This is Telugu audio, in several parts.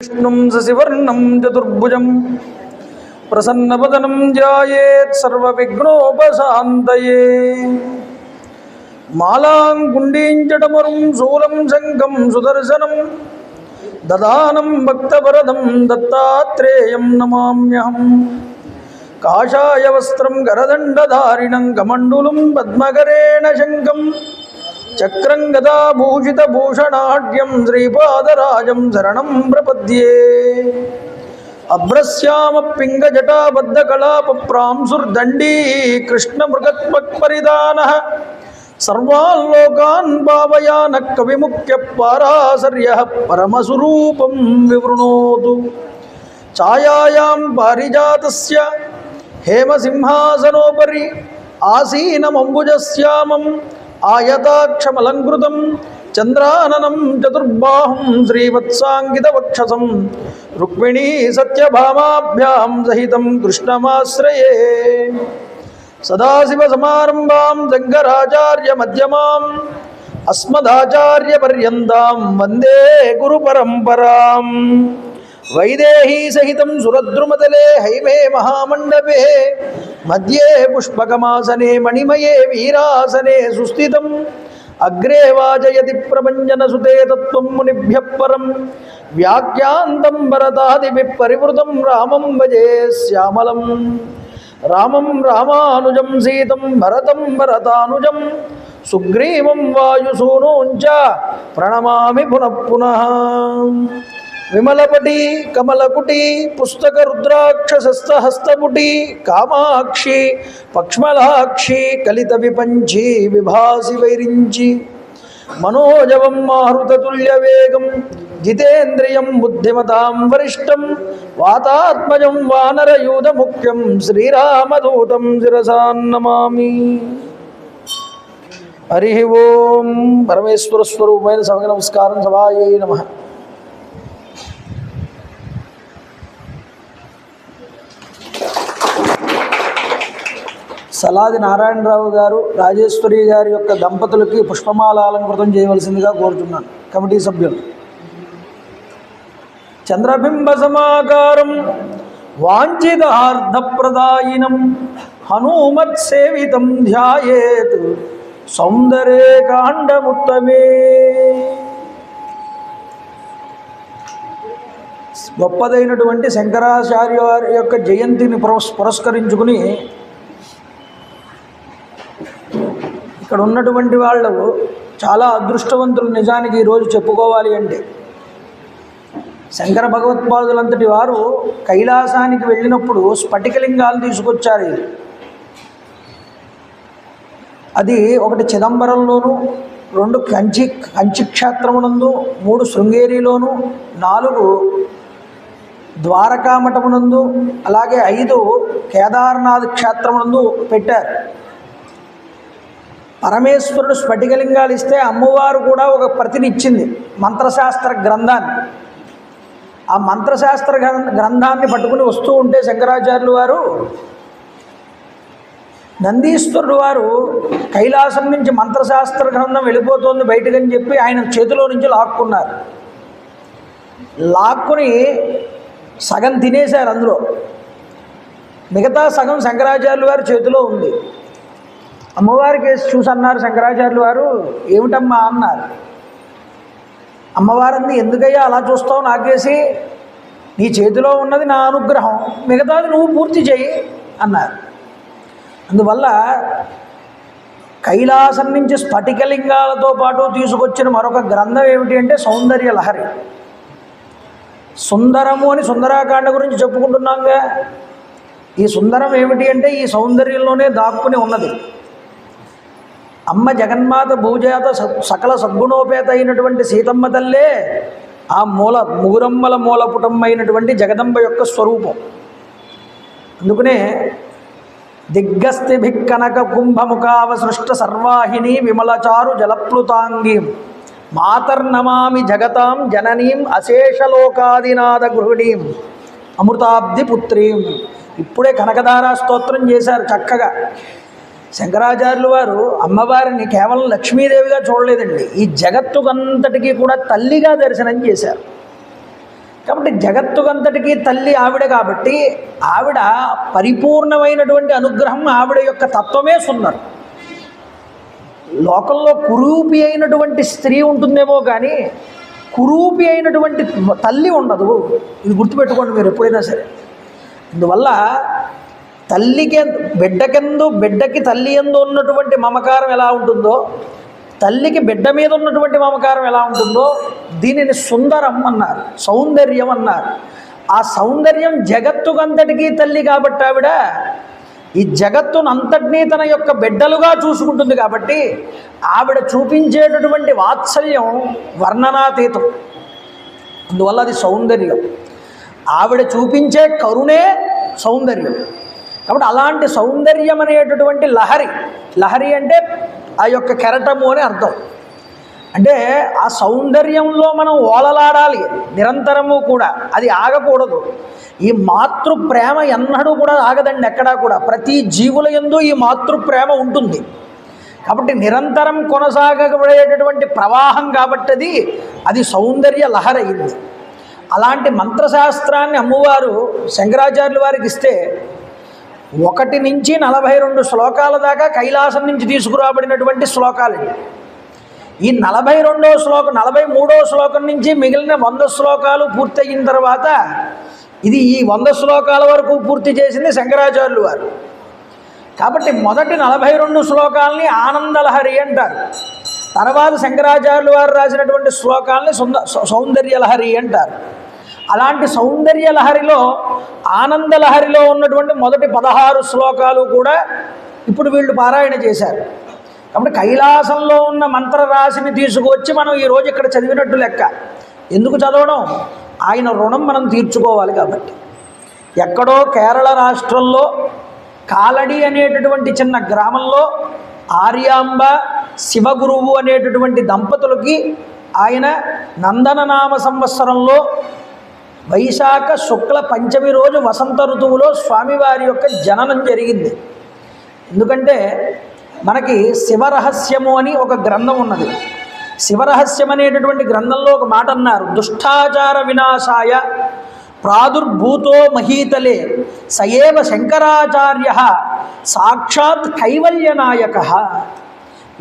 विष्णुं शशिवर्णं चतुर्भुजं प्रसन्नवदनं ध्यायेत् सर्वविघ्नोपशान्तये। मालां गुण्डीं जटमरुं शूलं शङ्खं सुदर्शनं ददानं भक्तवरदं दत्तात्रेयं नमाम्यहम्। काषाय वस्त्रं करदण्डधारिणं कमण्डलुं पद्मकरेण शङ्खं चक्रं गदाभूषितभूषणाढ्यं श्रीपादराजं शरणं प्रपद्ये। अभ्रस्यामपिङ्गजटाबद्धकलापप्रांसुर्दण्डी कृष्णमृगत्वक्परिधानः सर्वाल्लोकान् भावयानः कविमुख्यपाराशर्यः परमस्वरूपं विवृणोतु। छायायां पारिजातस्य हेमसिंहासनोपरि आसीनमम्बुजश्यामम् आयताक्षमलङ्कृतं चन्द्राननं चतुर्बाहुं श्रीवत्साङ्गितवक्षसं रुक्मिणी सत्यभामाभ्यां सहितं कृष्णमाश्रये। सदाशिवसमारम्भां शङ्कराचार्यमध्यमाम् अस्मदाचार्यपर्यन्तां वन्दे गुरुपरम्पराम्। वैदेही सहितं सुरद्रुमतले हैमे महामण्डपे मध्ये पुष्पकमासने मणिमये वीरासने सुस्थितम् अग्रे वाजयति प्रभञ्जनसुते तत्त्वं मुनिभ्यः परं व्याख्यान्तं भरतादिभिः परिवृतं रामं भजे श्यामलं। रामं रामानुजं सीतं भरतं भरतानुजं सुग्रीवं वायुसूनोञ्च प्रणमामि पुनः पुनः। विमलपटी कमलकुटी पुस्तक रुद्राक्षसस्तहस्तपुटी कामाक्षी पक्ष्मलाक्षी कलित विपंची विभासी वैरिंची मनोजवं मारुततुल्यवेगं जितेन्द्रियं बुद्धिमतां वरिष्ठं वातात्मजं वानरयूथमुख्यं श्रीरामदूतं शिरसा नमामि। हरि ओं परमेश्वर स्वरूपమైన సభకు నమస్కారం। సభాయై నమః। సలాది నారాయణరావు గారు రాజేశ్వరి గారి యొక్క దంపతులకి పుష్పమాల అలంకృతం చేయవలసిందిగా కోరుతున్నాను కమిటీ సభ్యులు। చంద్రబింబ సమాకారం వాంఛితార్థప్రదాయినం హనుమత్ సేవితం ధ్యాయేత్ సౌందర్యే కాండముత్తమే। గొప్పదైనటువంటి శంకరాచార్య వారి యొక్క జయంతిని పురస్కరించుకుని ఇక్కడ ఉన్నటువంటి వాళ్ళు చాలా అదృష్టవంతులు నిజానికి ఈరోజు చెప్పుకోవాలి అంటే। శంకర భగవత్పాదులంతటి వారు కైలాసానికి వెళ్ళినప్పుడు స్ఫటికలింగాలు తీసుకొచ్చారు। అది ఒకటి చిదంబరంలోను, 2 కంచి క్షేత్రమునందు, 3 శృంగేరిలోను, 4 ద్వారకామఠమునందు, అలాగే 5 కేదార్నాథ్ క్షేత్రమునందు పెట్టారు। పరమేశ్వరుడు స్ఫటికలింగాలు ఇస్తే అమ్మవారు కూడా ఒక ప్రతినిచ్చింది, మంత్రశాస్త్ర గ్రంథాన్ని। ఆ మంత్రశాస్త్ర గ్రంథాన్ని పట్టుకుని వస్తూ ఉంటే శంకరాచార్యులు వారు నందీశ్వరుడు వారు కైలాసం నుంచి మంత్రశాస్త్ర గ్రంథం వెళ్ళిపోతుంది బయటకని చెప్పి ఆయన చేతిలో నుంచి లాక్కున్నారు। లాక్కుని సగం తినేశారు, అందులో మిగతా సగం శంకరాచార్యులు వారి చేతిలో ఉంది। అమ్మవారి కేసు చూసి అన్నారు శంకరాచార్యులు వారు, ఏమిటమ్మా అన్నారు। అమ్మవారిని ఎందుకయ్యా అలా చూస్తావు నాకేసి, నీ చేతిలో ఉన్నది నా అనుగ్రహం, మిగతాది నువ్వు పూర్తి చేయి అన్నారు। అందువల్ల కైలాసం నుంచి స్ఫటికలింగాలతో పాటు తీసుకొచ్చిన మరొక గ్రంథం ఏమిటి అంటే సౌందర్య లహరి। సుందరము అని సుందరాకాండ గురించి చెప్పుకుంటున్నాంగా, ఈ సుందరం ఏమిటి అంటే ఈ సౌందర్యంలోనే దాక్కుని ఉన్నది। అమ్మ జగన్మాత భూజాత సకల సద్గుణోపేత అయినటువంటి సీతమ్మ తల్లే ఆ ముగురమ్మల మూలపుటమైనటువంటి జగదంబ యొక్క స్వరూపం। అందుకనే దిగ్గస్థిభిక్కనక కుంభముఖావసృష్ట సర్వాహిని విమలచారు జలప్లుతాంగీం మాతర్నమామి జగతాం జననీం అశేషలోకాదినాద గృహిణీం అమృతాబ్ది పుత్రీం। ఇప్పుడే కనకదారా స్తోత్రం చేశారు చక్కగా। శంకరాచార్యులు వారు అమ్మవారిని కేవలం లక్ష్మీదేవిగా చూడలేదండి, ఈ జగత్తుకంతటికీ కూడా తల్లిగా దర్శనం చేశారు। కాబట్టి జగత్తుకంతటికీ తల్లి ఆవిడ కాబట్టి ఆవిడ పరిపూర్ణమైనటువంటి అనుగ్రహం, ఆవిడ యొక్క తత్వమే సుందరం. లోకంలో కురూపి అయినటువంటి స్త్రీ ఉంటుందేమో కానీ కురూపి అయినటువంటి తల్లి ఉండదు. ఇది గుర్తుపెట్టుకోండి మీరు ఎప్పుడైనా సరే. అందువల్ల తల్లికి బిడ్డకి తల్లి యందు ఉన్నటువంటి మమకారం ఎలా ఉంటుందో, తల్లికి బిడ్డ మీద ఉన్నటువంటి మమకారం ఎలా ఉంటుందో దీనిని సుందరం అన్నారు, సౌందర్యం అన్నారు. ఆ సౌందర్యం జగత్తుకంతటికీ తల్లి కాబట్టి ఆవిడ ఈ జగత్తును అంతటినీ తన యొక్క బిడ్డలుగా చూసుకుంటుంది కాబట్టి ఆవిడ చూపించేటటువంటి వాత్సల్యం వర్ణనాతీతం. అందువల్ల అది సౌందర్యం. ఆవిడ చూపించే కరుణే సౌందర్యం. కాబట్టి అలాంటి సౌందర్యం అనేటటువంటి లహరి అంటే ఆ యొక్క కెరటము అని అర్థం. అంటే ఆ సౌందర్యంలో మనం ఓలలాడాలి నిరంతరము కూడా, అది ఆగకూడదు. ఈ మాతృప్రేమ ఎన్నడూ కూడా ఆగదండి, ఎక్కడా కూడా. ప్రతి జీవుల యందు ఈ మాతృప్రేమ ఉంటుంది కాబట్టి నిరంతరం కొనసాగబడేటటువంటి ప్రవాహం కాబట్టి అది సౌందర్య లహరి అయింది. అలాంటి మంత్రశాస్త్రాన్ని అమ్మవారు శంకరాచార్యుల వారికి ఇస్తే 1 నుంచి 42 శ్లోకాల దాకా కైలాసం నుంచి తీసుకురాబడినటువంటి శ్లోకాలు. ఈ 42వ శ్లోకం 43వ శ్లోకం నుంచి మిగిలిన 100 శ్లోకాలు పూర్తయిన తర్వాత ఇది ఈ 100 శ్లోకాల వరకు పూర్తి చేసింది శంకరాచార్యులు వారు. కాబట్టి మొదటి 42 శ్లోకాలని ఆనందలహరి అంటారు. తర్వాత శంకరాచార్యులు వారు రాసినటువంటి శ్లోకాలని సౌందర్యలహరి అంటారు. అలాంటి సౌందర్యలహరిలో ఆనందలహరిలో ఉన్నటువంటి మొదటి 16 శ్లోకాలు కూడా ఇప్పుడు వీళ్ళు పారాయణ చేశారు. కాబట్టి కైలాసంలో ఉన్న మంత్రరాశిని తీసుకువచ్చి మనం ఈరోజు ఇక్కడ చదివినట్టు లెక్క. ఎందుకు చదవడం? ఆయన రుణం మనం తీర్చుకోవాలి కాబట్టి. ఎక్కడో కేరళ రాష్ట్రంలో కాలడి అనేటటువంటి చిన్న గ్రామంలో ఆర్యాంబ శివగురువు అనేటటువంటి దంపతులకి ఆయన నందననామ సంవత్సరంలో వైశాఖ శుక్ల పంచమి రోజు వసంత ఋతువులో స్వామివారి యొక్క జననం జరిగింది. ఎందుకంటే మనకి శివరహస్యము అని ఒక గ్రంథం ఉన్నది. శివరహస్యం అనేటటువంటి గ్రంథంలో ఒక మాట అన్నారు, దుష్టాచార వినాశాయ ప్రాదుర్భూతో మహీతలే సయేవ శంకరాచార్య సాక్షాత్ కైవల్యనాయక.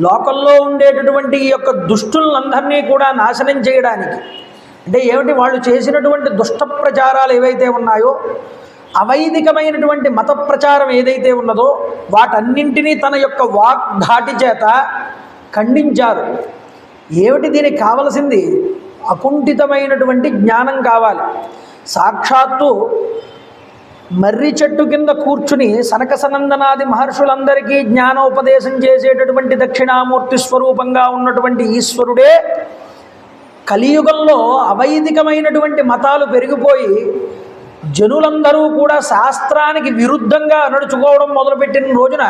లోకంలో ఉండేటటువంటి ఈ యొక్క దుష్టులందరినీ కూడా నాశనం చేయడానికి, అంటే ఏమిటి, వాళ్ళు చేసినటువంటి దుష్ట ప్రచారాలు ఏవైతే ఉన్నాయో, అవైదికమైనటువంటి మత ప్రచారం ఏదైతే ఉన్నదో వాటన్నింటినీ తన యొక్క వాక్ ధాటి చేత ఖండించారు. ఏమిటి దీనికి కావలసింది? అకుంఠితమైనటువంటి జ్ఞానం కావాలి. సాక్షాత్తు మర్రి చెట్టు కింద కూర్చుని సనక సనందనాది మహర్షులందరికీ జ్ఞానోపదేశం చేసేటటువంటి దక్షిణామూర్తి స్వరూపంగా ఉన్నటువంటి ఈశ్వరుడే కలియుగంలో అవైదికమైనటువంటి మతాలు పెరిగిపోయి జనులందరూ కూడా శాస్త్రానికి విరుద్ధంగా నడుచుకోవడం మొదలుపెట్టిన రోజున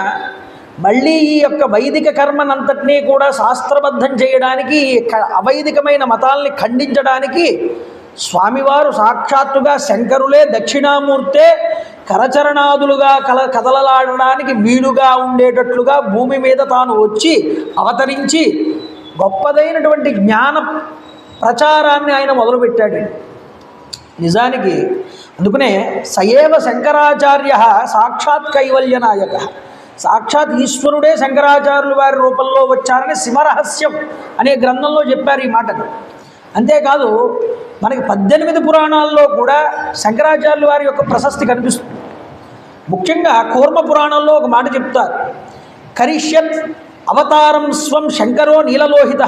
మళ్ళీ ఈ యొక్క వైదిక కర్మనంతటినీ కూడా శాస్త్రబద్ధం చేయడానికి, అవైదికమైన మతాల్ని ఖండించడానికి స్వామివారు సాక్షాత్తుగా శంకరులే దక్షిణామూర్తే కరచరణాదులుగా కదలలాడడానికి వీలుగా ఉండేటట్లుగా భూమి మీద తాను వచ్చి అవతరించి గొప్పదైనటువంటి జ్ఞాన ప్రచారాన్ని ఆయన మొదలుపెట్టాడు. నిజానికి అందుకనే సయేవ శంకరాచార్య సాక్షాత్ కైవల్యనాయక, సాక్షాత్ ఈశ్వరుడే శంకరాచార్యుల వారి రూపంలో వచ్చారని శివరహస్యం అనే గ్రంథంలో చెప్పారు ఈ మాటను. అంతేకాదు మనకి 18 పురాణాల్లో కూడా శంకరాచార్యుల వారి యొక్క ప్రశస్తి కనిపిస్తుంది. ముఖ్యంగా కూర్మ పురాణంలో ఒక మాట చెప్తారు, కరిష్యత్ అవతారం స్వం శంకరో నీలలోహిత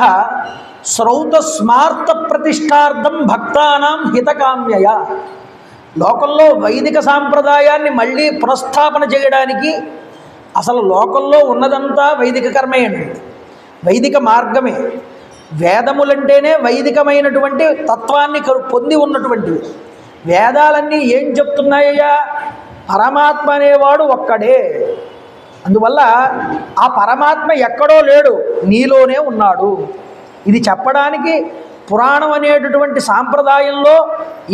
శ్రౌత స్మార్త ప్రతిష్టార్థం భక్తానాం హితకామ్యయ. లోకంలో వైదిక సాంప్రదాయాన్ని మళ్ళీ పునఃస్థాపన చేయడానికి, అసలు లోకంలో ఉన్నదంతా వైదిక కర్మే అండి, వైదిక మార్గమే. వేదములంటేనే వైదికమైనటువంటి తత్వాన్ని పొంది ఉన్నటువంటివి. వేదాలన్నీ ఏం చెప్తున్నాయ్యా? పరమాత్మ అనేవాడు ఒక్కడే. అందువల్ల ఆ పరమాత్మ ఎక్కడో లేడు, నీలోనే ఉన్నాడు. ఇది చెప్పడానికి పురాణం అనేటటువంటి సాంప్రదాయంలో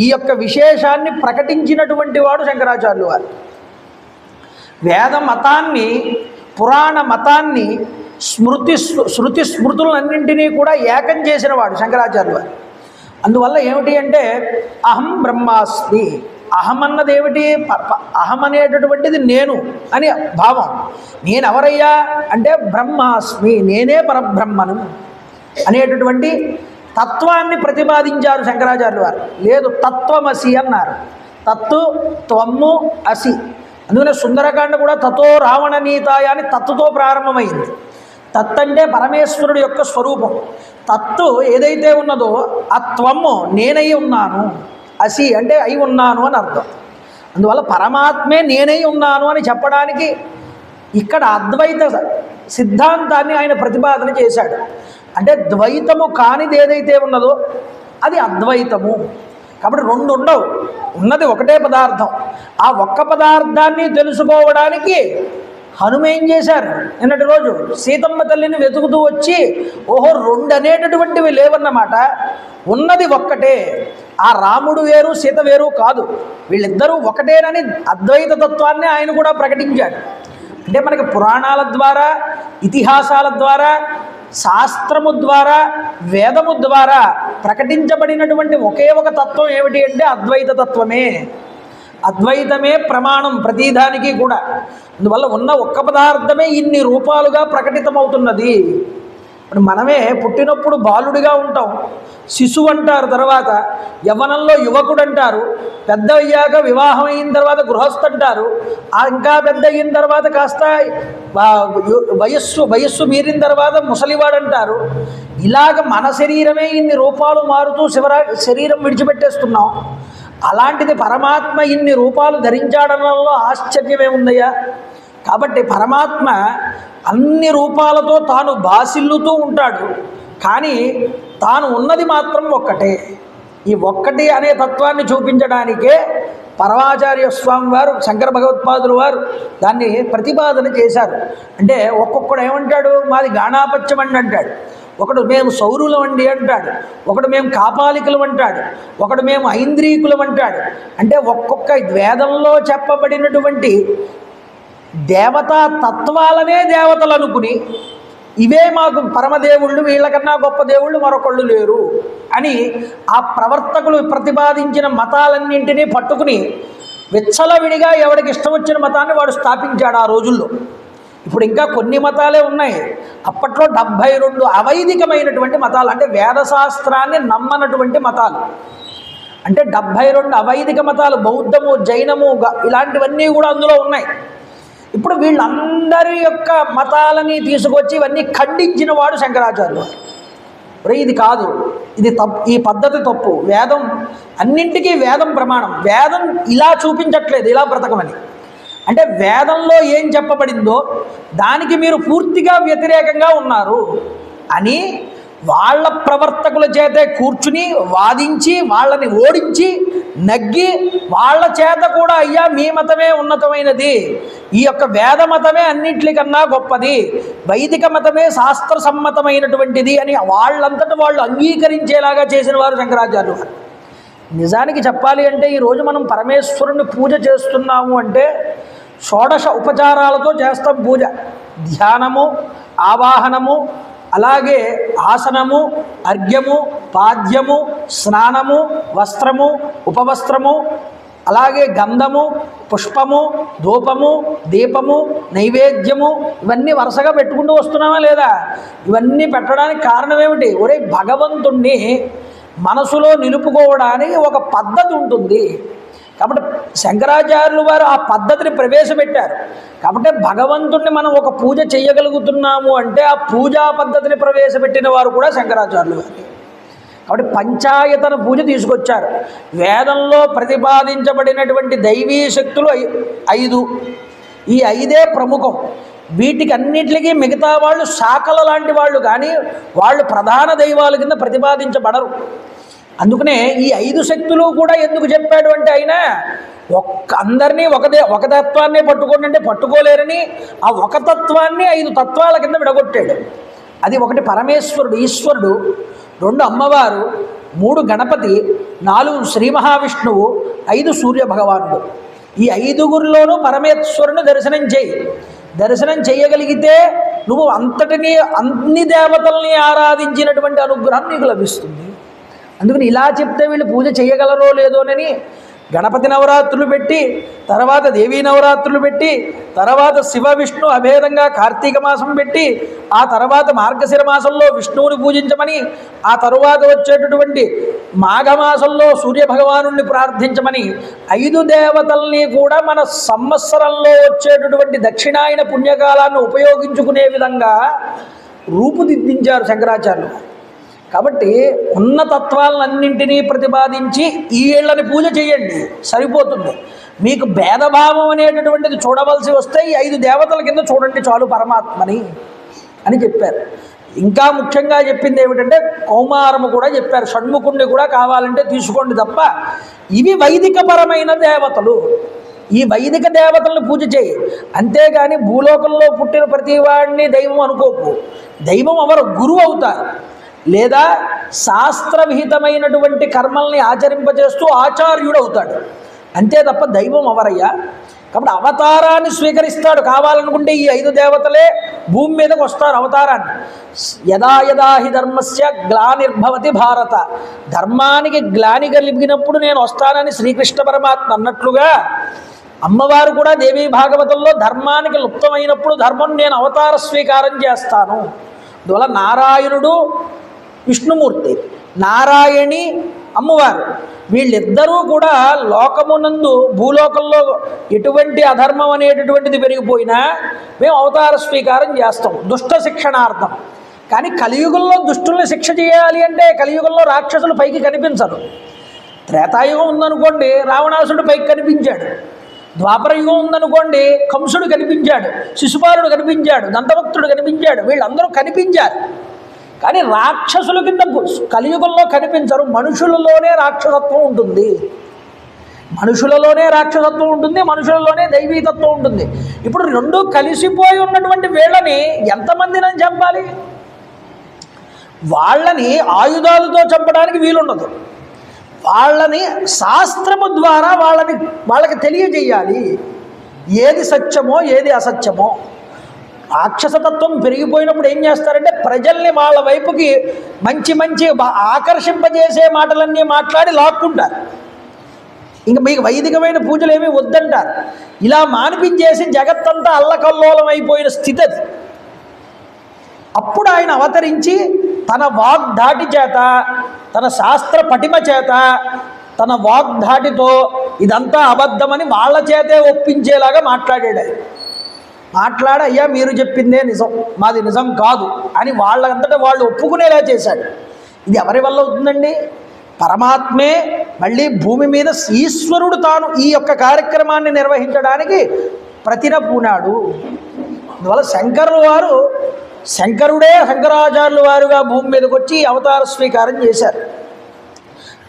ఈ యొక్క విశేషాన్ని ప్రకటించినటువంటి వాడు శంకరాచార్యులు వారు. వేద మతాన్ని, పురాణ మతాన్ని, శృతి స్మృతులన్నింటినీ కూడా ఏకం చేసిన వాడు శంకరాచార్యులు వారు. అందువల్ల ఏమిటి అంటే అహం బ్రహ్మాస్మి. అహం అన్నది ఏమిటి? అహం అనేటటువంటిది నేను అని భావం. నేను ఎవరయ్యా అంటే బ్రహ్మాస్మి, నేనే పరబ్రహ్మను అనేటటువంటి తత్వాన్ని ప్రతిపాదించారు శంకరాచార్యులు వారు. లేదు తత్వమసి అన్నారు. తత్తు త్వమ్ము అసి. అందుకనే సుందరకాండ కూడా తతో రావణ నీతాయ అని తత్తుతో ప్రారంభమైంది. తత్ అంటే పరమేశ్వరుడు యొక్క స్వరూపం. తత్తు ఏదైతే ఉన్నదో ఆ త్వమ్ము నేనై ఉన్నాను, అసి అంటే అయి ఉన్నాను అని అర్థం. అందువల్ల పరమాత్మే నేనై ఉన్నాను అని చెప్పడానికి ఇక్కడ అద్వైత సిద్ధాంతాన్ని ఆయన ప్రతిపాదన చేశాడు. అంటే ద్వైతము కానిది ఏదైతే ఉన్నదో అది అద్వైతము. కాబట్టి రెండు ఉండవు, ఉన్నది ఒకటే పదార్థం. ఆ ఒక్క పదార్థాన్ని తెలుసుకోవడానికి హనుమ ఏం చేశారు? నిన్నటి రోజు సీతమ్మ తల్లిని వెతుకుతూ వచ్చి ఓహో రెండు అనేటటువంటివి లేవన్నమాట, ఉన్నది ఒక్కటే. ఆ రాముడు వేరు సీత వేరు కాదు, వీళ్ళిద్దరూ ఒకటేనని అద్వైత తత్వాన్ని ఆయన కూడా ప్రకటించాడు. అంటే మనకి పురాణాల ద్వారా, ఇతిహాసాల ద్వారా, శాస్త్రము ద్వారా, వేదము ద్వారా ప్రకటించబడినటువంటి ఒకే ఒక తత్వం ఏమిటి అంటే అద్వైత తత్వమే. అద్వైతమే ప్రమాణం ప్రతిదానికి కూడా. అందువల్ల ఉన్న ఒక్క పదార్థమే ఇన్ని రూపాలుగా ప్రకటితమవుతున్నది. ఇప్పుడు మనమే పుట్టినప్పుడు బాలుడిగా ఉంటాం, శిశువు అంటారు, తర్వాత యవ్వనంలో యువకుడు అంటారు, పెద్ద అయ్యాక వివాహం అయిన తర్వాత గృహస్థ అంటారు, ఇంకా పెద్ద అయిన తర్వాత కాస్త వయస్సు మీరిన తర్వాత ముసలివాడు అంటారు. ఇలాగ మన శరీరమే ఇన్ని రూపాలు మారుతూ శరీరం విడిచిపెట్టేస్తున్నాం. అలాంటిది పరమాత్మ ఇన్ని రూపాలు ధరించాడనలో ఆశ్చర్యమే ఉందయ్యా. కాబట్టి పరమాత్మ అన్ని రూపాలతో తాను బాసిల్లుతూ ఉంటాడు, కానీ తాను ఉన్నది మాత్రం ఒక్కటే. ఈ ఒక్కటి అనే తత్వాన్ని చూపించడానికే పరమాచార్య స్వామి వారు, శంకర భగవత్పాదులు వారు దాన్ని ప్రతిపాదన చేశారు. అంటే ఒక్కొక్కడు ఏమంటాడు? మాది గాణాపత్యం అండి అంటాడు, ఒకడు మేము సౌరులం అండి అంటాడు, ఒకడు మేము కాపాలికులం అంటాడు, ఒకడు మేము ఐంద్రీకులం అంటాడు. అంటే ఒక్కొక్క వేదంలో చెప్పబడినటువంటి దేవతా తత్వాలనే దేవతలు అనుకుని ఇవే మాకు పరమదేవుళ్ళు, వీళ్ళకన్నా గొప్ప దేవుళ్ళు మరొకళ్ళు లేరు అని ఆ ప్రవర్తకులు ప్రతిపాదించిన మతాలన్నింటినీ పట్టుకుని విచ్చలవిడిగా ఎవడికి ఇష్టం వచ్చిన మతాన్ని వాడు స్థాపించాడు ఆ రోజుల్లో. ఇప్పుడు ఇంకా కొన్ని మతాలే ఉన్నాయి. అప్పట్లో 72 అవైదికమైనటువంటి మతాలు, అంటే వేదశాస్త్రాన్ని నమ్మనటువంటి మతాలు. అంటే 72 అవైదిక మతాలు, బౌద్ధము, జైనము, ఇలాంటివన్నీ కూడా అందులో ఉన్నాయి. ఇప్పుడు వీళ్ళందరి యొక్క మతాలని తీసుకొచ్చి ఇవన్నీ ఖండించిన వాడు శంకరాచార్యులు. ఇది కాదు, ఇది తప్పు, ఈ పద్ధతి తప్పు. వేదం అన్నింటికీ వేదం ప్రమాణం. వేదం ఇలా చూపించట్లేదు ఇలా బ్రతకమని. అంటే వేదంలో ఏం చెప్పబడిందో దానికి మీరు పూర్తిగా వ్యతిరేకంగా ఉన్నారు అని వాళ్ళ ప్రవర్తకుల చేతే కూర్చుని వాదించి వాళ్ళని ఓడించి నగ్గి వాళ్ళ చేత కూడా అయ్యా మీ మతమే ఉన్నతమైనది, ఈ యొక్క వేద మతమే అన్నింటికన్నా గొప్పది, వైదిక మతమే శాస్త్ర సమ్మతమైనటువంటిది అని వాళ్ళంతటా వాళ్ళు అంగీకరించేలాగా చేసిన వారు శంకరాచార్యులు వారు. నిజానికి చెప్పాలి అంటే ఈరోజు మనం పరమేశ్వరుని పూజ చేస్తున్నాము అంటే షోడశ ఉపచారాలతో చేస్తాం పూజ. ధ్యానము, ఆవాహనము, అలాగే ఆసనము, అర్ఘ్యము, పాద్యము, స్నానము, వస్త్రము, ఉపవస్త్రము, అలాగే గంధము, పుష్పము, ధూపము, దీపము, నైవేద్యము, ఇవన్నీ వరుసగా పెట్టుకుంటూ వస్తున్నామా లేదా? ఇవన్నీ పెట్టడానికి కారణం ఏమిటి? ఒరే భగవంతుణ్ణి మనసులో నిలుపుకోవడానికి ఒక పద్ధతి ఉంటుంది. కాబట్టి శంకరాచార్యులు వారు ఆ పద్ధతిని ప్రవేశపెట్టారు. కాబట్టి భగవంతుణ్ణి మనం ఒక పూజ చేయగలుగుతున్నాము అంటే ఆ పూజా పద్ధతిని ప్రవేశపెట్టిన వారు కూడా శంకరాచార్యులు వారు. కాబట్టి పంచాయతన పూజ తీసుకొచ్చారు. వేదంలో ప్రతిపాదించబడినటువంటి దైవీ శక్తులు 5. ఈ 5 ప్రముఖం. వీటికి అన్నిటికీ మిగతా వాళ్ళు శాఖల లాంటి వాళ్ళు, కానీ వాళ్ళు ప్రధాన దైవాల కింద ప్రతిపాదించబడరు. అందుకనే ఈ 5 శక్తులు కూడా ఎందుకు చెప్పాడు అంటే ఆయన అందరినీ ఒక తత్వాన్నే పట్టుకోండి అంటే పట్టుకోలేరని ఆ ఒక తత్వాన్ని 5 తత్వాల కింద విడగొట్టాడు. అది ఒకటి పరమేశ్వరుడు, ఈశ్వరుడు, 2 అమ్మవారు, 3 గణపతి, 4 శ్రీ మహావిష్ణువు, 5 సూర్య భగవానుడు. ఈ 5గురిలోనూ పరమేశ్వరుని దర్శనం చేయి. దర్శనం చేయగలిగితే నువ్వు అన్ని దేవతల్ని ఆరాధించినటువంటి అనుగ్రహం నీకు లభిస్తుంది. అందుకని ఇలా చెప్తే వీళ్ళు పూజ చేయగలరో లేదోనని గణపతి నవరాత్రులు పెట్టి, తర్వాత దేవీ నవరాత్రులు పెట్టి, తర్వాత శివ విష్ణు అభేదంగా కార్తీక మాసం పెట్టి, ఆ తర్వాత మార్గశిర మాసంలో విష్ణువుని పూజించమని, ఆ తరువాత వచ్చేటటువంటి మాఘమాసంలో సూర్యభగవానుణ్ణి ప్రార్థించమని 5 దేవతల్ని కూడా మన సంవత్సరంలో వచ్చేటటువంటి దక్షిణాయన పుణ్యకాలాన్ని ఉపయోగించుకునే విధంగా రూపుదిద్దించారు శంకరాచార్యులు. కాబట్టి ఉన్న తత్వాలన్నింటినీ ప్రతిపాదించి ఈ ఏళ్ళని పూజ చేయండి, సరిపోతుంది. మీకు భేదభావం అనేటటువంటిది చూడవలసి వస్తే ఈ 5 దేవతల కింద చూడండి చాలు పరమాత్మని అని చెప్పారు. ఇంకా ముఖ్యంగా చెప్పింది ఏమిటంటే కౌమారము కూడా చెప్పారు, షణ్ముఖుణ్ణి కూడా కావాలంటే తీసుకోండి తప్ప ఇవి వైదికపరమైన దేవతలు, ఈ వైదిక దేవతలను పూజ చేయి. అంతేగాని భూలోకంలో పుట్టిన ప్రతి వాడిని దైవం అనుకోకు. దైవం ఎవరు? గురువు అవుతారు, లేదా శాస్త్రవిహితమైనటువంటి కర్మల్ని ఆచరింపజేస్తూ ఆచార్యుడు అవుతాడు, అంతే తప్ప దైవం ఎవరయ్యా? కాబట్టి అవతారాన్ని స్వీకరిస్తాడు. కావాలనుకుంటే ఈ 5 దేవతలే భూమి మీదకి వస్తారు అవతారాన్ని. యదా యదా హి ధర్మస్య గ్లానిర్భవతి భారత, ధర్మానికి గ్లాని కలిగినప్పుడు నేను వస్తానని శ్రీకృష్ణ పరమాత్మ అన్నట్లుగా అమ్మవారు కూడా దేవీ భాగవతంలో ధర్మానికి లుప్తమైనప్పుడు ధర్మం నేను అవతార స్వీకారం చేస్తాను. అందువల్ల నారాయణుడు విష్ణుమూర్తి, నారాయణి అమ్మవారు, వీళ్ళిద్దరూ కూడా లోకమునందు భూలోకంలో ఎటువంటి అధర్మం అనేటటువంటిది పెరిగిపోయినా మేము అవతార స్వీకారం చేస్తాం దుష్ట శిక్షణార్థం. కానీ కలియుగంలో దుష్టుల్ని శిక్ష చేయాలి అంటే కలియుగంలో రాక్షసులు పైకి కనిపించరు. త్రేతాయుగం ఉందనుకోండి, రావణాసుడు పైకి కనిపించాడు. ద్వాపర యుగం ఉందనుకోండి, కంసుడు కనిపించాడు, శిశుపాలుడు కనిపించాడు, దంతభక్తుడు కనిపించాడు, వీళ్ళందరూ కనిపించారు. కానీ రాక్షసుల కింద కలియుగంలో కనిపించరు. మనుషులలోనే రాక్షసత్వం ఉంటుంది, మనుషులలోనే రాక్షసత్వం ఉంటుంది, మనుషులలోనే దైవీతత్వం ఉంటుంది. ఇప్పుడు రెండు కలిసిపోయి ఉన్నటువంటి వీళ్ళని ఎంతమందిని చంపాలి? వాళ్ళని ఆయుధాలతో చంపడానికి వీలుండదు. వాళ్ళని శాస్త్రము ద్వారా వాళ్ళకి తెలియజేయాలి ఏది సత్యమో ఏది అసత్యమో. రాక్షసతత్వం పెరిగిపోయినప్పుడు ఏం చేస్తారంటే ప్రజల్ని వాళ్ళ వైపుకి మంచి మంచి ఆకర్షింపజేసే మాటలన్నీ మాట్లాడి లాక్కుంటారు. ఇంక మీకు వైదికమైన పూజలు ఏమీ వద్దంటారు. ఇలా మానిపించేసి జగత్తంతా అల్లకల్లోలం అయిపోయిన స్థితి అది. అప్పుడు ఆయన అవతరించి తన వాగ్ధాటి చేత, తన శాస్త్ర పటిమ చేత, తన వాగ్ధాటితో ఇదంతా అబద్ధమని వాళ్ళ చేతే ఒప్పించేలాగా మాట్లాడాడు. ఆయన మాట్లాడి అయ్యా మీరు చెప్పిందే నిజం, మాది నిజం కాదు అని వాళ్ళంతటా వాళ్ళు ఒప్పుకునేలా చేశాడు. ఇది ఎవరి వల్ల అవుతుందండి? పరమాత్మే మళ్ళీ భూమి మీద ఈశ్వరుడు తాను ఈ యొక్క కార్యక్రమాన్ని నిర్వహించడానికి ప్రతిన పూనాడు. అందువల్ల శంకరుడే శంకరాచార్యుల వారుగా భూమి మీదకి వచ్చి అవతార స్వీకారం చేశారు.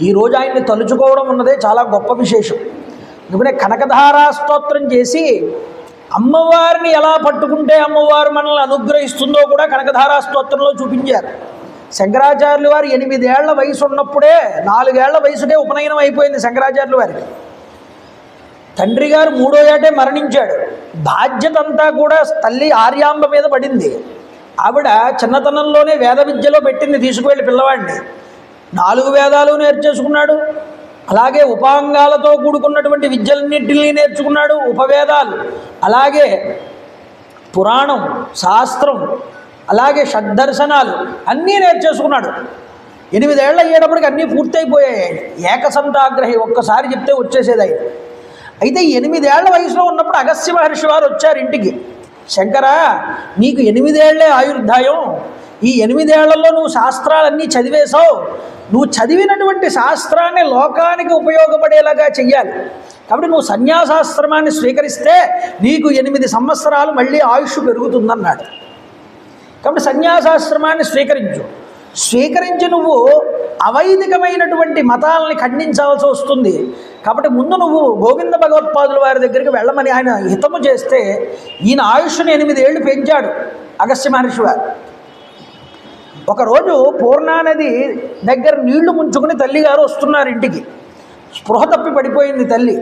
ఈరోజు ఆయన్ని తలుచుకోవడం ఉన్నదే చాలా గొప్ప విశేషం. ఎందుకంటే కనకధారా స్తోత్రం చేసి అమ్మవారిని ఎలా పట్టుకుంటే అమ్మవారు మనల్ని అనుగ్రహిస్తుందో కూడా కనకధారా స్తోత్రంలో చూపించారు. శంకరాచార్యుల వారు 8 ఏళ్ల వయసు ఉన్నప్పుడే 4 ఏళ్ల వయసుకే ఉపనయనం అయిపోయింది శంకరాచార్యుల వారికి. తండ్రి గారు 3వ ఏటే మరణించాడు. బాధ్యత అంతా కూడా తల్లి ఆర్యాంబ మీద పడింది. ఆవిడ చిన్నతనంలోనే వేద విద్యలో పెట్టింది తీసుకువెళ్ళి పిల్లవాడిని. 4 వేదాలు నేర్చేసుకున్నాడు. అలాగే ఉపాంగాలతో కూడుకున్నటువంటి విద్యలన్నింటినీ నేర్చుకున్నాడు, ఉపవేదాలు, అలాగే పురాణం, శాస్త్రం, అలాగే షడ్దర్శనాలు అన్నీ నేర్చేసుకున్నాడు. 8 ఏళ్ళు అయ్యేటప్పటికి అన్నీ పూర్తయిపోయాయి. ఏకసంతాగ్రహి, ఒక్కసారి చెప్తే వచ్చేసేది. అయితే 8 ఏళ్ల వయసులో ఉన్నప్పుడు అగస్త్య మహర్షి వారు వచ్చారు ఇంటికి. శంకర, నీకు 8 ఏళ్లే ఆయుర్దాయం, ఈ 8 ఏళ్లలో నువ్వు శాస్త్రాలన్నీ చదివేశావు, నువ్వు చదివినటువంటి శాస్త్రాన్ని లోకానికి ఉపయోగపడేలాగా చెయ్యాలి. కాబట్టి నువ్వు సన్యాసాశ్రమాన్ని స్వీకరిస్తే నీకు 8 సంవత్సరాలు మళ్ళీ ఆయుష్ పెరుగుతుందన్నాడు. కాబట్టి సన్యాసాశ్రమాన్ని స్వీకరించి నువ్వు అవైదికమైనటువంటి మతాలని ఖండించాల్సి వస్తుంది. కాబట్టి ముందు నువ్వు గోవింద భగవత్పాదుల వారి దగ్గరికి వెళ్ళమని ఆయన హితము చేస్తే ఈయన ఆయుష్ని 8 ఏళ్ళు పెంచాడు అగస్త్య మహర్షి వారు. ఒకరోజు పూర్ణానది దగ్గర నీళ్లు ముంచుకుని తల్లిగారు వస్తున్నారు ఇంటికి. స్పృహ తప్పి పడిపోయింది తల్లి.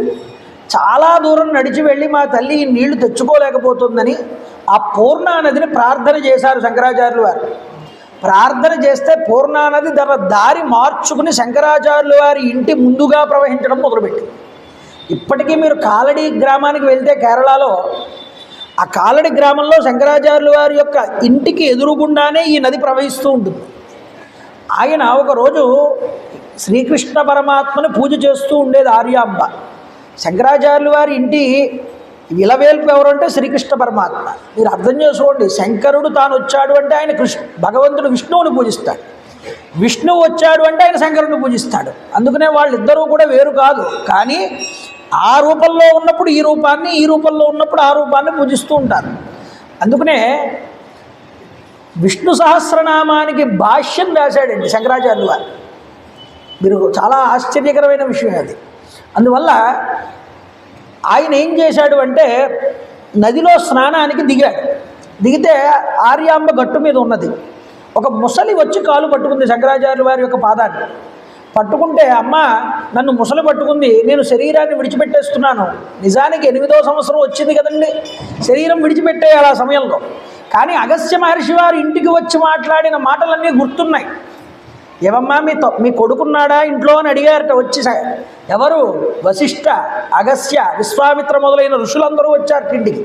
చాలా దూరం నడిచి వెళ్ళి మా తల్లి ఈ నీళ్లు తెచ్చుకోలేకపోతుందని ఆ పూర్ణానదిని ప్రార్థన చేశారు శంకరాచార్యులు వారు. ప్రార్థన చేస్తే పూర్ణానది తన దారి మార్చుకుని శంకరాచార్యుల వారి ఇంటి ముందుగా ప్రవహించడం మొదలుపెట్టింది. ఇప్పటికీ మీరు కాలడి గ్రామానికి వెళ్తే కేరళలో, ఆ కాలడి గ్రామంలో శంకరాచార్యుల వారి యొక్క ఇంటికి ఎదురుగుండానే ఈ నది ప్రవహిస్తూ ఉంటుంది. ఆయన ఒకరోజు శ్రీకృష్ణ పరమాత్మని పూజ చేస్తూ ఉండేది ఆర్యాంబ. శంకరాచార్యుల వారి ఇంటి విలవేల్పు ఎవరంటే శ్రీకృష్ణ పరమాత్మ. మీరు అర్థం చేసుకోండి, శంకరుడు తాను వచ్చాడు అంటే ఆయన భగవంతుడు విష్ణువుని పూజిస్తాడు, విష్ణువు వచ్చాడు అంటే ఆయన శంకరుడిని పూజిస్తాడు. అందుకనే వాళ్ళిద్దరూ కూడా వేరు కాదు, కానీ ఆ రూపంలో ఉన్నప్పుడు ఈ రూపాన్ని, ఈ రూపంలో ఉన్నప్పుడు ఆ రూపాన్ని పూజిస్తూ ఉంటారు. అందుకనే విష్ణు సహస్రనామానికి భాష్యం రాశాడండి శంకరాచార్యుల వారు. మీరు చాలా ఆశ్చర్యకరమైన విషయం అది. అందువల్ల ఆయన ఏం చేశాడు అంటే నదిలో స్నానానికి దిగాడు. దిగితే ఆర్యాంబ గట్టు మీద ఉన్నది. ఒక ముసలి వచ్చి కాలు పట్టుకుంది శంకరాచార్యుల వారి యొక్క పాదాన్ని. పట్టుకుంటే, అమ్మ నన్ను ముసలి పట్టుకుంది, నేను శరీరాన్ని విడిచిపెట్టేస్తున్నాను. నిజానికి 8వ సంవత్సరం వచ్చింది కదండి, శరీరం విడిచిపెట్టేయాలి ఆ సమయంలో. కానీ అగస్త్య మహర్షి వారి ఇంటికి వచ్చి మాట్లాడిన మాటలన్నీ గుర్తున్నాయి. ఏమమ్మా మీ కొడుకున్నాడా ఇంట్లో అని అడిగారట. వచ్చి ఎవరు? వశిష్ఠ, అగస్త్య, విశ్వామిత్ర మొదలైన ఋషులందరూ వచ్చారు ఇంటికి.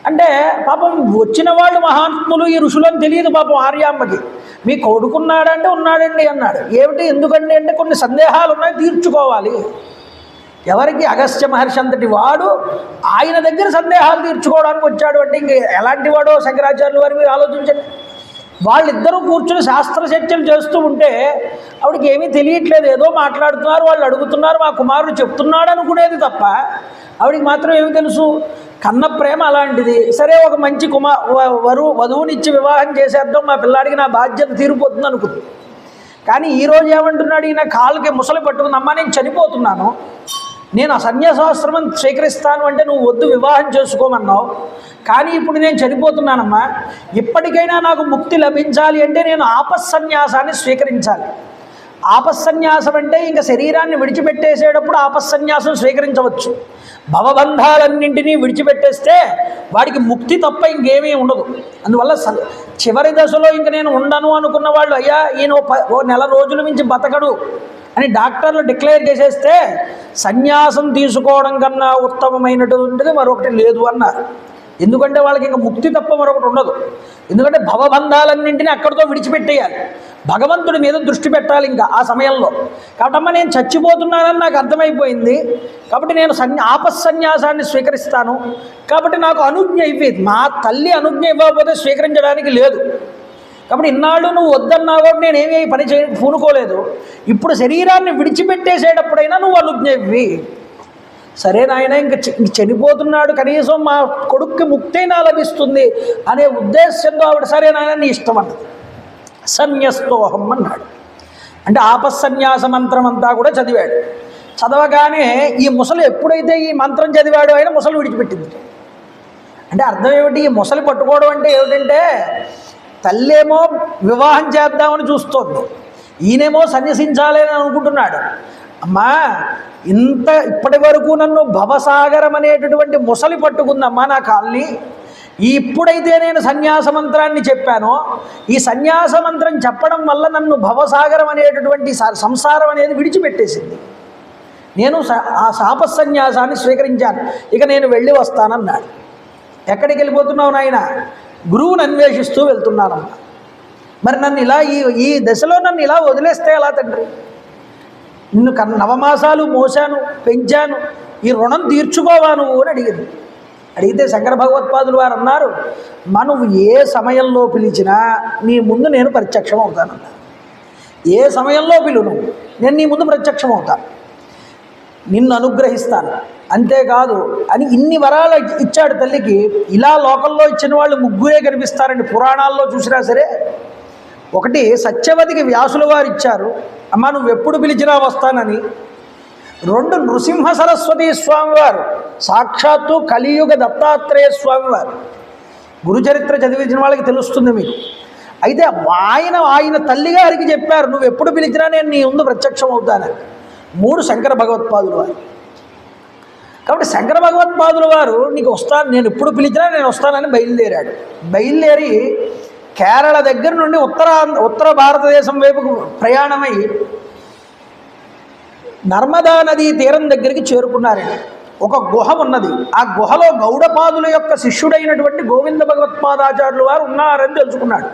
అంటే పాపం వచ్చిన వాళ్ళు మహాత్ములు, ఈ ఋషులని తెలియదు పాపం ఆర్యాంబకి. మీ కొడుకున్నాడా అంటే ఉన్నాడండి అన్నాడు. ఏమిటి, ఎందుకండి అంటే కొన్ని సందేహాలు ఉన్నాయి, తీర్చుకోవాలి. ఎవరికి? అగస్త్య మహర్షి అంతటి వాడు ఆయన దగ్గర సందేహాలు తీర్చుకోవడానికి వచ్చాడు అంటే ఇంక ఎలాంటి వాడో శంకరాచార్యుల వారి మీరు ఆలోచించండి. వాళ్ళిద్దరూ కూర్చుని శాస్త్ర చర్చలు చేస్తూ ఉంటే ఆవిడకి ఏమీ తెలియట్లేదు, ఏదో మాట్లాడుతున్నారు, వాళ్ళు అడుగుతున్నారు, మా కుమారుడు చెప్తున్నాడు అనుకునేది తప్ప ఆవిడికి మాత్రం ఏమి తెలుసు? కన్న ప్రేమ అలాంటిది. సరే, ఒక మంచి వధువునిచ్చి వివాహం చేసేద్దాం, మా పిల్లాడికి నా బాధ్యత తీరిపోతుంది అనుకుంది. కానీ ఈరోజు ఏమంటున్నాడు ఈయన? కాళ్ళకి ముసలి పట్టుకుంది, అమ్మా నేను చనిపోతున్నాను, నేను ఆ సన్యాసాశ్రమం స్వీకరిస్తాను అంటే నువ్వు వద్దు, వివాహం చేసుకోమన్నావు. కానీ ఇప్పుడు నేను చనిపోతున్నానమ్మా, ఇప్పటికైనా నాకు ముక్తి లభించాలి అంటే నేను ఆపస్సన్యాసాన్ని స్వీకరించాలి. ఆపస్సన్యాసం అంటే ఇంకా శరీరాన్ని విడిచిపెట్టేసేటప్పుడు ఆపస్సన్యాసం స్వీకరించవచ్చు. భవబంధాలన్నింటినీ విడిచిపెట్టేస్తే వాడికి ముక్తి తప్ప ఇంకేమీ ఉండదు. అందువల్ల చివరి దశలో ఇంక నేను ఉండను అనుకున్న వాళ్ళు, అయ్యా ఈయన ఓ నెల రోజుల నుంచి బతకడు అని డాక్టర్లు డిక్లేర్ చేసేస్తే సన్యాసం తీసుకోవడం కన్నా ఉత్తమమైనటువంటిది మరొకటి లేదు అన్నారు. ఎందుకంటే వాళ్ళకి ఇంకా ముక్తి తప్ప మరొకటి ఉండదు. ఎందుకంటే భవబంధాలన్నింటినీ అక్కడితో విడిచిపెట్టేయాలి, భగవంతుడి మీద దృష్టి పెట్టాలి ఇంకా ఆ సమయంలో. కాబట్టి నేను చచ్చిపోతున్నానని నాకు అర్థమైపోయింది, కాబట్టి నేను ఆపస్సన్యాసాన్ని స్వీకరిస్తాను. కాబట్టి నాకు అనుజ్ఞ ఇవ్వేది, మా తల్లి అనుజ్ఞ ఇవ్వకపోతే స్వీకరించడానికి లేదు. కాబట్టి ఇన్నాళ్ళు నువ్వు వద్దన్నావు, నేనేమీ పని పూనుకోలేదు. ఇప్పుడు శరీరాన్ని విడిచిపెట్టేసేటప్పుడైనా నువ్వు అనుజ్ఞ ఇవ్వి. సరే నాయన, ఇంక చనిపోతున్నాడు, కనీసం మా కొడుక్కి ముక్తైనా లభిస్తుంది అనే ఉద్దేశంతో ఆవిడ సరే నాయన నీ ఇష్టం అన్నది. సన్యస్తోహం అన్నాడు. అంటే ఆపస్సన్యాస మంత్రం అంతా కూడా చదివాడు. చదవగానే ఈ ముసలి ఎప్పుడైతే ఈ మంత్రం చదివాడో ఆయన ముసలి విడిచిపెట్టింది. అంటే అర్థం ఏమిటి? ఈ ముసలి పట్టుకోవడం అంటే ఏమిటంటే తల్లేమో వివాహం చేద్దామని చూస్తోంది, ఈయనేమో సన్యసించాలని అనుకుంటున్నాడు. అమ్మా ఇప్పటి వరకు నన్ను భవసాగరం అనేటటువంటి ముసలి పట్టుకుందమ్మా నా కాల్ని. ఇప్పుడైతే నేను సన్యాస మంత్రాన్ని చెప్పానో, ఈ సన్యాస మంత్రం చెప్పడం వల్ల నన్ను భవసాగరం అనేటటువంటి సంసారం అనేది విడిచిపెట్టేసింది. నేను ఆ శాపసన్యాసాన్ని స్వీకరించాను, ఇక నేను వెళ్ళి వస్తానన్నాడు. ఎక్కడికి వెళ్ళిపోతున్నావు నాయన? గురువుని అన్వేషిస్తూ వెళ్తున్నానమ్మా. మరి నన్ను ఇలా ఈ దశలో నన్ను ఇలా వదిలేస్తే ఎలా తండ్రి? నిన్ను నవమాసాలు మోసాను, పెంచాను, ఈ రుణం తీర్చుకోవా నువ్వు అని అడిగింది. అడిగితే శంకర భగవత్పాదులు వారు అన్నారు, నువ్వు ఏ సమయంలో పిలిచినా నీ ముందు నేను ప్రత్యక్షం అవుతానన్నా. ఏ సమయంలో పిలు నువ్వు, నేను నీ ముందు ప్రత్యక్షం అవుతాను, నిన్ను అనుగ్రహిస్తాను. అంతేకాదు అని ఇన్ని వరాలు ఇచ్చాడు తల్లికి. ఇలా లోకంలో ఇచ్చిన వాళ్ళు ముగ్గురే కనిపిస్తారండి పురాణాల్లో చూసినా సరే. ఒకటి సత్యవతికి వ్యాసుల వారు ఇచ్చారు, అమ్మ నువ్వు ఎప్పుడు పిలిచినా వస్తానని. 2 నృసింహ సరస్వతి స్వామివారు, సాక్షాత్తు కలియుగ దత్తాత్రేయ స్వామివారు. గురుచరిత్ర చదివించిన వాళ్ళకి తెలుస్తుంది మీకు. అయితే ఆయన తల్లిగారికి చెప్పారు, నువ్వు ఎప్పుడు పిలిచినా నేను నీ ముందు ప్రత్యక్షం అవుతానని. 3 శంకర భగవత్పాదులు వారు. కాబట్టి శంకర భగవత్పాదుల వారు నీకు వస్తాను, నేను ఎప్పుడు పిలిచినా నేను వస్తానని బయలుదేరాడు. బయలుదేరి కేరళ దగ్గర నుండి ఉత్తర భారతదేశం వైపుకు ప్రయాణమై నర్మదా నదీ తీరం దగ్గరికి చేరుకున్నారండి. ఒక గుహ ఉన్నది. ఆ గుహలో గౌడపాదుల యొక్క శిష్యుడైనటువంటి గోవింద భగవత్పాదాచార్యులు వారు ఉన్నారని తెలుసుకున్నాడు.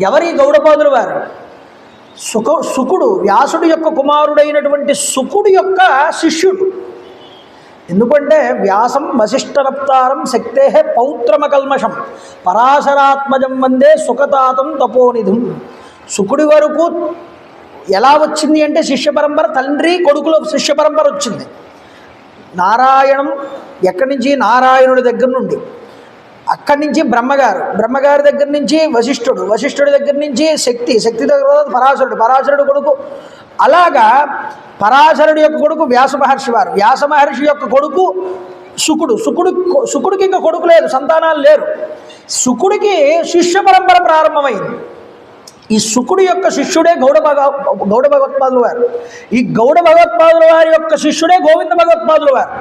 ఎవరి గౌడపాదుల వారు? సుకుడు, వ్యాసుడి యొక్క కుమారుడైనటువంటి సుకుడు యొక్క శిష్యుడు. ఎందుకంటే వ్యాసం వశిష్ఠరప్తారం శక్తే పౌత్రమకల్మషం పరాశరాత్మజం వందే సుఖతాతం తపోనిధం. సుకుడి వరకు ఎలా వచ్చింది అంటే శిష్య పరంపర, తండ్రి కొడుకుల శిష్య పరంపర వచ్చింది. నారాయణం ఎక్కడి నుంచి? నారాయణుడి దగ్గర నుండి. అక్కడి నుంచి బ్రహ్మగారి దగ్గర నుంచి వశిష్ఠుడి దగ్గర నుంచి శక్తి దగ్గర పరాశరుడు కొడుకు. అలాగా పరాశరుడి యొక్క కొడుకు వ్యాస మహర్షి యొక్క కొడుకు సుకుడికి ఇంకా కొడుకు లేదు, సంతానాలు లేరు. సుకుడికి శిష్య పరంపర ప్రారంభమైంది. ఈ సుకుడి యొక్క శిష్యుడే గౌడ భగవత్పాదుల వారు. ఈ గౌడ భగవత్పాదుల వారి యొక్క శిష్యుడే గోవింద భగవత్పాదుల వారు.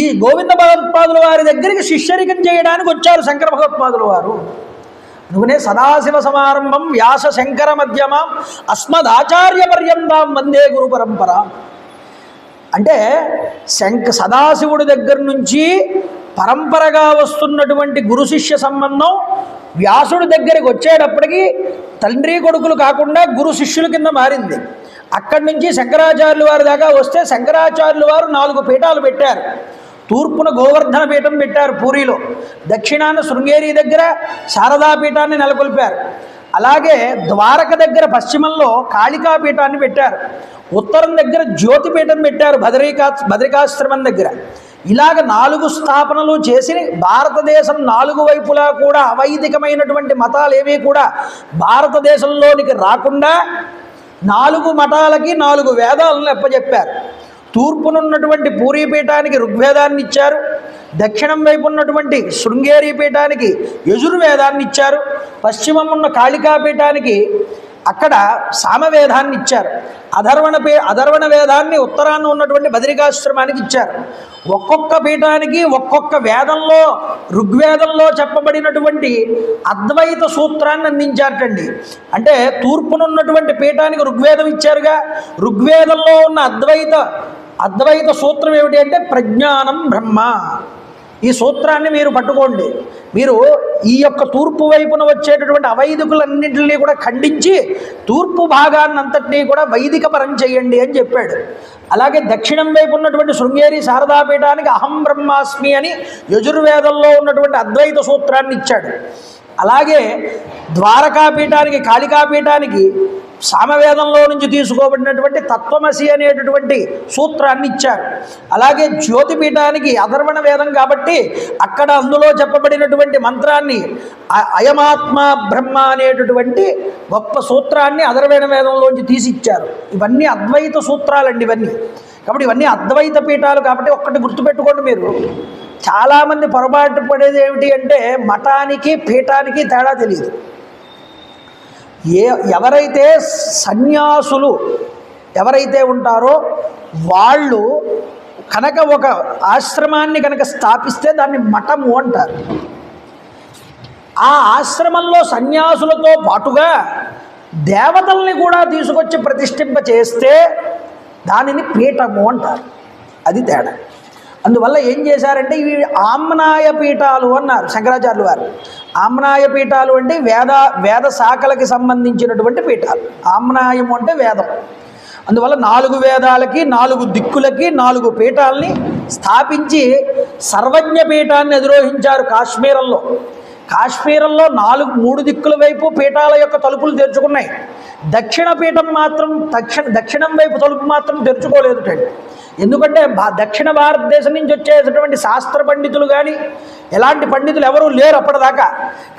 ఈ గోవింద భగవత్పాదుల వారి దగ్గరికి శిష్యరికం చేయడానికి వచ్చారు శంకర భగవత్పాదుల వారు. అందుకనే సదాశివ సమారంభం వ్యాస శంకర మధ్యమం అస్మదాచార్య పర్యంతం వందే గురు పరంపర. అంటే సదాశివుడి దగ్గర నుంచి పరంపరగా వస్తున్నటువంటి గురు శిష్య సంబంధం వ్యాసుడి దగ్గరికి వచ్చేటప్పటికి తండ్రి కొడుకులు కాకుండా గురు శిష్యుల కింద మారింది. అక్కడి నుంచి శంకరాచార్యుల వారి దాకా వస్తే శంకరాచార్యుల వారు 4 పీఠాలు పెట్టారు. తూర్పున గోవర్ధన పీఠం పెట్టారు పూరిలో, దక్షిణాన శృంగేరి దగ్గర శారదా పీఠాన్ని నెలకొల్పారు. అలాగే ద్వారక దగ్గర పశ్చిమంలో కాళికా పీఠాన్ని పెట్టారు. ఉత్తరం దగ్గర జ్యోతిపీఠం పెట్టారు బదరికాశ్రమం దగ్గర. ఇలాగ 4 స్థాపనలు చేసి భారతదేశం 4 వైపులా కూడా అవైదికమైనటువంటి మతాలు ఏమీ కూడా భారతదేశంలోనికి రాకుండా 4 మఠాలకి 4 వేదాలను అప్పచెప్పారు. తూర్పునున్నటువంటి పూరీపీఠానికి ఋగ్వేదాన్ని ఇచ్చారు. దక్షిణం వైపు ఉన్నటువంటి శృంగేరి పీఠానికి యజుర్వేదాన్ని ఇచ్చారు. పశ్చిమం ఉన్న కాళికాపీఠానికి అక్కడ సామవేదాన్ని ఇచ్చారు. అధర్వణ వేదాన్ని ఉత్తరాన్ని ఉన్నటువంటి బదరికాశ్రమానికి ఇచ్చారు. ఒక్కొక్క పీఠానికి ఒక్కొక్క వేదంలో ఋగ్వేదంలో చెప్పబడినటువంటి అద్వైత సూత్రాన్ని అందించారటండి. అంటే తూర్పునున్నటువంటి పీఠానికి ఋగ్వేదం ఇచ్చారుగా, ఋగ్వేదంలో ఉన్న అద్వైత సూత్రం ఏమిటి అంటే ప్రజ్ఞానం బ్రహ్మ. ఈ సూత్రాన్ని మీరు పట్టుకోండి. మీరు ఈ యొక్క తూర్పు వైపున వచ్చేటటువంటి అవైదికులన్నింటినీ కూడా ఖండించి తూర్పు భాగాన్ని అంతటినీ కూడా వైదిక పరం చేయండి అని చెప్పాడు. అలాగే దక్షిణం వైపు ఉన్నటువంటి శృంగేరి శారదాపీఠానికి అహం బ్రహ్మాస్మి అని యజుర్వేదంలో ఉన్నటువంటి అద్వైత సూత్రాన్ని ఇచ్చాడు. అలాగే ద్వారకాపీఠానికి కాళికాపీఠానికి సామవేదంలో నుంచి తీసుకోబడినటువంటి తత్వమసి అనేటటువంటి సూత్రాన్ని ఇచ్చారు. అలాగే జ్యోతిపీఠానికి అధర్వణ వేదం కాబట్టి అక్కడ అందులో చెప్పబడినటువంటి మంత్రాన్ని అయమాత్మ బ్రహ్మ అనేటటువంటి గొప్ప సూత్రాన్ని అధర్వణ వేదంలోంచి తీసిచ్చారు. ఇవన్నీ అద్వైత సూత్రాలండి ఇవన్నీ. కాబట్టి ఇవన్నీ అద్వైత పీఠాలు కాబట్టి ఒక్కటి గుర్తుపెట్టుకోండి. మీరు చాలామంది పొరపాటు పడేది ఏమిటి అంటే మఠానికి పీఠానికి తేడా తెలియదు. ఎవరైతే సన్యాసులు ఎవరైతే ఉంటారో వాళ్ళు కనుక ఒక ఆశ్రమాన్ని కనుక స్థాపిస్తే దాన్ని మఠము అంటారు. ఆ ఆశ్రమంలో సన్యాసులతో పాటుగా దేవతల్ని కూడా తీసుకొచ్చి ప్రతిష్ఠింప చేస్తే దానిని పీఠము అంటారు. అది తేడా. అందువల్ల ఏం చేశారంటే ఇవి ఆమ్నాయ పీఠాలు అన్నారు శంకరాచార్యులు వారు. ఆమ్నాయ పీఠాలు అంటే వేద శాఖలకి సంబంధించినటువంటి పీఠాలు. ఆమ్నాయము అంటే వేదం. అందువల్ల 4 వేదాలకి 4 దిక్కులకి 4 పీఠాలని స్థాపించి సర్వజ్ఞ పీఠాన్ని అధిరోహించారు కాశ్మీరంలో. కాశ్మీరంలో 3 దిక్కుల వైపు పీఠాల యొక్క తలుపులు తెరుచుకున్నాయి. దక్షిణం వైపు తలుపు మాత్రం తెరుచుకోలేదుటండి. ఎందుకంటే దక్షిణ భారతదేశం నుంచి వచ్చేటటువంటి శాస్త్ర పండితులు కానీ ఎలాంటి పండితులు ఎవరూ లేరు అప్పటిదాకా.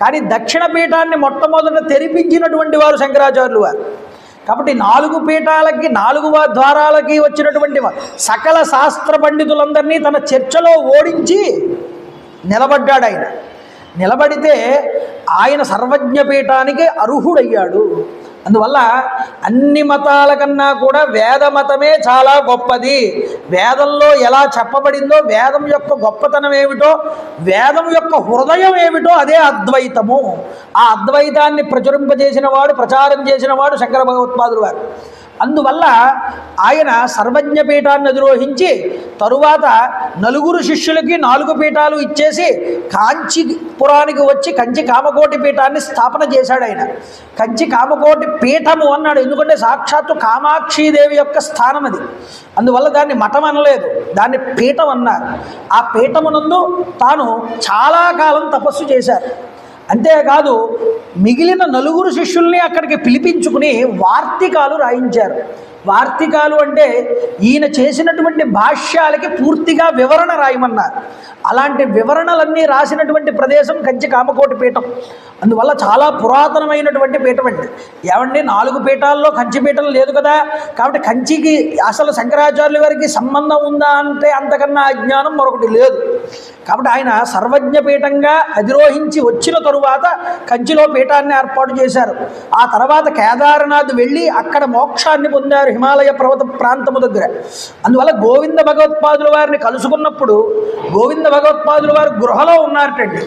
కానీ దక్షిణ పీఠాన్ని మొట్టమొదట తెరిపించినటువంటి వారు శంకరాచార్యులు వారు. కాబట్టి 4 పీఠాలకి 4 ద్వారాలకి వచ్చినటువంటి సకల శాస్త్ర పండితులందరినీ తన చర్చలో ఓడించి నిలబడ్డాడు ఆయన. నిలబడితే ఆయన సర్వజ్ఞ పీఠానికి అర్హుడయ్యాడు. అందువల్ల అన్ని మతాల కన్నా కూడా వేద మతమే చాలా గొప్పది. వేదంలో ఎలా చెప్పబడిందో వేదం యొక్క గొప్పతనం ఏమిటో, వేదం యొక్క హృదయం ఏమిటో అదే అద్వైతము. ఆ అద్వైతాన్ని ప్రచురింపజేసిన వాడు, ప్రచారం చేసిన వాడు శంకర భగవత్పాదులు వారు. అందువల్ల ఆయన సర్వజ్ఞ పీఠాన్ని అధిరోహించి తరువాత 4 శిష్యులకి 4 పీఠాలు ఇచ్చేసి కాంచీపురానికి వచ్చి కంచి కామకోటి పీఠాన్ని స్థాపన చేశాడు. ఆయన కంచి కామకోటి పీఠము అన్నాడు, ఎందుకంటే సాక్షాత్తు కామాక్షీదేవి యొక్క స్థానం అది. అందువల్ల దాన్ని మఠం అనలేదు, దాన్ని పీఠం అన్నారు. ఆ పీఠమునందు తాను చాలా కాలం తపస్సు చేశారు. అంతేకాదు మిగిలిన 4 శిష్యుల్ని అక్కడికి పిలిపించుకుని వార్తికాలు రాయించారు. వార్తికాలు అంటే ఈయన చేసినటువంటి భాష్యాలకి పూర్తిగా వివరణ రాయమన్నారు. అలాంటి వివరణలన్నీ రాసినటువంటి ప్రదేశం కంచి కామకోటి పీఠం. అందువల్ల చాలా పురాతనమైనటువంటి పీఠం అండి. ఏమండి 4 పీఠాల్లో కంచి పీఠం లేదు కదా, కాబట్టి కంచికి అసలు శంకరాచార్యుల వారికి సంబంధం ఉందా అంటే అంతకన్నా అజ్ఞానం మరొకటి లేదు. కాబట్టి ఆయన సర్వజ్ఞ పీఠంగా అధిరోహించి వచ్చిన తరువాత కంచిలో పీఠాన్ని ఏర్పాటు చేశారు. ఆ తర్వాత కేదార్నాథ్ వెళ్ళి అక్కడ మోక్షాన్ని పొందారు హిమాలయ పర్వత ప్రాంతము దగ్గర. అందువల్ల గోవింద భగవత్పాదుల వారిని కలుసుకున్నప్పుడు గోవింద భగవత్పాదుల వారు గృహలో ఉన్నారటండి.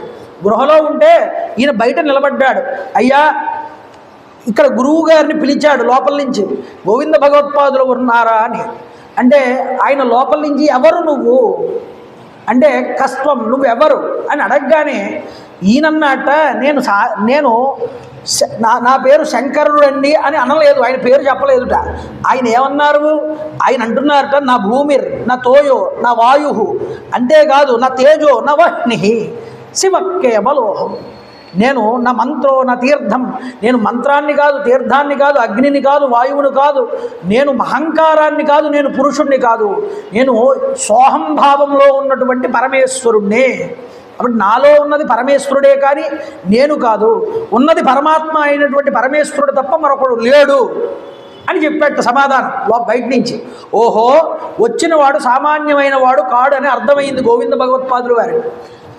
గృహలో ఉంటే ఈయన బయట నిలబడ్డాడు. అయ్యా, ఇక్కడ గురువు గారిని పిలిచాడు లోపల నుంచి, గోవింద భగవత్పాదులు ఉన్నారా అని. అంటే ఆయన లోపల నుంచి ఎవరు నువ్వు అంటే, కస్త్వం నువ్వెవరు అని అడగగానే ఈయనన్నట్ట నేను నా పేరు శంకరుడు అండి అని అనలేదు. ఆయన పేరు చెప్పలేదుట. ఆయన ఏమన్నారు, ఆయన అంటున్నారట, నా భూమిర్ నా తోయో నా వాయు, అంతేకాదు నా తేజో నా వహ్ని శివకేవలోహం. నేను నా మంత్రో నా తీర్థం, నేను మంత్రాన్ని కాదు, తీర్థాన్ని కాదు, అగ్నిని కాదు, వాయువుని కాదు, నేను అహంకారాన్ని కాదు, నేను పురుషుణ్ణి కాదు, నేను సోహంభావంలో ఉన్నటువంటి పరమేశ్వరుణ్ణే. కాబట్టి నాలో ఉన్నది పరమేశ్వరుడే కానీ నేను కాదు, ఉన్నది పరమాత్మ అయినటువంటి పరమేశ్వరుడు తప్ప మరొకడు లేడు అని చెప్పాడు సమాధానం బయట నుంచి. ఓహో, వచ్చినవాడు సామాన్యమైన వాడు కాడు అని అర్థమైంది గోవింద భగవత్పాదులు వారికి.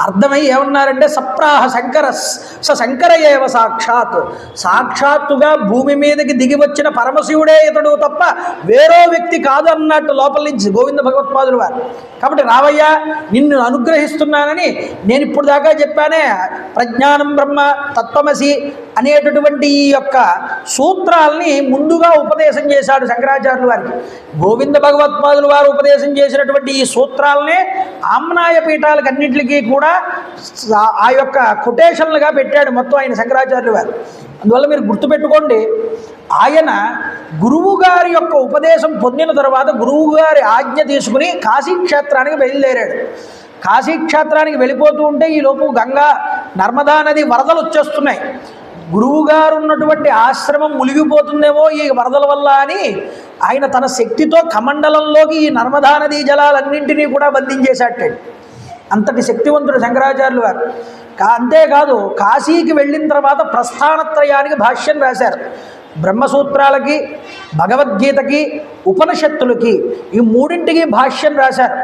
అర్థమై ఏమన్నారంటే, సప్రాహ శంకర శంకర ఏవ సాక్షాత్, సాక్షాత్తుగా భూమి మీదకి దిగి వచ్చిన పరమశివుడే ఇతడు తప్ప వేరో వ్యక్తి కాదు అన్నట్టు లోపల నుంచి గోవింద భగవత్పాదులు వారు. కాబట్టి రావయ్యా, నిన్ను అనుగ్రహిస్తున్నానని నేను ఇప్పుడు దాకా చెప్పానే, ప్రజ్ఞానం బ్రహ్మ తత్వమసి అనేటటువంటి ఈ యొక్క సూత్రాల్ని ముందుగా ఉపదేశం చేశాడు శంకరాచార్యుల వారికి. గోవింద భగవత్పాదులు వారు ఉపదేశం చేసినటువంటి ఈ సూత్రాలనే ఆమ్నాయ పీఠాలకు అన్నింటికి కూడా ఆ యొక్క కొటేషన్లుగా పెట్టాడు మొత్తం ఆయన శంకరాచార్యుల వారు. అందువల్ల మీరు గుర్తుపెట్టుకోండి, ఆయన గురువుగారి యొక్క ఉపదేశం పొందిన తర్వాత గురువుగారి ఆజ్ఞ తీసుకుని కాశీక్షేత్రానికి బయలుదేరాడు. కాశీక్షేత్రానికి వెళ్ళిపోతూ ఉంటే ఈలోపు గంగా నర్మదా నది వరదలు వచ్చేస్తున్నాయి. గురువుగారు ఉన్నటువంటి ఆశ్రమం మునిగిపోతుందేమో ఈ వరదల వల్ల అని ఆయన తన శక్తితో కమండలంలోకి ఈ నర్మదా నదీ జలాలన్నింటినీ కూడా బంధించేశాడు. అంతటి శక్తివంతుడు శంకరాచార్యులు వారు. అంతేకాదు కాశీకి వెళ్ళిన తర్వాత ప్రస్థానత్రయానికి భాష్యం రాశారు. బ్రహ్మసూత్రాలకి, భగవద్గీతకి, ఉపనిషత్తులకి, ఈ మూడింటికి భాష్యం రాశారు.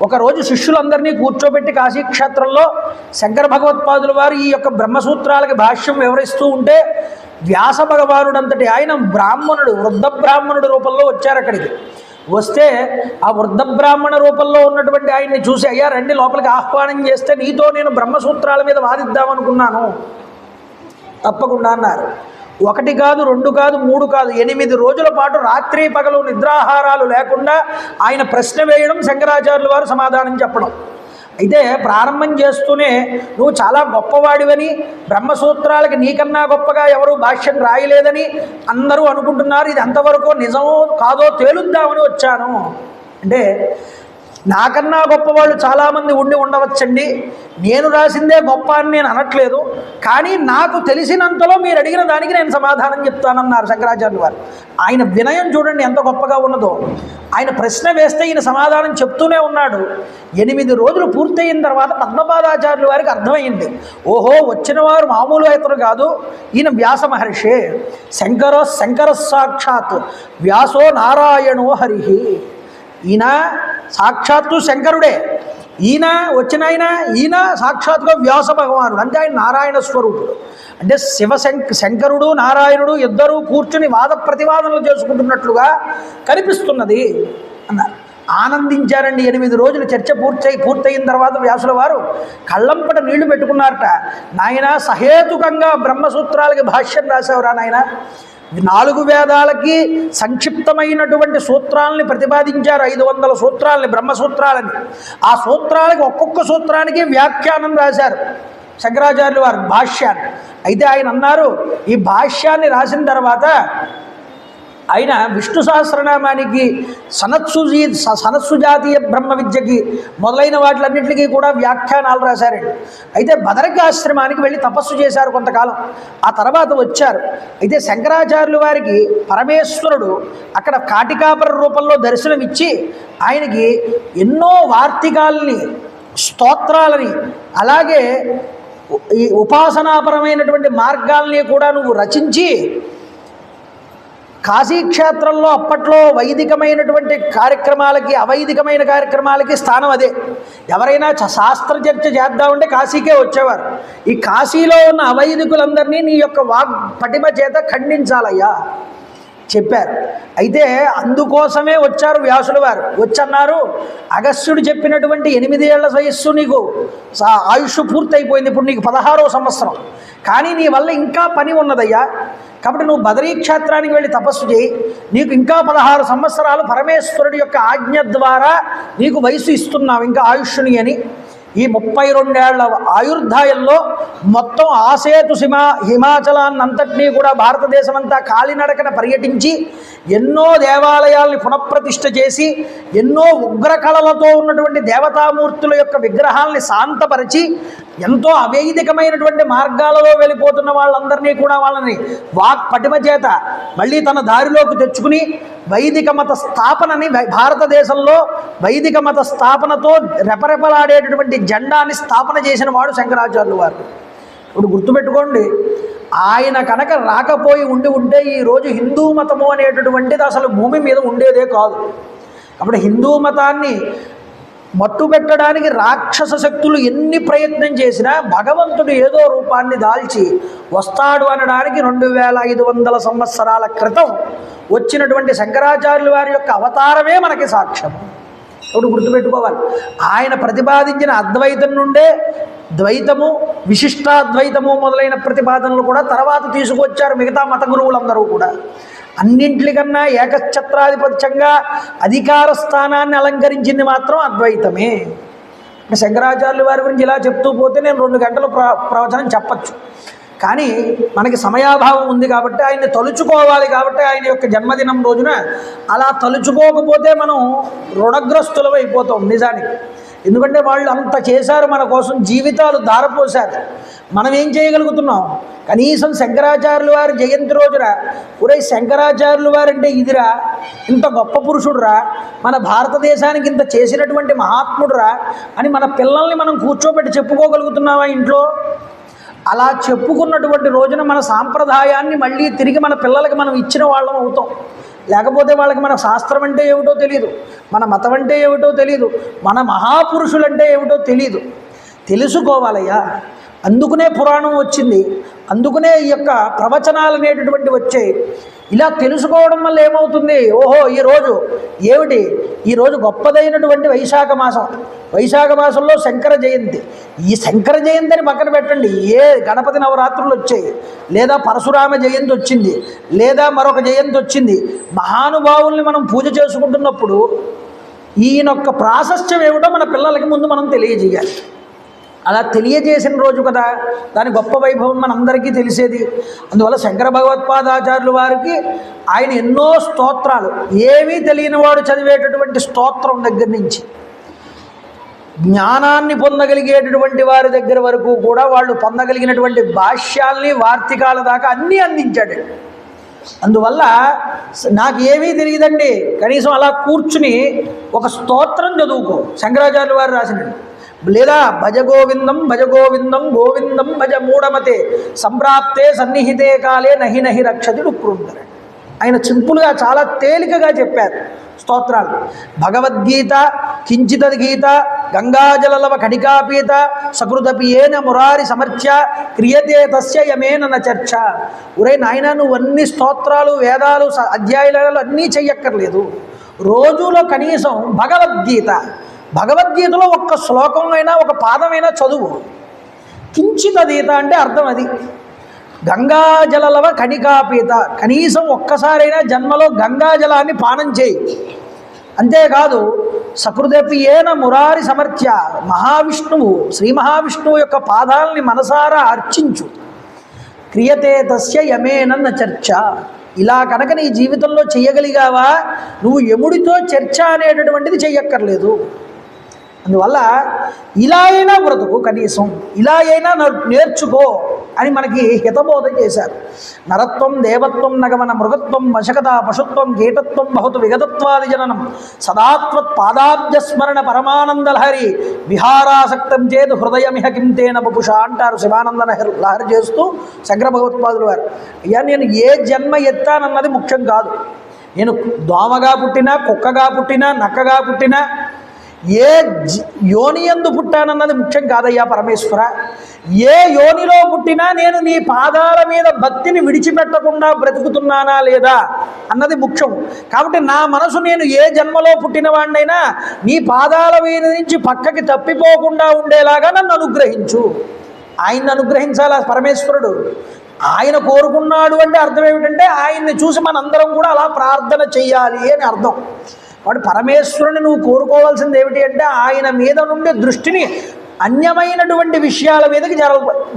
ఒకరోజు శిష్యులందరినీ కూర్చోబెట్టి కాశీక్షేత్రంలో శంకర భగవత్పాదుల వారు ఈ యొక్క బ్రహ్మసూత్రాలకి భాష్యం వివరిస్తూ ఉంటే వ్యాస భగవానుడంతటి ఆయన బ్రాహ్మణుడు, వృద్ధ బ్రాహ్మణుడు రూపంలో వచ్చారు అక్కడికి. వస్తే ఆ వృద్ధ బ్రాహ్మణ రూపంలో ఉన్నటువంటి ఆయన్ని చూసి, అయ్యా రండి లోపలికి ఆహ్వానం చేస్తే నీతో నేను బ్రహ్మసూత్రాల మీద వాదిద్దామనుకున్నాను, తప్పకుండా అన్నారు. 1 కాదు, 2 కాదు, 3 కాదు, 8 రోజుల పాటు రాత్రి పగలు నిద్రాహారాలు లేకుండా ఆయన ప్రశ్న వేయడం, శంకరాచార్యుల వారు సమాధానం చెప్పడం. అయితే ప్రారంభం చేస్తూనే నువ్వు చాలా గొప్పవాడివని, బ్రహ్మసూత్రాలకి నీకన్నా గొప్పగా ఎవరు భాష్యం రాయలేదని అందరూ అనుకుంటున్నారు, ఇది అంతవరకు నిజమో కాదో తేలుద్దామని వచ్చాను అంటే, నాకన్నా గొప్పవాళ్ళు చాలామంది ఉండవచ్చండి, నేను రాసిందే గొప్ప అని నేను అనట్లేదు, కానీ నాకు తెలిసినంతలో మీరు అడిగిన దానికి నేను సమాధానం చెప్తానన్నారు శంకరాచార్యులు వారు. ఆయన వినయం చూడండి ఎంత గొప్పగా ఉన్నదో. ఆయన ప్రశ్న వేస్తే ఈయన సమాధానం చెప్తూనే ఉన్నాడు. 8 రోజులు పూర్తయిన తర్వాత పద్మపాదాచార్యుల వారికి అర్థమైంది, ఓహో వచ్చిన వారు మామూలు ఇతరు కాదు, ఈయన వ్యాస మహర్షి, శంకర సాక్షాత్ వ్యాసో నారాయణో హరి, ఈయన సాక్షాత్తు శంకరుడే, ఈయన వచ్చిన ఈయన సాక్షాత్గా వ్యాస భగవానుడు, అంటే ఆయన నారాయణ స్వరూపుడు. అంటే శంకరుడు నారాయణుడు ఇద్దరూ కూర్చుని వాద ప్రతివాదనలు చేసుకుంటున్నట్లుగా కనిపిస్తున్నది అన్నారు. ఆనందించారండి. 8 రోజులు చర్చ పూర్తయిన తర్వాత వ్యాసుల వారు కళ్ళంపట నీళ్లు పెట్టుకున్నారట. నాయన సహేతుకంగా బ్రహ్మసూత్రాలకి భాష్యం రాశావురా నాయన. 4 వేదాలకి సంక్షిప్తమైనటువంటి సూత్రాలని ప్రతిపాదించారు. 500 సూత్రాలని, బ్రహ్మసూత్రాలని. ఆ సూత్రాలకి ఒక్కొక్క సూత్రానికి వ్యాఖ్యానం రాశారు శంకరాచార్యులు వారు, భాష్యాన్ని. అయితే ఆయన అన్నారు, ఈ భాష్యాన్ని రాసిన తర్వాత ఆయన విష్ణు సహస్రనామానికి, సనత్సు జాతీయ బ్రహ్మ విద్యకి మొదలైన వాటిలన్నింటికి కూడా వ్యాఖ్యానాలు రాశారండి. అయితే బదరిక ఆశ్రమానికి వెళ్ళి తపస్సు చేశారు కొంతకాలం. ఆ తర్వాత వచ్చారు. అయితే శంకరాచార్యుల వారికి పరమేశ్వరుడు అక్కడ కాటికాపర రూపంలో దర్శనమిచ్చి ఆయనకి ఎన్నో వార్తికాలని, స్తోత్రాలని, అలాగే ఈ ఉపాసనాపరమైనటువంటి మార్గాల్ని కూడా నువ్వు రచించి కాశీక్షేత్రంలో అప్పట్లో వైదికమైనటువంటి కార్యక్రమాలకి, అవైదికమైన కార్యక్రమాలకి స్థానం అదే. ఎవరైనా శాస్త్ర చర్చ చేద్దామంటే కాశీకే వచ్చేవారు. ఈ కాశీలో ఉన్న అవైదికులందరినీ నీ యొక్క పటిమ చేత ఖండించాలయ్యా చెప్పారు. అయితే అందుకోసమే వచ్చారు వ్యాసుల వారు. వచ్చన్నారు, అగస్త్యుడు చెప్పినటువంటి 8 ఏళ్ల వయస్సు నీకు ఆయుష్ పూర్తయిపోయింది, ఇప్పుడు నీకు 16వ సంవత్సరం, కానీ నీ వల్ల ఇంకా పని ఉన్నదయ్యా. కాబట్టి నువ్వు బదరీ క్షేత్రానికి వెళ్ళి తపస్సు చేయి. నీకు ఇంకా 16 సంవత్సరాలు పరమేశ్వరుడి యొక్క ఆజ్ఞ ద్వారా నీకు వయసు ఇస్తున్నావు ఇంకా ఆయుష్ని అని. ఈ 32 ఏళ్ల ఆయుర్దాయంలో మొత్తం ఆసేతు హిమాచలాన్నంతటినీ కూడా భారతదేశం అంతా కాలినడకన పర్యటించి ఎన్నో దేవాలయాల్ని పునఃప్రతిష్ఠ చేసి ఎన్నో ఉగ్ర కళలతో ఉన్నటువంటి దేవతామూర్తుల యొక్క విగ్రహాల్ని శాంతపరిచి ఎంతో అవైదికమైనటువంటి మార్గాలలో వెళ్ళిపోతున్న వాళ్ళందరినీ కూడా వాళ్ళని పటిమ చేత మళ్ళీ తన దారిలోకి తెచ్చుకుని వైదిక మత స్థాపనని, భారతదేశంలో వైదిక మత స్థాపనతో రెపరెపలాడేటటువంటి జెండాని స్థాపన చేసిన వాడు శంకరాచార్యులు వారు. ఇప్పుడు గుర్తుపెట్టుకోండి, ఆయన కనుక రాకపోయి ఉంటే ఈరోజు హిందూ మతము అనేటటువంటిది అసలు భూమి మీద ఉండేదే కాదు. కాబట్టి హిందూ మతాన్ని మట్టు పెట్టడానికి రాక్షస శక్తులు ఎన్ని ప్రయత్నం చేసినా భగవంతుడు ఏదో రూపాన్ని దాల్చి వస్తాడు అనడానికి 2500 సంవత్సరాల క్రితం వచ్చినటువంటి శంకరాచార్యుల వారి యొక్క అవతారమే మనకి సాక్ష్యం. ఇప్పుడు గుర్తుపెట్టుకోవాలి, ఆయన ప్రతిపాదించిన అద్వైతం నుండే ద్వైతము, విశిష్టాద్వైతము మొదలైన ప్రతిపాదనలు కూడా తర్వాత తీసుకొచ్చారు మిగతా మత గురువులందరూ కూడా. అన్నింటికన్నా ఏకఛత్రాధిపత్యంగా అధికార స్థానాన్ని అలంకరించింది మాత్రం అద్వైతమే. శంకరాచార్యుల వారి గురించి ఇలా చెప్తూ పోతే నేను 2 గంటలు ప్రవచనం చెప్పచ్చు. కానీ మనకి సమయాభావం ఉంది కాబట్టి ఆయన్ని తలుచుకోవాలి. కాబట్టి ఆయన యొక్క జన్మదినం రోజున అలా తలుచుకోకపోతే మనం రుణగ్రస్తులం అయిపోతాం నిజానికి. ఎందుకంటే వాళ్ళు అంత చేశారు మన కోసం, జీవితాలు ధారపోశారు. మనం ఏం చేయగలుగుతున్నాం? కనీసం శంకరాచార్యుల వారి జయంతి రోజున ఒరే శంకరాచార్యుల వారంటే ఇదిరా, ఇంత గొప్ప పురుషుడురా, మన భారతదేశానికి ఇంత చేసినటువంటి మహాత్ముడురా అని మన పిల్లల్ని మనం కూర్చోబెట్టి చెప్పుకోగలుగుతున్నావా ఇంట్లో? అలా చెప్పుకున్నటువంటి రోజున మన సాంప్రదాయాన్ని మళ్ళీ తిరిగి మన పిల్లలకి మనం ఇచ్చిన వాళ్ళం అవుతాం. లేకపోతే వాళ్ళకి మన శాస్త్రం అంటే ఏమిటో తెలియదు, మన మతం అంటే ఏమిటో తెలియదు, మన మహాపురుషులంటే ఏమిటో తెలియదు. తెలుసుకోవాలయ్యా. అందుకునే పురాణం వచ్చింది, అందుకునే ఈ యొక్క ప్రవచనాలు అనేటటువంటి వచ్చాయి. ఇలా తెలుసుకోవడం వల్ల ఏమవుతుంది? ఓహో, ఈరోజు ఏమిటి? ఈరోజు గొప్పదైనటువంటి వైశాఖ మాసం. వైశాఖ మాసంలో శంకర జయంతి. ఈ శంకర జయంతిని పక్కన పెట్టండి, ఏ గణపతి నవరాత్రులు వచ్చాయి, లేదా పరశురామ జయంతి వచ్చింది, లేదా మరొక జయంతి వచ్చింది. మహానుభావుల్ని మనం పూజ చేసుకుంటున్నప్పుడు ఈయనొక్క ప్రాశస్త్యం ఏమిటో మన పిల్లలకి ముందు మనం తెలియజేయాలి. అలా తెలియజేసిన రోజు కదా దాని గొప్ప వైభవం మనందరికీ తెలిసేది. అందువల్ల శంకర భగవత్పాదాచార్యుల వారికి ఆయన ఎన్నో స్తోత్రాలు, ఏమీ తెలియని వాడు చదివేటటువంటి స్తోత్రం దగ్గర నుంచి జ్ఞానాన్ని పొందగలిగేటటువంటి వారి దగ్గర వరకు కూడా వాళ్ళు పొందగలిగినటువంటి భాష్యాల్ని, వార్తికాల దాకా అన్నీ అందించాడు. అందువల్ల నాకు ఏమీ తెలియదండి, కనీసం అలా కూర్చుని ఒక స్తోత్రం చదువుకో, శంకరాచార్యుల వారు రాసినది. లేదా భజగోవిందం భజగోవిందం గోవిందం భజ మూఢమతే సంప్రాప్తే సన్నిహితే కాలే నహి నహి రక్షతి డుక్రుందర. ఆయన సింపుల్గా చాలా తేలికగా చెప్పారు. స్తోత్రాలు. భగవద్గీత, కించితద్గీత, గంగాజలలవ కణికాపీత, సకృతపియేన మురారి సమర్చ్య, క్రియతే తస్య యమేన న చర్చ. ఒరే నాయన, నువ్వు అన్ని స్తోత్రాలు, వేదాలు, అధ్యాయాలు అన్నీ చెయ్యక్కర్లేదు. రోజులో కనీసం భగవద్గీతలో ఒక్క శ్లోకమైనా, ఒక పాదమైనా చదువు. కించితదీత అంటే అర్థం అది. గంగాజలలవ కణికాపీత, కనీసం ఒక్కసారైనా జన్మలో గంగాజలాన్ని పానం చేయి. అంతేకాదు, సకృదపియేన మురారి సమర్చ్య, మహావిష్ణువు, శ్రీ మహావిష్ణువు యొక్క పాదాలని మనసారా అర్చించు. క్రియతే తస్య యమేనన్న చర్చ. ఇలా కనుక నీ జీవితంలో చెయ్యగలిగావా, నువ్వు యముడితో చర్చ అనేటటువంటిది చెయ్యక్కర్లేదు. అందువల్ల ఇలా అయినా బ్రతుకు, కనీసం ఇలా అయినా నేర్చుకో అని మనకి హితబోధ చేశారు. నరత్వం, దేవత్వం, నగమన మృగత్వం, వశకత, పశుత్వం, కీటత్వం, బహుతు విగతత్వాది జననం, సదాత్వత్ పాదాబ్జస్మరణ పరమానందలహరి, విహారాసక్తం చేదు హృదయమిహ కింతేన బపుష అంటారు శివానంద లహరి చేస్తూ శంకర భగవత్పాదులు వారు. అయ్యా, నేను ఏ జన్మ ఎత్తానన్నది ముఖ్యం కాదు. నేను దోమగా పుట్టినా, కుక్కగా పుట్టినా, నక్కగా పుట్టినా, ఏ యోనియందు పుట్టానన్నది ముఖ్యం కాదయ్యా పరమేశ్వర. ఏ యోనిలో పుట్టినా నేను నీ పాదాల మీద భక్తిని విడిచిపెట్టకుండా బ్రతుకుతున్నానా లేదా అన్నది ముఖ్యం. కాబట్టి నా మనసు నేను ఏ జన్మలో పుట్టిన వాడినైనా నీ పాదాల మీద నుంచి పక్కకి తప్పిపోకుండా ఉండేలాగా నన్ను అనుగ్రహించు. ఆయన్ని అనుగ్రహించాలా పరమేశ్వరుడు. ఆయన కోరుకున్నాడు అంటే అర్థం ఏమిటంటే ఆయన్ని చూసి మనందరం కూడా అలా ప్రార్థన చెయ్యాలి అని అర్థం. కాబట్టి పరమేశ్వరుని నువ్వు కోరుకోవాల్సింది ఏమిటి అంటే ఆయన మీద నుండి దృష్టిని అన్యమైనటువంటి విషయాల మీదకి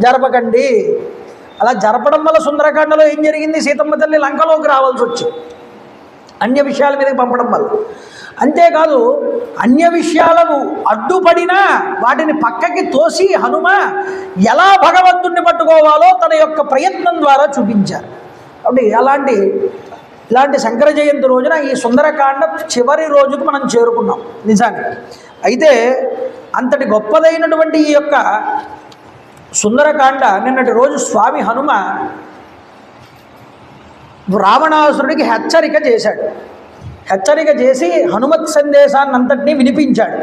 జరపకండి. అలా జరపడం వల్ల సుందరకాండలో ఏం జరిగింది, సీతమ్మ తల్లి లంకలోకి రావాల్సి వచ్చింది అన్య విషయాల మీదకి పంపడం వల్ల. అంతేకాదు, అన్య విషయాలను అడ్డుపడినా వాటిని పక్కకి తోసి హనుమ ఎలా భగవంతుణ్ణి పట్టుకోవాలో తన యొక్క ప్రయత్నం ద్వారా చూపించారు. కాబట్టి ఇలాంటి శంకర జయంతి రోజున ఈ సుందరకాండ చివరి రోజుకు మనం చేరుకున్నాం నిజానికి. అయితే అంతటి గొప్పదైనటువంటి ఈ యొక్క సుందరకాండ నిన్నటి రోజు స్వామి హనుమ రావణాసురుడికి హెచ్చరిక చేశాడు. హెచ్చరిక చేసి హనుమత్ సందేశాన్ని అంతటినీ వినిపించాడు.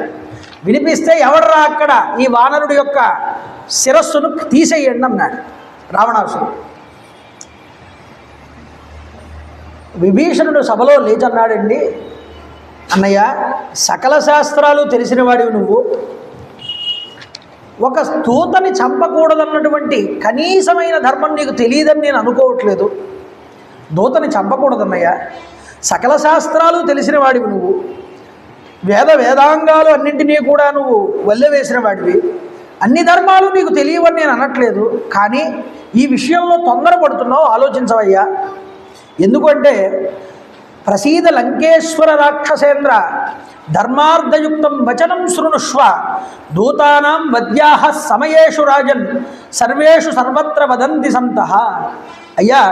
వినిపిస్తే ఎవడరా అక్కడ ఈ వానరుడి యొక్క శిరస్సును తీసేయండి అన్నాడు రావణాసురుడు. విభీషణుడు సభలో లేచన్నాడండి, అన్నయ్య, సకల శాస్త్రాలు తెలిసిన వాడివి నువ్వు, ఒక దూతని చంపకూడదన్నటువంటి కనీసమైన ధర్మం నీకు తెలియదని నేను అనుకోవట్లేదు. దూతని చంపకూడదన్నయ్య, సకల శాస్త్రాలు తెలిసిన వాడివి నువ్వు, వేదాంగాలు అన్నింటినీ కూడా నువ్వు వల్లెవేసిన వాడివి, అన్ని ధర్మాలు నీకు తెలియవని నేను అనట్లేదు. కానీ ఈ విషయంలో తొందరపడుతున్నావు, ఆలోచించవయ్యా. ఎందుకంటే ప్రసీద లంకేశ్వర రాక్షసేంద్ర ధర్మార్థయుక్తం వచనం శృణుష్వ, దూతానాం వద్యాహ సమయేషు రాజన్ సర్వేషు సర్వత్ర వదంతి సంతః. అయ్యా,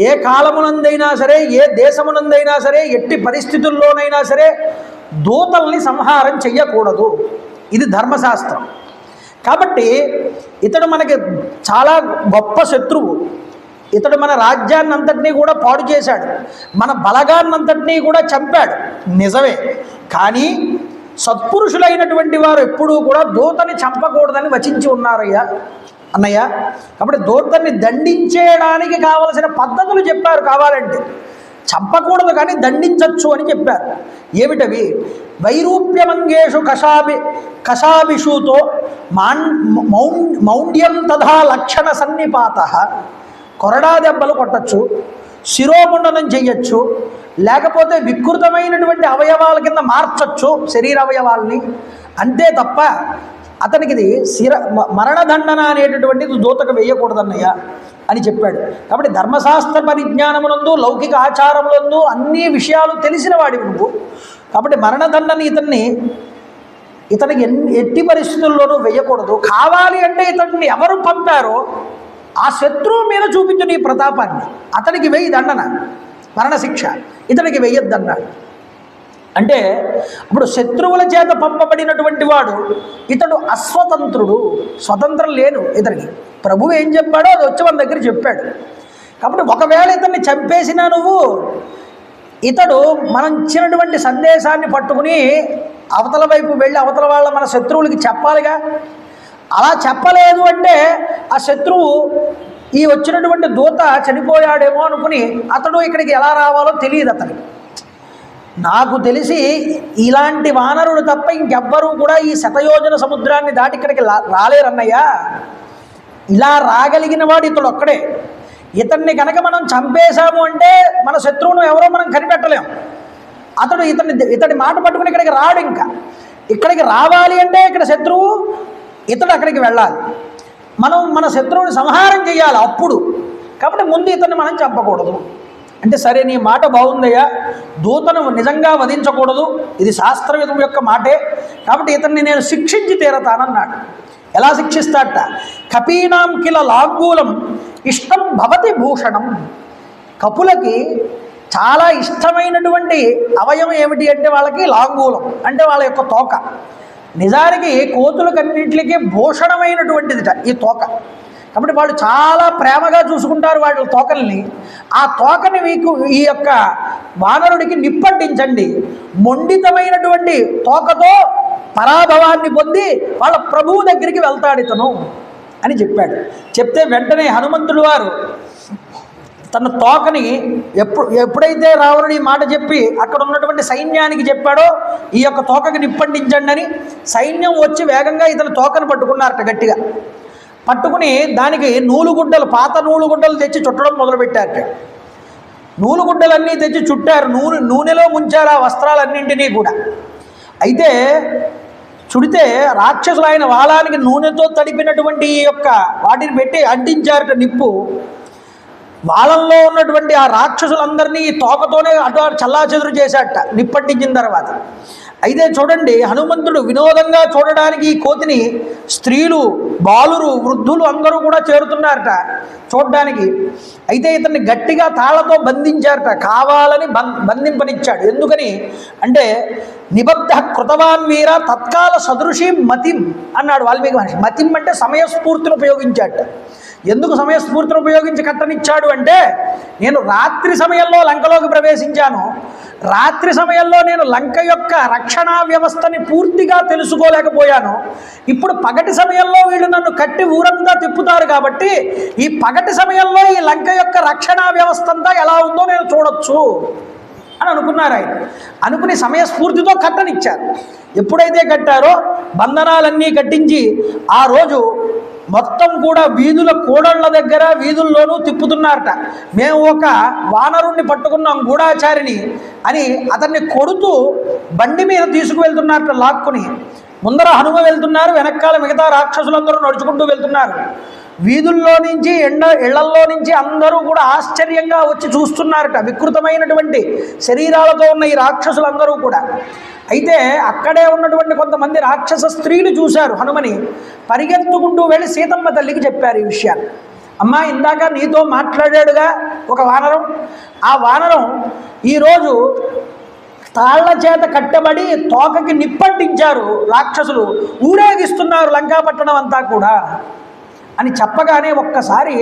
ఏ కాలమునందైనా సరే, ఏ దేశమునందైనా సరే, ఎట్టి పరిస్థితుల్లోనైనా సరే దూతల్ని సంహారం చెయ్యకూడదు. ఇది ధర్మశాస్త్రం. కాబట్టి ఇతడు మనకి చాలా గొప్ప శత్రువు. ఇతడు మన రాజ్యాన్ని అంతటినీ కూడా పాడు చేశాడు, మన బలగాన్నంతటినీ కూడా చంపాడు, నిజమే. కానీ సత్పురుషులైనటువంటి వారు ఎప్పుడూ కూడా దూతని చంపకూడదని వచించి ఉన్నారయ్యా అన్నయ్య. కాబట్టి దూతని దండించేయడానికి కావలసిన పద్ధతులు చెప్పారు. కావాలంటే చంపకూడదు కానీ దండించవచ్చు అని చెప్పారు. ఏమిటవి? వైరూప్యమంగేషు కషాభిషూతో మౌండ్యం తథా లక్షణ సన్నిపాత. కొరడా దెబ్బలు కొట్టచ్చు, శిరోముండనం చెయ్యొచ్చు, లేకపోతే వికృతమైనటువంటి అవయవాల కింద మార్చచ్చు శరీర అవయవాల్ని. అంతే తప్ప అతనికి ఇది మరణదండన అనేటటువంటిది దూతకు వేయకూడదన్నయ్య అని చెప్పాడు. కాబట్టి ధర్మశాస్త్ర పరిజ్ఞానమునందు, లౌకిక ఆచారములందు అన్ని విషయాలు తెలిసిన వాడివి నువ్వు. కాబట్టి మరణదండని ఇతనికి ఎట్టి పరిస్థితుల్లోనూ వేయకూడదు. కావాలి అంటే ఇతడిని ఎవరు పంపారో ఆ శత్రువు మీద చూపించు నీ ప్రతాపాన్ని. అతనికి వెయ్యి దండన, మరణశిక్ష, ఇతనికి వెయ్యొద్దన్నాడు. అంటే ఇప్పుడు శత్రువుల చేత పంపబడినటువంటి వాడు ఇతడు అస్వతంత్రుడు, స్వతంత్రం లేను ఇతనికి. ప్రభువు ఏం చెప్పాడో అది వచ్చి మన దగ్గర చెప్పాడు. కాబట్టి ఒకవేళ ఇతన్ని చంపేసినా నువ్వు ఇతడు మనం ఇచ్చినటువంటి సందేశాన్ని పట్టుకుని అవతల వైపు వెళ్ళి అవతల వాళ్ళ మన శత్రువులకి చెప్పాలిగా. అలా చెప్పలేదు అంటే ఆ శత్రువు ఈ వచ్చినటువంటి దూత చనిపోయాడేమో అనుకుని అతడు ఇక్కడికి ఎలా రావాలో తెలియదు అతనికి. నాకు తెలిసి ఇలాంటి వానరుడు తప్ప ఇంకెవ్వరూ కూడా ఈ శతయోజన సముద్రాన్ని దాటి ఇక్కడికి రాలేరన్నయ్య. ఇలా రాగలిగిన వాడు ఇతడు ఒక్కడే. ఇతన్ని కనుక మనం చంపేశాము అంటే మన శత్రువును ఎవరో మనం కనిపెట్టలేము. అతడు ఇతడి మాట పట్టుకుని ఇక్కడికి రాడు. ఇంకా ఇక్కడికి రావాలి అంటే ఇక్కడ శత్రువు, ఇతడు అక్కడికి వెళ్ళాలి. మనం మన శత్రువుని సంహారం చేయాలి అప్పుడు. కాబట్టి ముందు ఇతన్ని మనం చంపకూడదు అంటే, సరే నీ మాట బాగుందయ్యా, దూతను నిజంగా వధించకూడదు, ఇది శాస్త్రవిధం యొక్క మాటే, కాబట్టి ఇతన్ని నేను శిక్షించి తీరతానన్నాడు. ఎలా శిక్షిస్తాడట? కపీనాం కిల లాంగూలం ఇష్టం భవతి భూషణం. కపులకి చాలా ఇష్టమైనటువంటి అవయవం ఏమిటి అంటే వాళ్ళకి లాంగూలం అంటే వాళ్ళ యొక్క తోక. నిజానికి కోతులకన్నింటికి భూషణమైనటువంటిదిట ఈ తోక. కాబట్టి వాళ్ళు చాలా ప్రేమగా చూసుకుంటారు వాళ్ళ తోకల్ని. ఆ తోకని మీకు ఈ యొక్క వానరుడికి నిప్పంటించండి, మొండితమైనటువంటి తోకతో పరాభవాన్ని పొంది వాళ్ళ ప్రభువు దగ్గరికి వెళ్తాడు ఇతను అని చెప్పాడు. చెప్తే వెంటనే హనుమంతుడు వారు తన తోకని ఎప్పుడైతే రావణుడు ఈ మాట చెప్పి అక్కడ ఉన్నటువంటి సైన్యానికి చెప్పాడో ఈ యొక్క తోకకి నిప్పంటించండి అని, సైన్యం వచ్చి వేగంగా ఇతను తోకను పట్టుకున్నారట. గట్టిగా పట్టుకుని దానికి నూలుగుడ్డలు, పాత నూలుగుడ్డలు తెచ్చి చుట్టడం మొదలుపెట్టారట. నూలుగుడ్డలన్నీ తెచ్చి చుట్టారు, నూనెలో ముంచారు ఆ వస్త్రాలన్నింటినీ కూడా. అయితే చుడితే రాక్షసులు ఆయన వాలానికి నూనెతో తడిపినటువంటి ఈ యొక్క వాటిని పెట్టి అంటించారట నిప్పు. వాళ్ళల్లో ఉన్నటువంటి ఆ రాక్షసులందరినీ తోకతోనే అటు చల్లాచెదురు చేశాట నిప్పంటించిన తర్వాత. అయితే చూడండి, హనుమంతుడు వినోదంగా చూడడానికి ఈ కోతిని స్త్రీలు, బాలురు, వృద్ధులు అందరూ కూడా చేరుతున్నారట చూడడానికి. అయితే ఇతన్ని గట్టిగా తాళ్లతో బంధించారట, కావాలని బంధింపనిచ్చాడు. ఎందుకని అంటే నిబద్ధ కృతవాన్ వీర తత్కాల సదృశీ మతిం అన్నాడు వాల్మీకి మహర్షి. మతిం అంటే సమయస్ఫూర్తిని ఉపయోగించాట. ఎందుకు సమయస్ఫూర్తిని ఉపయోగించి కట్టనిచ్చాడు అంటే, నేను రాత్రి సమయంలో లంకలోకి ప్రవేశించాను, రాత్రి సమయంలో నేను లంక యొక్క రక్షణా వ్యవస్థని పూర్తిగా తెలుసుకోలేకపోయాను. ఇప్పుడు పగటి సమయంలో వీళ్ళు నన్ను కట్టి ఊరంతా తిప్పుతారు కాబట్టి ఈ పగటి సమయంలో ఈ లంక యొక్క రక్షణా వ్యవస్థ అంతా ఎలా ఉందో నేను చూడొచ్చు అని అనుకున్నారు ఆయన. అనుకుని సమయస్ఫూర్తితో కట్టనిచ్చారు. ఎప్పుడైతే కట్టారో బంధనాలన్నీ కట్టించి ఆ రోజు మొత్తం కూడా వీధుల కూడళ్ల దగ్గర వీధుల్లోనూ తిప్పుతున్నారట. మేము ఒక వానరుణ్ణి పట్టుకున్నాం గూఢాచారిని అని అతన్ని కొడుతూ బండి మీద తీసుకువెళ్తున్నారట లాక్కుని. ముందర హనుమ వెళ్తున్నారు, వెనకాల మిగతా రాక్షసులందరూ నడుచుకుంటూ వెళ్తున్నారు. వీధుల్లో నుంచి ఇళ్లల్లో నుంచి అందరూ కూడా ఆశ్చర్యంగా వచ్చి చూస్తున్నారట, వికృతమైనటువంటి శరీరాలతో ఉన్న ఈ రాక్షసులందరూ కూడా. అయితే అక్కడే ఉన్నటువంటి కొంతమంది రాక్షస స్త్రీలు చూశారు హనుమని, పరిగెత్తుకుంటూ వెళ్ళి సీతమ్మ తల్లికి చెప్పారు ఈ విషయాన్ని. అమ్మా, ఇందాక నీతో మాట్లాడాడుగా ఒక వానరం, ఆ వానరం ఈరోజు తాళ్ల చేత కట్టబడి తోకకి నిప్పంటించారు రాక్షసులు, ఊరేగిస్తున్నారు లంకాపట్టణం అంతా కూడా అని చెప్పగానే ఒక్కసారి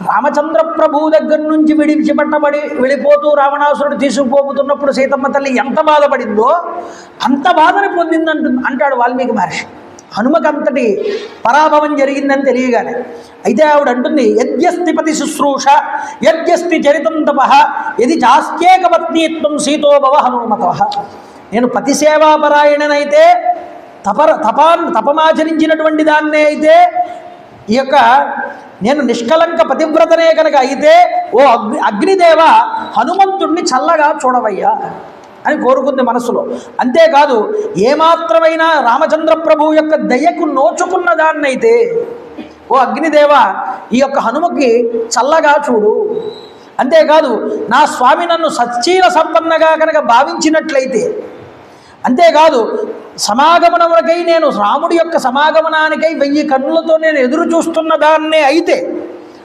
రామచంద్ర ప్రభువు దగ్గర నుంచి విడిచిపెట్టబడి వెళ్ళిపోతూ రావణాసురుడు తీసుకుపోతున్నప్పుడు సీతమ్మ తల్లి ఎంత బాధపడిందో అంత బాధని అంటాడు వాల్మీకి మహర్షి. హనుమకంతటి పరాభవం జరిగిందని తెలియగానే. అయితే ఆవిడ అంటుంది, యద్యస్తిపతి శుశ్రూష యద్యస్తి చరితం తపః యది చాస్త్యేక పత్నీత్వం సీతోభవ హనుమత. నేను పతిసేవాపరాయణనైతే తపమాచరించినటువంటి దాన్నే అయితే ఈ యొక్క నేను నిష్కలంక పతివ్రతనే కనుక అయితే ఓ అగ్నిదేవ హనుమంతుణ్ణి చల్లగా చూడవయ్యా అని కోరుకుంది మనసులో. అంతేకాదు ఏమాత్రమైనా రామచంద్ర ప్రభువు యొక్క దయకు నోచుకున్న దాన్నైతే ఓ అగ్నిదేవ ఈ యొక్క హనుమకి చల్లగా చూడు. అంతేకాదు నా స్వామి నన్ను సచ్చీల సంపన్నగా కనుక భావించినట్లయితే, అంతేకాదు సమాగమనములకై నేను రాముడి యొక్క సమాగమనానికై 1000 కన్నులతో నేను ఎదురు చూస్తున్న దాన్నే అయితే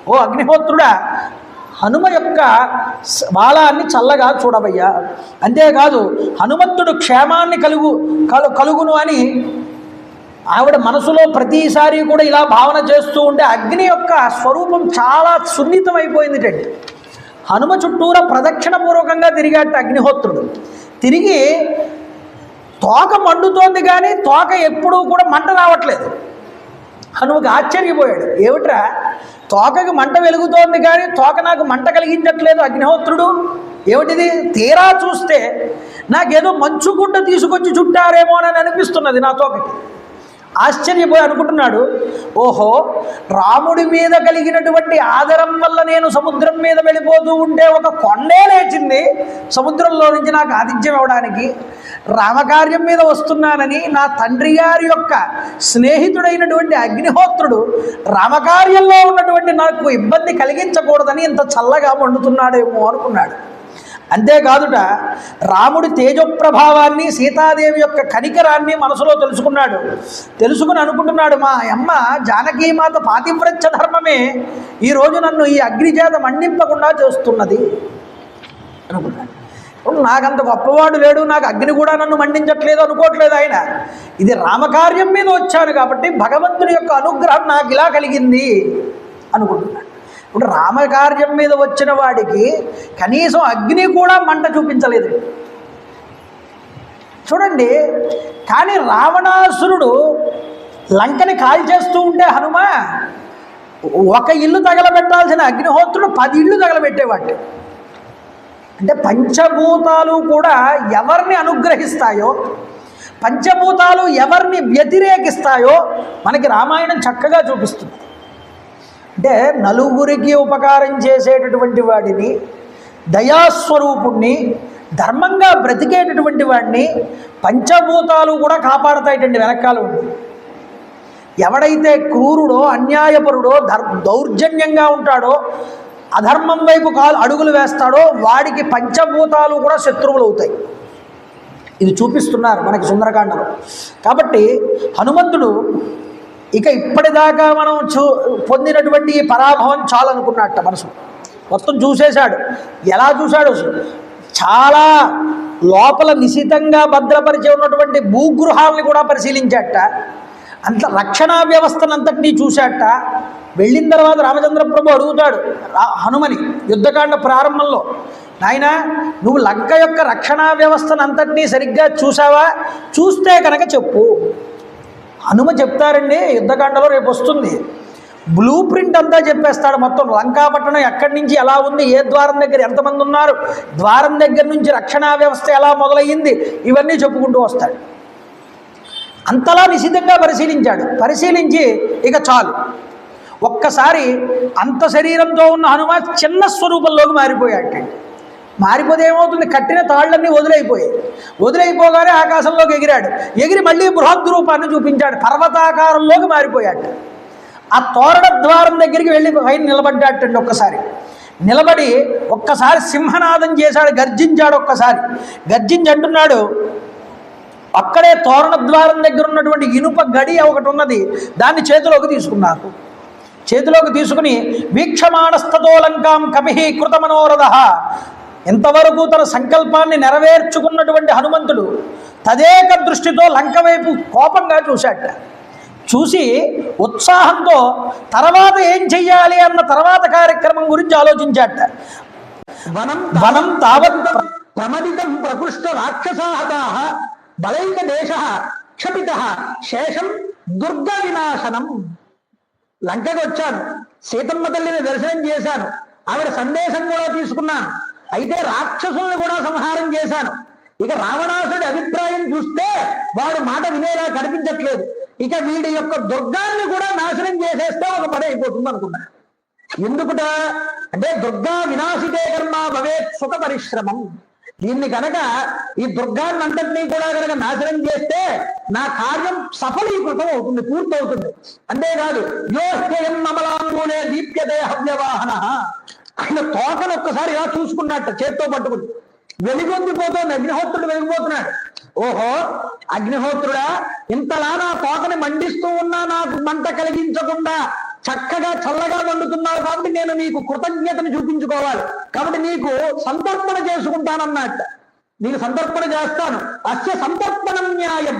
ఓ అగ్నిహోత్రుడా హనుమ యొక్క బాలాన్ని చల్లగా చూడవయ్యా. అంతేకాదు హనుమంతుడు క్షేమాన్ని కలుగును అని ఆవిడ మనసులో ప్రతిసారి కూడా ఇలా భావన చేస్తూ ఉంటే అగ్ని యొక్క స్వరూపం చాలా సున్నితమైపోయింది. హనుమ చుట్టూరా ప్రదక్షిణపూర్వకంగా తిరిగాట అగ్నిహోత్రుడు. తిరిగి తోక మండుతోంది కానీ తోక ఎప్పుడూ కూడా మంట రావట్లేదు. హనుమకి ఆశ్చర్యపోయాడు, ఏమిట్రా తోకకి మంట వెలుగుతోంది కానీ తోక నాకు మంట కలిగించట్లేదు అగ్నిహోత్రుడు, ఏమిటిది? తీరా చూస్తే నాకేదో మంచుగుడ్డ తీసుకొచ్చి చుట్టారేమో అని అనిపిస్తున్నది నా తోకకి. ఆశ్చర్యపోయి అనుకుంటున్నాడు, ఓహో రాముడి మీద కలిగినటువంటి ఆదరం వల్ల నేను సముద్రం మీద వెళ్ళిపోతూ ఉంటే ఒక కొండే లేచింది సముద్రంలో నుంచి నాకు ఆతిథ్యం ఇవ్వడానికి. రామకార్యం మీద వస్తున్నానని నా తండ్రి గారి యొక్క స్నేహితుడైనటువంటి అగ్నిహోత్రుడు రామకార్యంలో ఉన్నటువంటి నాకు ఇబ్బంది కలిగించకూడదని ఇంత చల్లగా వండుతున్నాడేమో అనుకున్నాడు. అంతేకాదుట రాముడి తేజప్రభావాన్ని సీతాదేవి యొక్క కనికరాన్ని మనసులో తెలుసుకున్నాడు. తెలుసుకుని అనుకుంటున్నాడు, మా అమ్మ జానకీమాత పాతివ్రత్య ధర్మమే ఈరోజు నన్ను ఈ అగ్నిచేత మండింపకుండా చేస్తున్నది అనుకున్నాడు. నాకంత గొప్పవాడు లేడు, నాకు అగ్ని కూడా నన్ను మండించట్లేదు అనుకోవట్లేదు ఆయన. ఇది రామకార్యం మీద వచ్చాను కాబట్టి భగవంతుని యొక్క అనుగ్రహం నాకు ఇలా కలిగింది అనుకుంటున్నాడు. ఇప్పుడు రామకార్యం మీద వచ్చిన వాడికి కనీసం అగ్ని కూడా మంట చూపించలేదు చూడండి. కానీ రావణాసురుడు లంకని కాల్చేస్తూ ఉంటే హనుమ ఒక ఇల్లు తగలబెట్టాల్సిన అగ్నిహోత్రుడు 10 ఇళ్ళు తగలబెట్టేవాడు. అంటే పంచభూతాలు కూడా ఎవరిని అనుగ్రహిస్తాయో, పంచభూతాలు ఎవరిని వ్యతిరేకిస్తాయో మనకి రామాయణం చక్కగా చూపిస్తుంది. అంటే నలుగురికి ఉపకారం చేసేటటువంటి వాడిని, దయాస్వరూపుణ్ణి, ధర్మంగా బ్రతికేటటువంటి వాడిని పంచభూతాలు కూడా కాపాడతాయిటండి వెనకాల ఉండి. ఎవడైతే క్రూరుడో, అన్యాయపరుడో, దౌర్జన్యంగా ఉంటాడో, అధర్మం వైపు అడుగులు వేస్తాడో వాడికి పంచభూతాలు కూడా శత్రువులు అవుతాయి. ఇది చూపిస్తున్నారు మనకి సుందరకాండలో. కాబట్టి హనుమంతుడు ఇక ఇప్పటిదాకా మనం పొందినటువంటి ఈ పరాభవం చాలనుకున్నట్ట మనసు మొత్తం చూసేశాడు. ఎలా చూశాడు? చాలా లోపల నిశితంగా భద్రపరిచి ఉన్నటువంటి భూగృహాలని కూడా పరిశీలించాట. అంత రక్షణా వ్యవస్థనంతటినీ చూశాట. వెళ్ళిన తర్వాత రామచంద్ర ప్రభు అడుగుతాడు హనుమని యుద్ధకాండ ప్రారంభంలో, నాయన నువ్వు లంక యొక్క రక్షణా వ్యవస్థనంతటినీ సరిగ్గా చూసావా? చూస్తే కనుక చెప్పు. హనుమ చెప్తారండి, యుద్ధకాండలో రేపు వస్తుంది. బ్లూ ప్రింట్ అంతా చెప్పేస్తాడు. మొత్తం లంకాపట్టణం ఎక్కడి నుంచి ఎలా ఉంది, ఏ ద్వారం దగ్గర ఎంతమంది ఉన్నారు, ద్వారం దగ్గర నుంచి రక్షణా వ్యవస్థ ఎలా మొదలయ్యింది, ఇవన్నీ చెప్పుకుంటూ వస్తాడు. అంతలా నిశితంగా పరిశీలించాడు. పరిశీలించి ఇక చాలు, ఒక్కసారి అంత శరీరంతో ఉన్న హనుమ చిన్న స్వరూపంలోకి మారిపోయాడు. మారిపోతే ఏమవుతుంది? కట్టిన తాళ్ళన్నీ వదిలైపోగానే ఆకాశంలోకి ఎగిరాడు. ఎగిరి మళ్ళీ బృహద్ రూపాన్ని చూపించాడు. పర్వతాకారంలోకి మారిపోయాడు. ఆ తోరణ ద్వారం దగ్గరికి వెళ్ళి పైన నిలబడ్డాటండి. నిలబడి ఒక్కసారి సింహనాదం చేశాడు, గర్జించాడు. ఒక్కసారి గర్జించి అంటున్నాడు, అక్కడే తోరణ ద్వారం దగ్గర ఉన్నటువంటి ఇనుప గడి ఒకటి ఉన్నది, దాన్ని చేతిలోకి తీసుకుని వీక్షమాణస్తతో లంకాం కపిహి కృత మనోరథ, ఇంతవరకు తన సంకల్పాన్ని నెరవేర్చుకున్నటువంటి హనుమంతుడు తదేక దృష్టితో లంక వైపు కోపంగా చూసి ఉత్సాహంతో తర్వాత ఏం చెయ్యాలి అన్న తర్వాత కార్యక్రమం గురించి ఆలోచించాట. వనం తావత్ ప్రమదితం ప్రకృష్ట రాక్షసాహతాః బలైక దేశః క్షపితః శేషం దుర్గ వినాశనం. లంకకు వచ్చాను, సీతమ్మ తల్లిని దర్శనం చేశాను, ఆవిడ సందేశం కూడా తీసుకున్నాను, అయితే రాక్షసుల్ని కూడా సంహారం చేశాను. ఇక రావణాసుడి అభిప్రాయం చూస్తే వాడు మాట వినేలా కనిపించట్లేదు. ఇక వీడి యొక్క దుర్గాన్ని కూడా నాశనం చేసేస్తే ఒక పని అయిపోతుంది అనుకున్నా. ఎందుకుట అంటే దుర్గా వినాశితే కర్మ భవేత్ సుఖ పరిశ్రమం. దీన్ని కనుక ఈ దుర్గాన్ని అంతటినీ కూడా కనుక నాశనం చేస్తే నా కార్యం సఫలీకృతం అవుతుంది, పూర్తవుతుంది. అంతేకాదు యోహ్యం నమలాంబూలే దీప్యతే హవ్యవాహన, ఆయన తోకను ఒక్కసారి ఇలా చూసుకున్నట్ట చేత్తో పట్టుకుని వెలిగొందిపోతుంది. అగ్నిహోత్రుడు వెలిగిపోతున్నాడు. ఓహో అగ్నిహోత్రుడా, ఇంతలా నా తోకని మండిస్తూ ఉన్నా నాకు మంట కలిగించకుండా చక్కగా చల్లగా వండుతున్నావు కాబట్టి నేను నీకు కృతజ్ఞతను చూపించుకోవాలి, కాబట్టి నీకు సంతర్పణ చేసుకుంటానన్నట్ట. నీకు సంతర్పణ చేస్తాను. అస్య సంతర్పణం న్యాయం,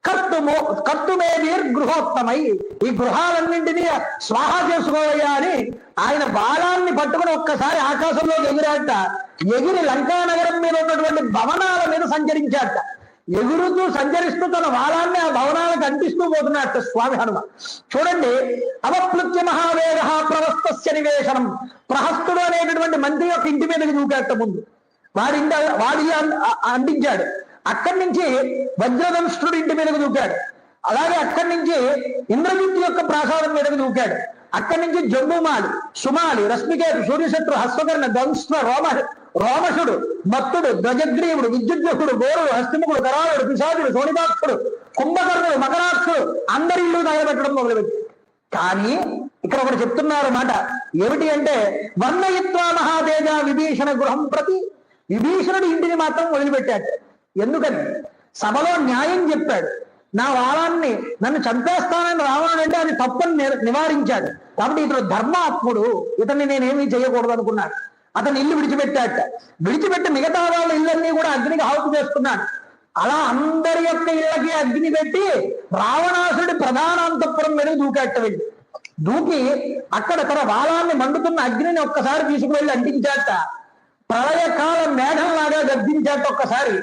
కర్తుమేవీర్ గృహోత్తమై, ఈ గృహాలన్నింటినీ స్వాహా చేసుకోవయ్యా అని ఆయన బాలాన్ని పట్టుకుని ఒక్కసారి ఆకాశంలో ఎగిరాట. ఎగిరి లంకానగరం మీద ఉన్నటువంటి భవనాల మీద సంచరించాట. ఎగురుతూ సంచరిస్తూ తన బాలాన్ని ఆ భవనాలకు అంటిస్తూ పోతున్నట్ట స్వామి హనుమ. చూడండి, అవప్లుత్య మహావేగ ప్రవస్తస్య నివేశనం. ప్రహస్తుడు అనేటటువంటి మంత్రి యొక్క ఇంటి మీదకి దూకేట. ముందు వాడి అంటించాడు. అక్కడి నుంచి వజ్రదంష్ట్రుడి ఇంటి మీదకు దూకాడు. అలాగే అక్కడి నుంచి ఇంద్రజిత్ యొక్క ప్రాసాదం మీదకు దూకాడు. అక్కడి నుంచి జంబుమాలి, సుమాలి, రశ్మికేతు, సూర్యశత్రు, హస్వకర్ణ, దంస్వ, రోమశుడు, మత్తుడు, ధ్వజగ్రీవుడు, విద్యుజ్జకుడు, గోరుడు, హస్తిముఖుడు, కరాళుడు, పిశాచుడు, శోణితాక్షుడు, కుంభకర్ణుడు, మకరాక్షుడు అందరి ఇల్లు తగలబెట్టడం మొదలుపెట్టి. కానీ ఇక్కడ ఒకటి చెప్తున్నారు మాట. ఏమిటి అంటే, వర్ణయిత్వా మహాతేజ విభీషణ గృహం ప్రతి. విభీషణుడు ఇంటిని మాత్రం వదిలిపెట్టాడు. ఎందుకని? సభలో న్యాయం చెప్పాడు. నా వాళాన్ని నన్ను చంపేస్తానని రావణుడు అంటే అది తప్పని నివారించాడు. కాబట్టి ఇతడు ధర్మాత్ముడు, ఇతన్ని నేనేమీ చేయకూడదు అనుకున్నాడు. అతను ఇల్లు విడిచిపెట్టాట. విడిచిపెట్టి మిగతా వాళ్ళ ఇళ్ళన్నీ కూడా అగ్నికి ఆహుతి చేస్తున్నాడు. అలా అందరి యొక్క ఇళ్ళకి అగ్ని పెట్టి రావణాసుడి ప్రధాన అంతఃపురం మీద దూకాట. వెళ్ళి దూకి అక్కడ తన వాళాన్ని మండుతున్న అగ్నిని ఒక్కసారి తీసుకువెళ్ళి అంటించాట. ప్రళయకాల మేఘంలాగా గర్జించాట. ఒక్కసారి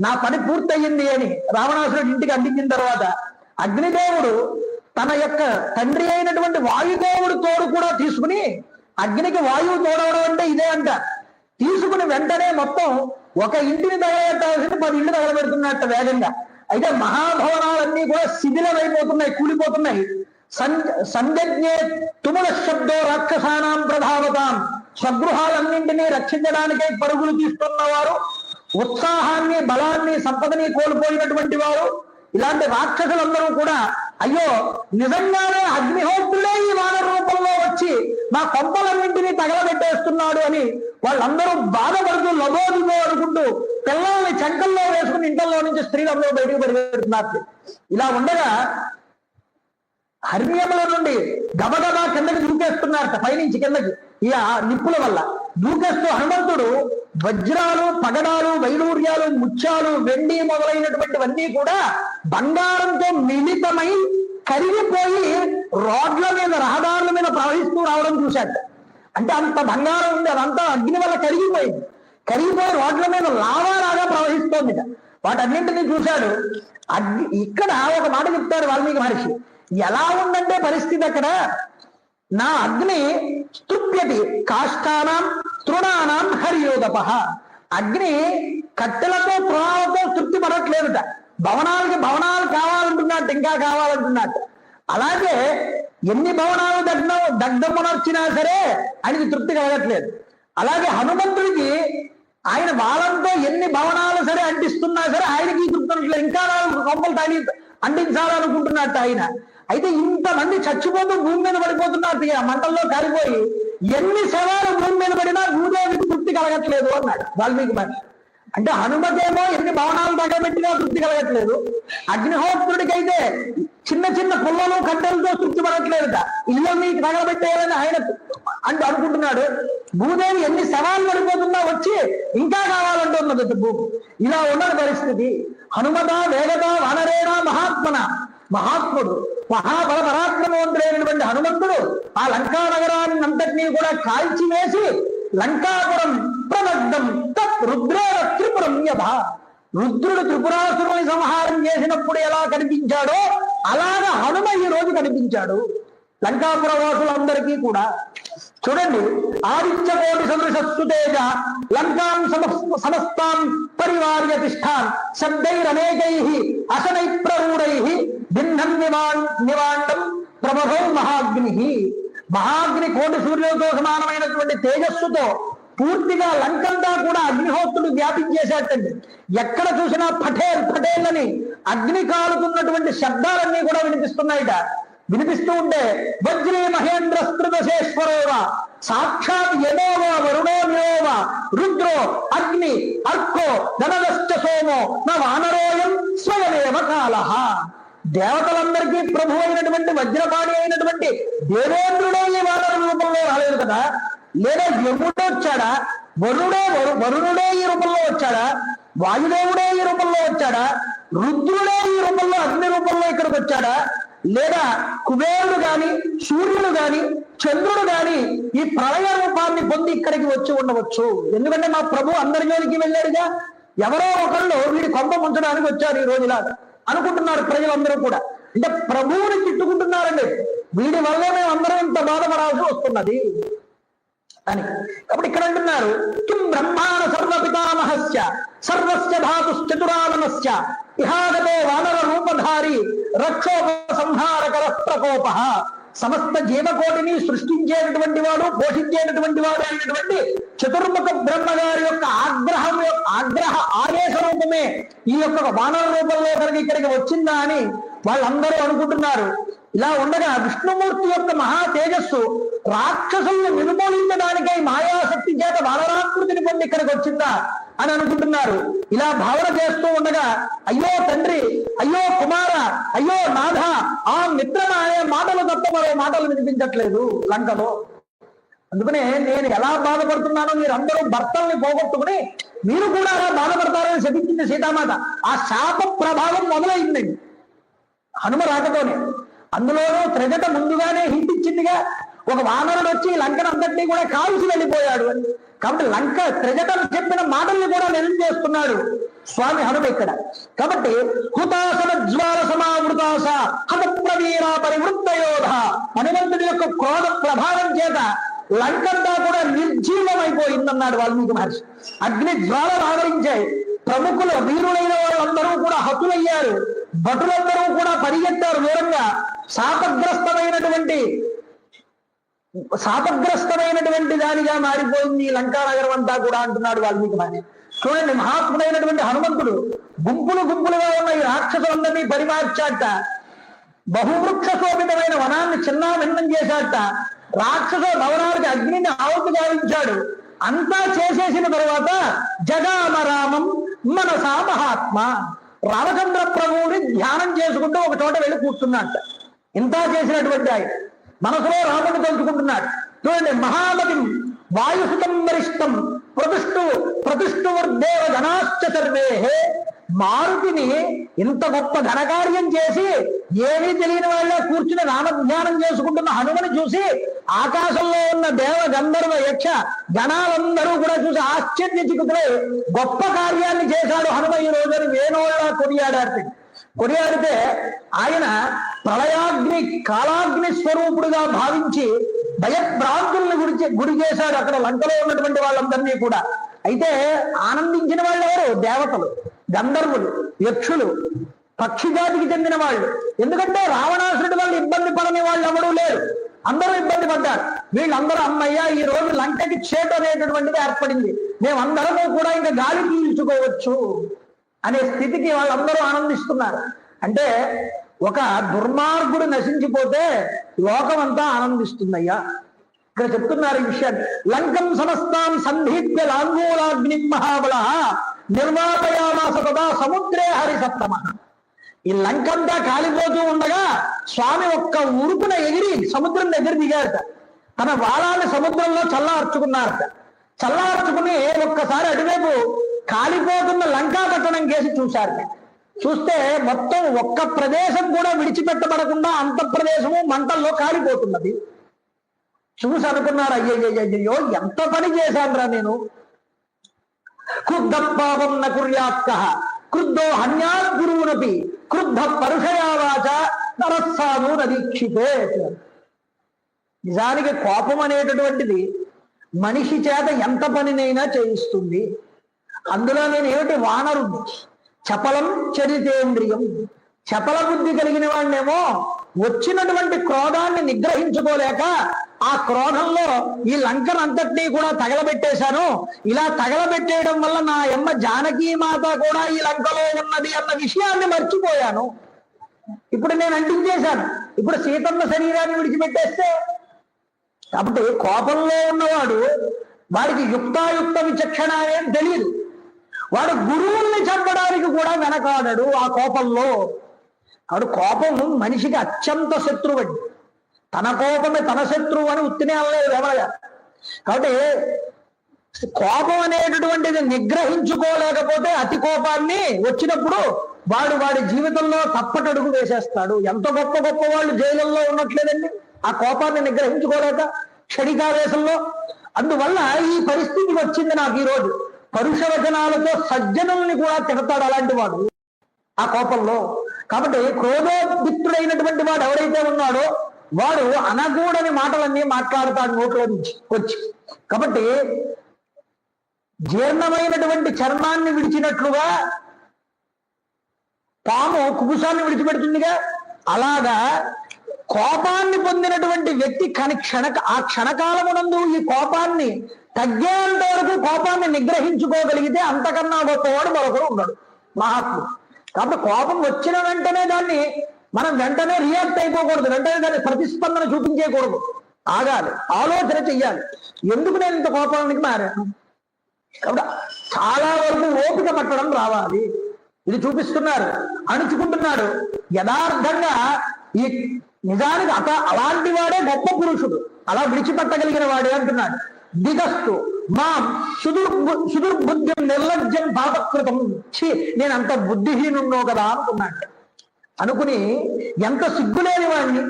నా పని పూర్తయింది అని రావణాసురుడి ఇంటికి అందించిన తర్వాత అగ్నిదేవుడు తన యొక్క తండ్రి అయినటువంటి వాయుదేవుడు తోడు కూడా తీసుకుని, అగ్నికి వాయువు తోడవడం అంటే ఇదే అంట, తీసుకుని వెంటనే మొత్తం ఒక ఇంటిని తగలబెట్టాల్సింది 10 ఇళ్ళు తగలబెడుతున్నట్ట వేగంగా. అయితే మహాభవనాలన్నీ కూడా శిథిలమైపోతున్నాయి, కూలిపోతున్నాయి. సంజజ్ఞే తుముల శబ్దో రాక్షసానాం ప్రభావతాం. స్వగృహాలన్నింటినీ రక్షించడానికే పరుగులు తీస్తున్నవారు, ఉత్సాహాన్ని, బలాన్ని, సంపదని కోల్పోయినటువంటి వారు, ఇలాంటి రాక్షసులందరూ కూడా అయ్యో నిజంగానే అగ్నిహోత్రులే ఈ వానర రూపంలో వచ్చి మా కొంపలన్నింటినీ తగలబెట్టేస్తున్నాడు అని వాళ్ళందరూ బాధపడుతూ లబోదిగో అనుకుంటూ పిల్లల్ని చెంకల్లో వేసుకుని ఇంట్లో నుంచి స్త్రీలందరూ బయటకు పరిగెడుతున్నారు. ఇలా ఉండగా హర్మ్యముల నుండి గబగబా కిందకి దూకేస్తున్నారట. పైనుంచి కిందకి ఈ నిప్పుల వల్ల దూకేస్తూ హనుమంతుడు వజ్రాలు, పగడాలు, వైడూర్యాలు, ముత్యాలు, వెండి మొదలైనటువంటివన్నీ కూడా బంగారంతో మిళితమై కరిగిపోయి రోడ్ల మీద, రహదారుల మీద ప్రవహిస్తూ రావడం చూశాట. అంటే అంత బంగారం ఉంది, అదంతా అగ్ని వల్ల కరిగిపోయింది. కరిగిపోయి రోడ్ల మీద లావాలాగా ప్రవహిస్తోంది. వాటన్నింటినీ చూశాడు. ఇక్కడ ఒక మాట చెప్తాడు వాల్మీకి మహర్షి. ఎలా ఉందంటే పరిస్థితి అక్కడ, నా అగ్ని స్తృప్యతి కాష్టానాం తృణానాం హరియోదప. అగ్ని కట్టెలతో, తృణాలతో తృప్తి పడట్లేదుట. భవనాలు కావాలంటున్నట్టు, ఇంకా కావాలంటున్నట్టు. అలాగే ఎన్ని భవనాలు దగ్ధమునర్చినా సరే ఆయనకి తృప్తి కలగట్లేదు. అలాగే హనుమంతుడికి ఆయన బాలంతో ఎన్ని భవనాలు సరే అంటిస్తున్నా సరే ఆయనకి తృప్తి అనట్లేదు. ఇంకా 4 కొంపలు తాగి అంటించాలనుకుంటున్నట్టు ఆయన. అయితే ఇంతమంది చచ్చిపోతూ భూమి మీద పడిపోతున్నారు, ఆ మంటల్లో కాలిపోయి ఎన్ని శవాలు భూమి మీద పడినా భూదేవికి తృప్తి కలగట్లేదు అన్నాడు వాల్మీకి మహర్షి. అంటే హనుమతేమో ఎన్ని భవనాలు తగలబెట్టినా తృప్తి కలగట్లేదు. అగ్నిహోత్రుడికైతే చిన్న చిన్న పుల్లలు, కట్టెలతో తృప్తి పడట్లేదుట. ఇల్లు మీకు తగలబెట్టేయాలని ఆయన అనుకుంటున్నాడు. భూదేవి ఎన్ని శవాలు పడిపోతున్నా వచ్చి ఇంకా కావాలంటున్నది భూమి. ఇలా ఉన్నది పరిస్థితి. హనుమత వేగత వానరేణ మహాత్మన. మహాత్ముడు, మహాబల పరాక్రమవంతుడైనటువంటి హనుమంతుడు ఆ లంకా నగరాన్ని అంతటినీ కూడా కాల్చివేసి లంకాపురం ప్రదగ్ధం తత్ రుద్రేణ త్రిపురం యథ. రుద్రుడు త్రిపురాసురుని సంహారం చేసినప్పుడు ఎలా కనిపించాడో అలాగా హనుమ ఈ రోజు కనిపించాడు లంకాపుర వాసులందరికీ కూడా. చూడండి, ఆదిత్య కోటి సదృశస్సు తేజ లంకాం సమస్తాం పరివార్య తిష్టాన్ శబ్దైరనేకై అశనై ప్రరూఢై భిన్నం నివాండం ప్రభభౌ మహాగ్ని. మహాగ్ని కోటి సూర్యులతో సమానమైనటువంటి తేజస్సుతో పూర్తిగా లంకంతా కూడా అగ్నిహోత్రుడు వ్యాపించేసేటండి. ఎక్కడ చూసినా పటేల్ పటేల్ అని అగ్ని కాలుతున్నటువంటి శబ్దాలన్నీ కూడా వినిపిస్తున్నాయిట. వినిపిస్తూ ఉంటే వజ్రీ మహేంద్ర స్త్రదశేశ్వరోవ సాక్షాత్ యమోవ వరుణో యోవ రుద్రో అగ్ని అర్కో ధనదశ్చ సోమో నా వానరోయం స్వయమేవ కాలః. దేవతలందరికీ ప్రభు అయినటువంటి వజ్రపాణి అయినటువంటి దేవేంద్రుడే ఈ వానర రూపంలో రాలేదు కదా. లేదా యముడు వచ్చాడా, వరుణుడే ఈ రూపంలో వచ్చాడా, వాయుదేవుడే ఈ రూపంలో వచ్చాడా, రుద్రుడే ఈ రూపంలో అగ్ని రూపంలో ఇక్కడికి వచ్చాడా, లేదా కుబేరుడు గాని సూర్యుడు గాని చంద్రుడు గాని ఈ ప్రళయ రూపాన్ని పొంది ఇక్కడికి వచ్చి ఉండవచ్చు. ఎందుకంటే మా ప్రభు అందరి జోలికి వెళ్ళాడుగా. ఎవరో ఒకళ్ళు వీడి కొంప ముంచడానికి వచ్చారు ఈ రోజులా అనుకుంటున్నారు ప్రజలందరూ కూడా. అంటే ప్రభువుని తిట్టుకుంటున్నారండి, వీడి వల్లే మేము అందరం ఇంత బాధపడాల్సి వస్తున్నది అని. కాబట్టి ఇక్కడ అంటున్నారు, కిం బ్రహ్మాణ సర్వ పితామహస్య సర్వస్య ధాతుశ్చతురాననస్య ఇహాగతో వానర రూపధారి రక్షోప సంహారకర ప్రకోప. సమస్త జీవకోటిని సృష్టించేటటువంటి వాడు, పోషించేటటువంటి వాడు అయినటువంటి చతుర్ముఖ బ్రహ్మగారి యొక్క ఆగ్రహ ఆదేశ రూపమే ఈ యొక్క వానర రూపంలో ఇక్కడికి వచ్చిందా అని వాళ్ళందరూ అనుకుంటున్నారు. ఇలా ఉండగా విష్ణుమూర్తి యొక్క మహా తేజస్సు రాక్షసుల్ని నిర్మూలించడానికై మాయాశక్తి చేత వానరాకృతిని పొంది ఇక్కడికి వచ్చిందా అని అనుకుంటున్నారు. ఇలా భావన చేస్తూ ఉండగా అయ్యో తండ్రి, అయ్యో కుమార, అయ్యో నాథ, ఆ మిత్రమ అనే మాటలు తప్ప మరో మాటలు వినిపించట్లేదు లంకలో. అందుకనే నేను ఎలా బాధపడుతున్నానో మీరందరూ భర్తల్ని పోగొట్టుకుని మీరు కూడా అలా బాధపడతారని శపించింది సీతామాత. ఆ శాప ప్రభావం మొదలైందండి హనుమ రాకతోనే. అందులోనూ త్రిజట ముందుగానే హింటించిందిగా, ఒక వానరుడు వచ్చి లంకనంతటినీ కూడా కాల్చి వెళ్ళిపోయాడు అని. కాబట్టి లంక త్రిజటను చెప్పిన మాటల్ని కూడా నిజం చేస్తున్నాడు స్వామి హనుమ ఇక్కడ. కాబట్టి హుతాసన జ్వాల సమావృతాస హత ప్రవీర పరివృత్తయోధ, హనుమంతుడి యొక్క క్రోధ ప్రభావం చేత లంకంతా కూడా నిర్జీవమైపోయిందన్నాడు వాల్మీకి మహర్షి. అగ్ని జ్వాలలు ఆవరించాయి, ప్రముఖులు వీరులైన వాళ్ళందరూ కూడా హతులయ్యారు, భటులందరూ కూడా పరిగెత్తారు దూరంగా. శాపగ్రస్తమైనటువంటి దానిగా మారిపోయింది లంకా నగరం అంతా కూడా అంటున్నాడు వాల్మీకి మహర్షి. చూడండి, మహాత్ముడైనటువంటి హనుమంతుడు గుంపులుగా ఉన్న ఈ రాక్షసులందరినీ పరిమార్చాట, బహువృక్ష శోభితమైన వనాన్ని చిన్నాభిన్నం చేశాట, రాక్షస భవనానికి అగ్నిని ఆవుతి గావించాడు. అంతా చేసేసిన తర్వాత జగామ రామం మనసా మహాత్మ, రామచంద్ర ప్రభువుని ధ్యానం చేసుకుంటూ ఒక చోట వెళ్ళి కూర్చున్నట్ట. ఇంత చేసినటువంటి ఆయన మనసులో రాముడిని తలుచుకుంటున్నాడు. చూడండి, మహామతిం వాయుసుతం వరిష్టం ప్రతిష్ఠుర్దేవ జనాశ్చ సర్వే. మారుతిని ఇంత గొప్ప ఘనకార్యం చేసి ఏమీ తెలియని వాళ్ళ కూర్చుని రామధ్యానం చేసుకుంటున్న హనుమని చూసి ఆకాశంలో ఉన్న దేవ గంధర్వ యక్ష గణాలందరూ కూడా చూసి ఆశ్చర్యచకితులై గొప్ప కార్యాన్ని చేశాడు హనుమ ఈ రోజుని వేణోళ్ళ కొనియాడితే ఆయన ప్రళయాగ్ని కాలాగ్ని స్వరూపుడుగా భావించి భయభ్రాంతుల్ని గురి చేశాడు అక్కడ లంకలో ఉన్నటువంటి వాళ్ళందరినీ కూడా. అయితే ఆనందించిన వాళ్ళు ఎవరు? దేవతలు, గంధర్వులు, యక్షులు, పక్షి జాతికి చెందిన వాళ్ళు. ఎందుకంటే రావణాసురుడి వాళ్ళు ఇబ్బంది పడని వాళ్ళు ఎవరూ లేరు, అందరూ ఇబ్బంది పడ్డారు. వీళ్ళందరూ అమ్మయ్య ఈ రోజు లంకకి చేటు అనేటటువంటిది ఏర్పడింది, మేమందరము కూడా ఇంకా గాలి పీల్చుకోవచ్చు అనే స్థితికి వాళ్ళందరూ ఆనందిస్తున్నారు. అంటే ఒక దుర్మార్గుడు నశించిపోతే లోకమంతా ఆనందిస్తుందయ్యా. ఇక్కడ చెప్తున్నారు ఈ విషయాన్ని. లంకం సమస్తాం సంధీప్య లాంగూలాగ్ని మహాబల నిర్వాపయామాస తదా సముద్రే హరి సప్తమ. ఈ లంకంతా కాలిపోతూ ఉండగా స్వామి ఒక్క ఉరుకున ఎగిరి సముద్రం దగ్గర దిగారట. తన వారాన్ని సముద్రంలో చల్లార్చుకున్నారట. చల్లార్చుకుని ఒక్కసారి అటువైపు కాలిపోతున్న లంకా పట్టణం కేసి చూశారట. చూస్తే మొత్తం ఒక్క ప్రదేశం కూడా విడిచిపెట్టబడకుండా అంత ప్రదేశము మంటల్లో కాలిపోతున్నది. చూసి అనుకున్నారు, అయ్యయ్యో ఎంత పని చేశానురా నేను. క్రుద్ధ పాపం న కుర్యాత్క క్రుద్ధో హన్యాత్ గురువునపి క్రుద్ధ పరుషయావాచ నరస్సాధు నదీక్షితే. నిజానికి కోపం అనేటటువంటిది మనిషి చేత ఎంత పనినైనా చేయిస్తుంది. అందులో నేను ఏమిటి వానరుణ్ణి, చపలం చరితేంద్రియం. చపల బుద్ధి కలిగిన వాడినేమో వచ్చినటువంటి క్రోధాన్ని నిగ్రహించుకోలేక ఆ క్రోధంలో ఈ లంకనంతటినీ కూడా తగలబెట్టేశాను. ఇలా తగలబెట్టేయడం వల్ల నా యమ్మ జానకీమాత కూడా ఈ లంకలో ఉన్నది అన్న విషయాన్ని మర్చిపోయాను. ఇప్పుడు నేను అంటించేశాను. ఇప్పుడు సీతమ్మ శరీరాన్ని విడిచిపెట్టేస్తే, కాబట్టి కోపంలో ఉన్నవాడు వాడికి యుక్తాయుక్త విచక్షణ ఏం తెలియదు. వాడు గురువుల్ని చంపడానికి కూడా వెనకాడడు ఆ కోపంలో. వాడు కోపం మనిషికి అత్యంత శత్రువు అండి. తన కోపమే తన శత్రువు అని ఉత్తినే అనలేదు ఎవరగా. కాబట్టి కోపం అనేటటువంటిది నిగ్రహించుకోలేకపోతే అతి కోపాన్ని వచ్చినప్పుడు వాడి జీవితంలో తప్పటడుగు వేసేస్తాడు. ఎంత గొప్ప గొప్ప వాళ్ళు జైలుల్లో ఉన్నట్లేదండి ఆ కోపాన్ని నిగ్రహించుకోలేక క్షణికావేశంలో. అందువల్ల ఈ పరిస్థితి వచ్చింది నాకు ఈరోజు. పరుష వచనాలతో సజ్జనుల్ని కూడా తిడతాడు అలాంటి వాడు ఆ కోపంలో. కాబట్టి క్రోధోద్రిక్తుడైనటువంటి వాడు ఎవరైతే ఉన్నాడో వాడు అనకూడని మాటలన్నీ మాట్లాడతాడు నోట్లో నుంచి వచ్చి. కాబట్టి జీర్ణమైనటువంటి చర్మాన్ని విడిచినట్లుగా పాము కుబుసాన్ని విడిచిపెడుతుందిగా, అలాగా కోపాన్ని పొందినటువంటి వ్యక్తి ఆ క్షణకాలమునందు ఈ కోపాన్ని తగ్గేంత వరకు కోపాన్ని నిగ్రహించుకోగలిగితే అంతకన్నా గొప్పవాడు మరొకడు ఉన్నాడు మహాత్ముడు. కాబట్టి కోపం వచ్చిన వెంటనే దాన్ని మనం వెంటనే రియాక్ట్ అయిపోకూడదు, వెంటనే దాన్ని ప్రతిస్పందన చూపించేయకూడదు, ఆగాలి, ఆలోచన చెయ్యాలి. ఎందుకు నేను ఇంత కోపానికి మారాను? కాబట్టి చాలా వరకు ఓపిక పట్టడం రావాలి. ఇది చూపిస్తున్నారు, అణుచుకుంటున్నాడు. యథార్థంగా ఈ నిజానికి అలాంటి వాడే గొప్ప పురుషుడు, అలా విడిచిపెట్టగలిగిన వాడే అంటున్నాడు. దిగస్తు మాం సుదుర్బుద్ధ్యం నిర్లజ్జం పాపకృతం. నేను అంత బుద్ధిహీనున్నో కదా అనుకున్నాడు. అనుకుని ఎంత సిగ్గులేని వాడిని,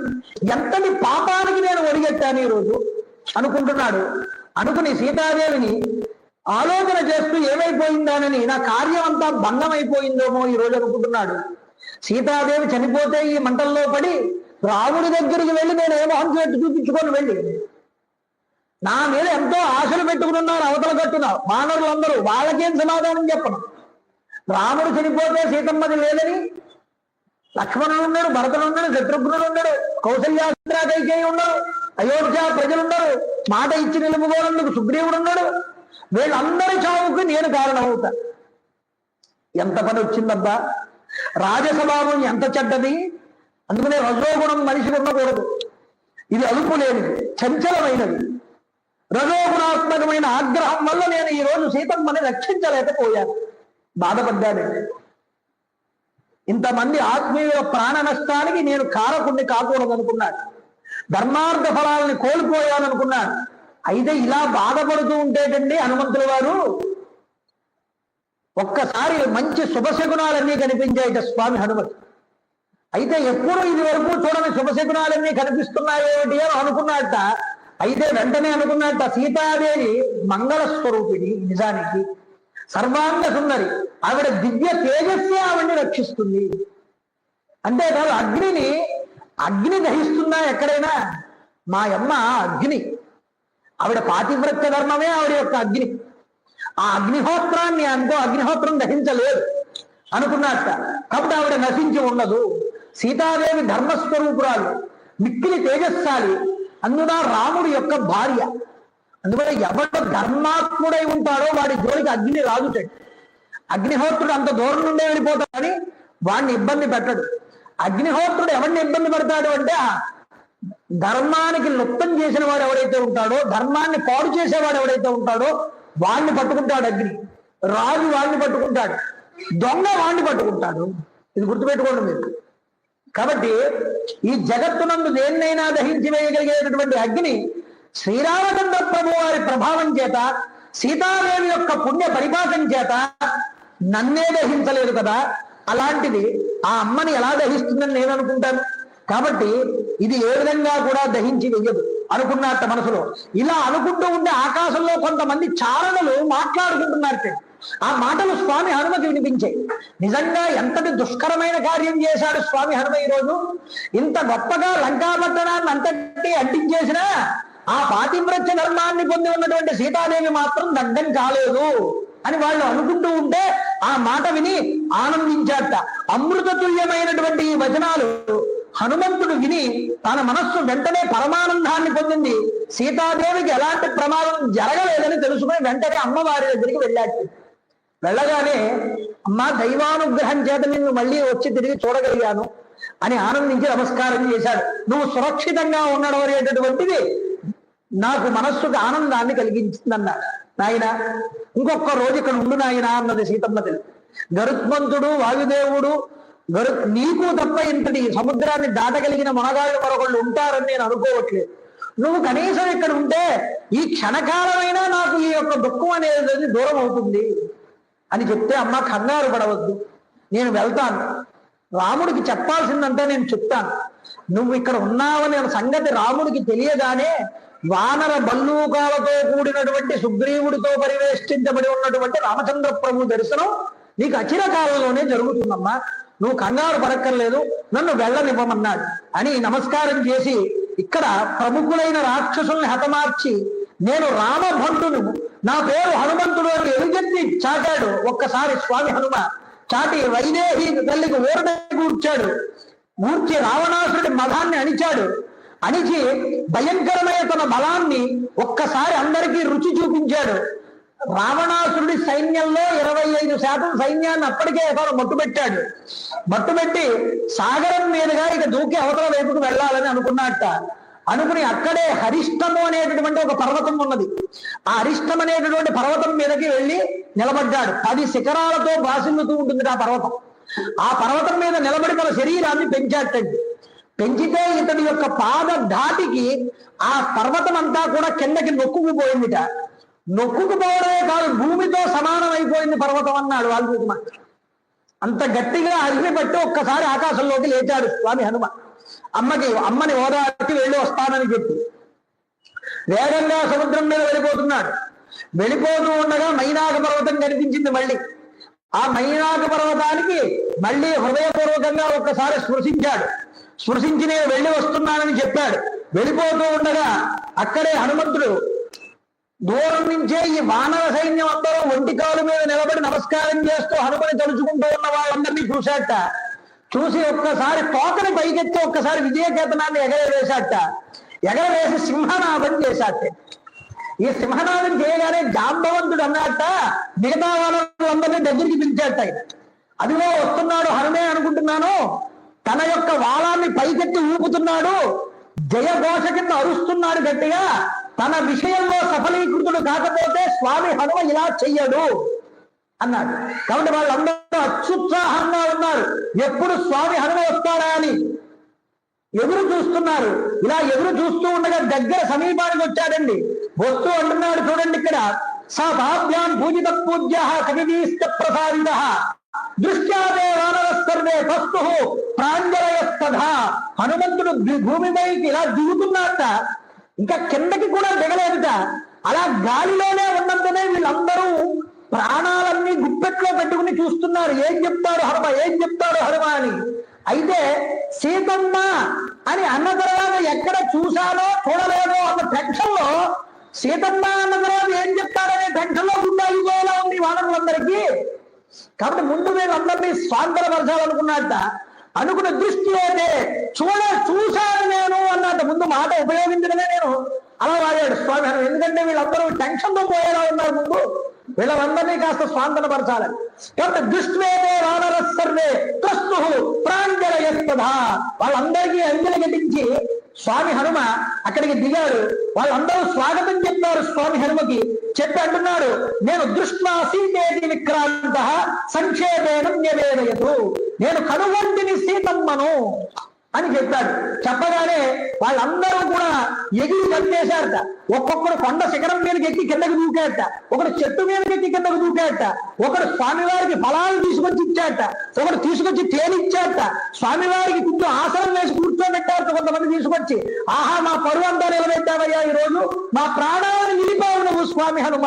ఎంతటి పాపానికి నేను ఒడిగట్టాను ఈరోజు అనుకుంటున్నాడు. అనుకుని సీతాదేవిని ఆలోచన చేస్తూ ఏమైపోయిందానని, నా కార్యం అంతా భంగం అయిపోయిందేమో ఈ రోజు అనుకుంటున్నాడు. సీతాదేవి చనిపోతే ఈ మంటల్లో పడి రాముడి దగ్గరికి వెళ్ళి నేను ఏ మొహం చేట్టు చూపించుకొని వెళ్ళి నా మీద ఎంతో ఆశలు పెట్టుకున్నారు అవతల కట్టున వానరులందరూ, వాళ్ళకేం సమాధానం చెప్పను. రాముడు చనిపోతే సీతమ్మది లేదని లక్ష్మణుడు ఉన్నాడు, భరతుడు ఉన్నాడు, శత్రుఘ్నుడు ఉన్నాడు, కౌసల్యాకైకేయి ఉన్నాడు, అయోధ్య ప్రజలున్నారు, మాట ఇచ్చి నిలుపుకోనందుకు సుగ్రీవుడు ఉన్నాడు. వీళ్ళందరి చావుకు నేను కారణమవుతా. ఎంత పని వచ్చిందబ్బా! రాజస్వభావం ఎంత చెడ్డది. అందుకనే రజోగుణం మనిషికి ఉండకూడదు. ఇది అదుపు లేనిది, చంచలమైనది. రజోగుణాత్మకమైన ఆగ్రహం వల్ల నేను ఈ రోజు సీతమ్మని రక్షించలేకపోయాను, బాధపడ్డాను. ఇంతమంది ఆత్మీయుల ప్రాణ నష్టానికి నేను కారకుణ్ణి కాకూడదు అనుకున్నాడు. ధర్మార్థ ఫలాలని కోల్పోయాను అనుకున్నాడు. అయితే ఇలా బాధపడుతూ ఉంటేటండి హనుమంతుల వారు ఒక్కసారి మంచి శుభశకునాలన్నీ కనిపించాయిట స్వామి హనుమతి. అయితే ఎప్పుడు ఇది వరకు చూడని శుభశకునాలన్నీ కనిపిస్తున్నాయేమిటి అని అనుకున్నట్ట. అయితే వెంటనే అనుకున్నట్ట, సీతాదేవి మంగళస్వరూపిణి, నిజానికి సర్వాంగ సుందరి, ఆవిడ దివ్య తేజస్సు ఆవిడ్ని రక్షిస్తుంది. అంతేకాదు అగ్ని దహిస్తుందా ఎక్కడైనా? మా అమ్మ అగ్ని, ఆవిడ పాతివ్రత్య ధర్మమే ఆవిడ యొక్క అగ్ని. ఆ అగ్నిహోత్రాన్ని అగ్నిహోత్రం దహించలేదు అనుకున్నట్ట. కాబట్టి ఆవిడ నశించి ఉండదు. సీతాదేవి ధర్మస్వరూపురాలు, మిక్కిలి తేజస్సాలి, అందున రాముడు యొక్క భార్య. అందువల్ల ఎవడు ధర్మాత్ముడై ఉంటాడో వాడి జోలికి అగ్ని రాదుతాడు. అగ్నిహోత్రుడు అంత దూరం నుండే వెళ్ళిపోతాడు కానీ వాడిని ఇబ్బంది పెట్టడు. అగ్నిహోత్రుడు ఎవరిని ఇబ్బంది పెడతాడు అంటే, ధర్మానికి లుప్తం చేసిన వాడు ఎవడైతే ఉంటాడో, ధర్మాన్ని పాడు చేసేవాడు ఎవడైతే ఉంటాడో వాడిని పట్టుకుంటాడు అగ్ని. రాజు వాడిని పట్టుకుంటాడు, దొంగ వాడిని పట్టుకుంటాడు. ఇది గుర్తుపెట్టుకోండి మీరు. కాబట్టి ఈ జగత్తునందు దేన్నైనా దహించి వేయగలిగేటటువంటి అగ్ని శ్రీరామచంద్ర ప్రభు వారి ప్రభావం చేత, సీతాదేవి యొక్క పుణ్య పరిపాకం చేత నన్నే దహించలేదు కదా. అలాంటిది ఆ అమ్మని ఎలా దహిస్తుందని నేను అనుకుంటాను. కాబట్టి ఇది ఏ విధంగా కూడా దహించి వెయ్యదు అనుకున్నట్ట మనసులో. ఇలా అనుకుంటూ ఉంటే ఆకాశంలో కొంతమంది చారణులు మాట్లాడుకుంటున్నారు. ఆ మాటలు స్వామి హనుమకి వినిపించాయి. నిజంగా ఎంతటి దుష్కరమైన కార్యం చేశాడు స్వామి హనుమ ఈరోజు. ఇంత గొప్పగా లంకాపట్టణాన్ని అంతటి అంటించేసినా ఆ పాతివ్రత్య ధర్మాన్ని పొంది ఉన్నటువంటి సీతాదేవి మాత్రం దగ్ధం కాలేదు అని వాళ్ళు అనుకుంటూ ఉంటే ఆ మాట విని ఆనందించాట. అమృతతుల్యమైనటువంటి ఈ వచనాలు హనుమంతుడు విని తన మనస్సు వెంటనే పరమానందాన్ని పొందింది. సీతాదేవికి ఎలాంటి ప్రమాదం జరగలేదని తెలుసుకుని వెంటనే అమ్మవారి దగ్గరికి వెళ్ళాడు. వెళ్ళగానే, అమ్మా దైవానుగ్రహం చేత నిన్ను మళ్ళీ వచ్చి తిరిగి చూడగలిగాను అని ఆనందించి నమస్కారం చేశాడు. నువ్వు సురక్షితంగా ఉండడం అనేటటువంటిది నాకు మనస్సుకు ఆనందాన్ని కలిగించిందన్నాడు. నాయన ఇంకొక రోజు ఇక్కడ ఉండు నాయన అన్నది సీతమ్మ తల్లి. గరుత్మంతుడు, వాయుదేవుడు, నీకు తప్ప ఇంతటి సముద్రాన్ని దాటగలిగిన మునగాళ్ళు మరొకళ్ళు ఉంటారని నేను అనుకోవట్లేదు. నువ్వు కనీసం ఇక్కడ ఉంటే ఈ క్షణకాలమైనా నాకు ఈ యొక్క దుఃఖం అనేది దూరం అవుతుంది అని చెప్తే, అమ్మ కంగారు పడవద్దు, నేను వెళ్తాను, రాముడికి చెప్పాల్సిందంతా నేను చెప్తాను, నువ్వు ఇక్కడ ఉన్నావని సంగతి రాముడికి తెలియగానే వానర బల్లూకాలతో కూడినటువంటి సుగ్రీవుడితో పరివేష్టించబడి ఉన్నటువంటి రామచంద్ర ప్రభు దర్శనం నీకు అచిర కాలంలోనే జరుగుతుందమ్మా, నువ్వు కంగారు పడక్కర్లేదు, నన్ను వెళ్ళనివ్వమన్నాడు అని నమస్కారం చేసి ఇక్కడ ప్రముఖులైన రాక్షసుల్ని హతమార్చి నేను రామభంటును, నా పేరు హనుమంతుడు అని ఎలుగెత్తి చాటాడు. ఒక్కసారి స్వామి హనుమ చాటి వైదేహి తల్లికి ఊరట కూర్చాడు. ఊర్చి రావణాసురుడి మధాన్ని అణిచాడు. అణిచి భయంకరమైన తన బలాన్ని ఒక్కసారి అందరికీ రుచి చూపించాడు. రావణాసురుడి సైన్యంలో 25% సైన్యాన్ని అప్పటికే అతను మట్టుబెట్టాడు. మట్టుబెట్టి సాగరం మీదుగా ఇక దూకి అవతల వైపుకు వెళ్ళాలని అనుకున్నట్ట. అనుకుని అక్కడే హరిష్టము అనేటటువంటి ఒక పర్వతం ఉన్నది. ఆ హరిష్టం అనేటటువంటి పర్వతం మీదకి వెళ్ళి నిలబడ్డాడు. 10 శిఖరాలతో బాసిల్లుతూ ఉంటుంది ఆ పర్వతం. ఆ పర్వతం మీద నిలబడి తన శరీరాన్ని పెంచాటండి. పెంచితే ఇతడి యొక్క పాద ధాటికి ఆ పర్వతం అంతా కూడా కిందకి నొక్కుకుపోయిందిట. నొక్కుకుపోవడమే కాదు, భూమితో సమానం అయిపోయింది పర్వతం అన్నాడు వాల్మీకి. అంత గట్టిగా అగ్ని పట్టి ఒక్కసారి ఆకాశంలోకి లేచాడు స్వామి హనుమ. అమ్మని ఓదార్చి వెళ్ళి వస్తానని చెప్పి వేగంగా సముద్రం మీద వెళ్ళిపోతున్నాడు. వెళ్ళిపోతూ ఉండగా మైనాక పర్వతం కనిపించింది. మళ్ళీ ఆ మైనాక పర్వతానికి మళ్ళీ హృదయపూర్వకంగా ఒక్కసారి స్పృశించాడు. స్పృశించి నేను వెళ్ళి వస్తున్నానని చెప్పాడు. వెళ్ళిపోతూ ఉండగా అక్కడే హనుమంతుడు దూరం నుంచే ఈ వానర సైన్యం అందరూ ఒంటికాలు మీద నిలబడి నమస్కారం చేస్తూ హనుమని తలుచుకుంటూ ఉన్న వాళ్ళందరినీ చూశాట. చూసి ఒక్కసారి తోకని పైకెత్తి ఒక్కసారి విజయకేతనాన్ని ఎగరవేశాట. ఎగరవేసి సింహనాదం చేశాట. ఈ సింహనాదం చేయగానే జాంబవంతుడు అన్నట్ట మిగతా వాళ్ళందరినీ దగ్గరికి పిలిచాట. ఆయన అదిగో వస్తున్నాడు హనుమే అనుకుంటున్నాను, తన యొక్క వాలాన్ని పైకెత్తి ఊపుతున్నాడు, జయఘోష కింద అరుస్తున్నాడు గట్టిగా. తన విషయంలో సఫలీకృతుడు కాకపోతే స్వామి హనుమ ఇలా చెయ్యడు అన్నాడు. కాబట్టి వాళ్ళందరూ అత్యుత్సాహంగా ఉన్నారు. ఎప్పుడు స్వామి హనుమ వస్తాడా అని ఎదురు చూస్తున్నారు. ఇలా ఎదురు చూస్తూ ఉండగా దగ్గర సమీపానికి వచ్చాడండి. వస్తూ అంటున్నాడు, చూడండి ఇక్కడ సాభ్యాం పూజిత పూజ్య కవిదీష్ట ప్రసాదిత దృష్ట్యాదే వానరస్సర్వే వస్తు ప్రాంజలయస్తథా. హనుమంతుడు భూమిపైకి ఇలా దిగుతున్నట్ట, ఇంకా కిందకి కూడా దిగలేదుట. అలా గాలిలోనే ఉన్నంతనే వీళ్ళందరూ ప్రాణాలన్నీ గుప్పెట్లో పెట్టుకుని చూస్తున్నారు. ఏం చెప్తాడు హనుమ, ఏం చెప్తాడు హనుమ అని. అయితే సీతమ్మ అని అన్న తర్వాత ఎక్కడ చూశానో చూడలేదో అన్న టెన్షన్ లో, సీతమ్మ అన్న తర్వాత ఏం చెప్తాడనే టెన్షన్ లో గుండె అయిపోయేలా ఉంది వానరులందరికీ. కాబట్టి ముందు వీళ్ళందరినీ స్వాంతరపరచాలనుకున్నట్ట. అనుకున్న దృష్టి అయితే చూశాను నేను అన్నట్టు ముందు మాట ఉపయోగించడమే నేను అలా వాడాడు స్వామి హనుమ. ఎందుకంటే వీళ్ళందరూ టెన్షన్ తో పోయేలా ఉన్నారు. ముందు వీళ్ళందరినీ కాస్త స్వాంతనపరచాలని. కాబట్టి దృష్టివేదే వానరస్సర్వే త్రస్తు ప్రాంజలయస్తథా. వాళ్ళందరికీ అంజలి ఘటించి స్వామి హనుమ అక్కడికి దిగాడు. వాళ్ళందరూ స్వాగతం చెప్పారు స్వామి హనుమకి. చెప్పి అంటున్నాడు, నేను దృష్ట్వా సీతేతి విక్రాంత సంక్షేపేనం నివేదయతు. నేను కనుగొంటిని సీతమ్మను అని చెప్పాడు. చెప్పగానే వాళ్ళందరూ కూడా ఎగిరి పనిచేశారట. ఒక్కొక్కడు కొండ శిఖరం మీదకి ఎక్కి కిందకి దూకాట, ఒకడు చెట్టు మీదకి ఎక్కి కిందకు దూకాట, ఒకడు స్వామివారికి ఫలాలు తీసుకొచ్చి ఇచ్చాట, ఒకడు తీసుకొచ్చి తేలిచ్చాట, స్వామివారికి కొంచెం ఆసనం వేసి కూర్చోబెట్టారు కొంతమంది తీసుకొచ్చి. ఆహా, మా పరువు అంతా నిలబెట్టావయ్యా, ఈ రోజు మా ప్రాణాలను నిలిపావు నువ్వు స్వామి హనుమ.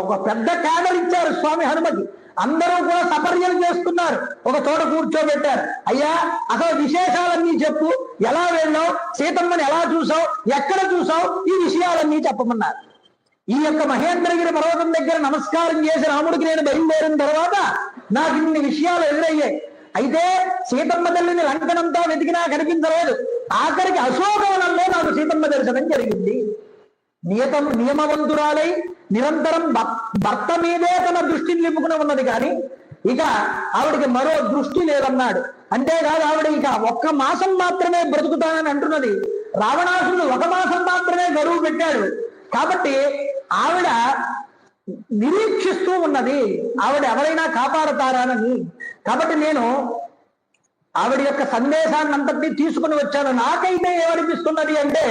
ఒక పెద్ద క్యాడర్ ఇచ్చారు స్వామి హనుమకి. అందరూ కూడా సపర్యలు చేస్తున్నారు. ఒక చోట కూర్చోబెట్టారు. అయ్యా, అసలు విశేషాలన్నీ చెప్పు, ఎలా వెళ్ళావు, సీతమ్మని ఎలా చూసావు, ఎక్కడ చూసావు, ఈ విషయాలన్నీ చెప్పమన్నారు. ఈ యొక్క మహేంద్రగిరి పర్వతం దగ్గర నమస్కారం చేసి రాముడికి నేను బయలుదేరిన తర్వాత నాకు ఇన్ని విషయాలు ఎదురయ్యాయి. అయితే సీతమ్మ తల్లిని లంకనంతా వెతికినా కనిపించలేదు. ఆఖరికి అశోకవనంలో నాకు సీతమ్మ దర్శనం జరిగింది. నియమవంతురాలై నిరంతరం భర్త మీదే తన దృష్టిని నింపుకుని ఉన్నది, కానీ ఇక ఆవిడికి మరో దృష్టి లేదన్నాడు. అంతేకాదు ఆవిడ ఇక 1 మాసం మాత్రమే బ్రతుకుతానని అంటున్నది. రావణాసురుడు 1 మాసం మాత్రమే గడువు పెట్టాడు. కాబట్టి ఆవిడ నిరీక్షిస్తూ ఉన్నది, ఆవిడ ఎవరైనా కాపాడతారానని. కాబట్టి నేను ఆవిడ యొక్క సందేశాన్ని అంతటినీ తీసుకుని వచ్చాను. నాకైతే ఏమనిపిస్తున్నది అంటే,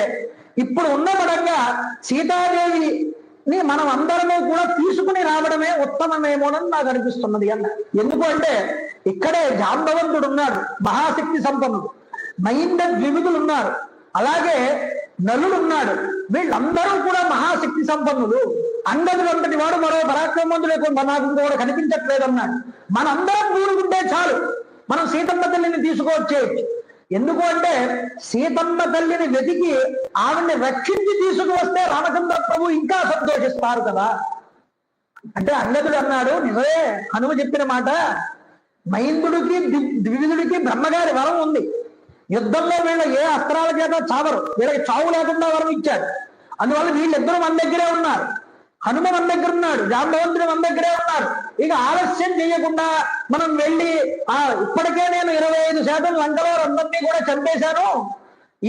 ఇప్పుడు ఉన్న పరంగా సీతాదేవిని మనం అందరము కూడా తీసుకుని రావడమే ఉత్తమమేమోనని నాకు అనిపిస్తున్నది అన్న. ఎందుకు అంటే ఇక్కడే జాంబవంతుడు ఉన్నాడు, మహాశక్తి సంపన్నుడు, మైంద ద్వివిధులు ఉన్నారు, అలాగే నలుడు ఉన్నాడు. వీళ్ళందరూ కూడా మహాశక్తి సంపన్నులు. అంగదుడు అంతటి వాడు మరో పరాక్రమవంతుడు నాకు ఇంకోటి కనిపించట్లేదన్నాడు. మనందరం కూడుకుంటే చాలు, మనం సీతమ్మ తల్లిని తీసుకువచ్చేయచ్చు. ఎందుకు అంటే సీతమ్మ తల్లిని వెతికి ఆవిడ్ని రక్షించి తీసుకువస్తే రామచంద్ర ప్రభు ఇంకా సంతోషిస్తారు కదా. అంటే అంగదుడు అన్నాడు, నిజమే హనుమ చెప్పిన మాట. మైందుడికి ద్వివిధుడికి బ్రహ్మగారి వరం ఉంది. యుద్ధంలో వీళ్ళ ఏ అస్త్రాల చేత చావరు, వీళ్ళకి చావు లేకుండా వరం ఇచ్చాడు. అందువల్ల వీళ్ళిద్దరూ మన దగ్గరే ఉన్నారు. హనుమ మన దగ్గర ఉన్నాడు, జాంబవంతుడు మన దగ్గరే ఉన్నారు. ఇక ఆలస్యం చేయకుండా మనం వెళ్ళి ఇప్పటికే నేను 25% లంకలో అందరినీ కూడా చంపేశాను,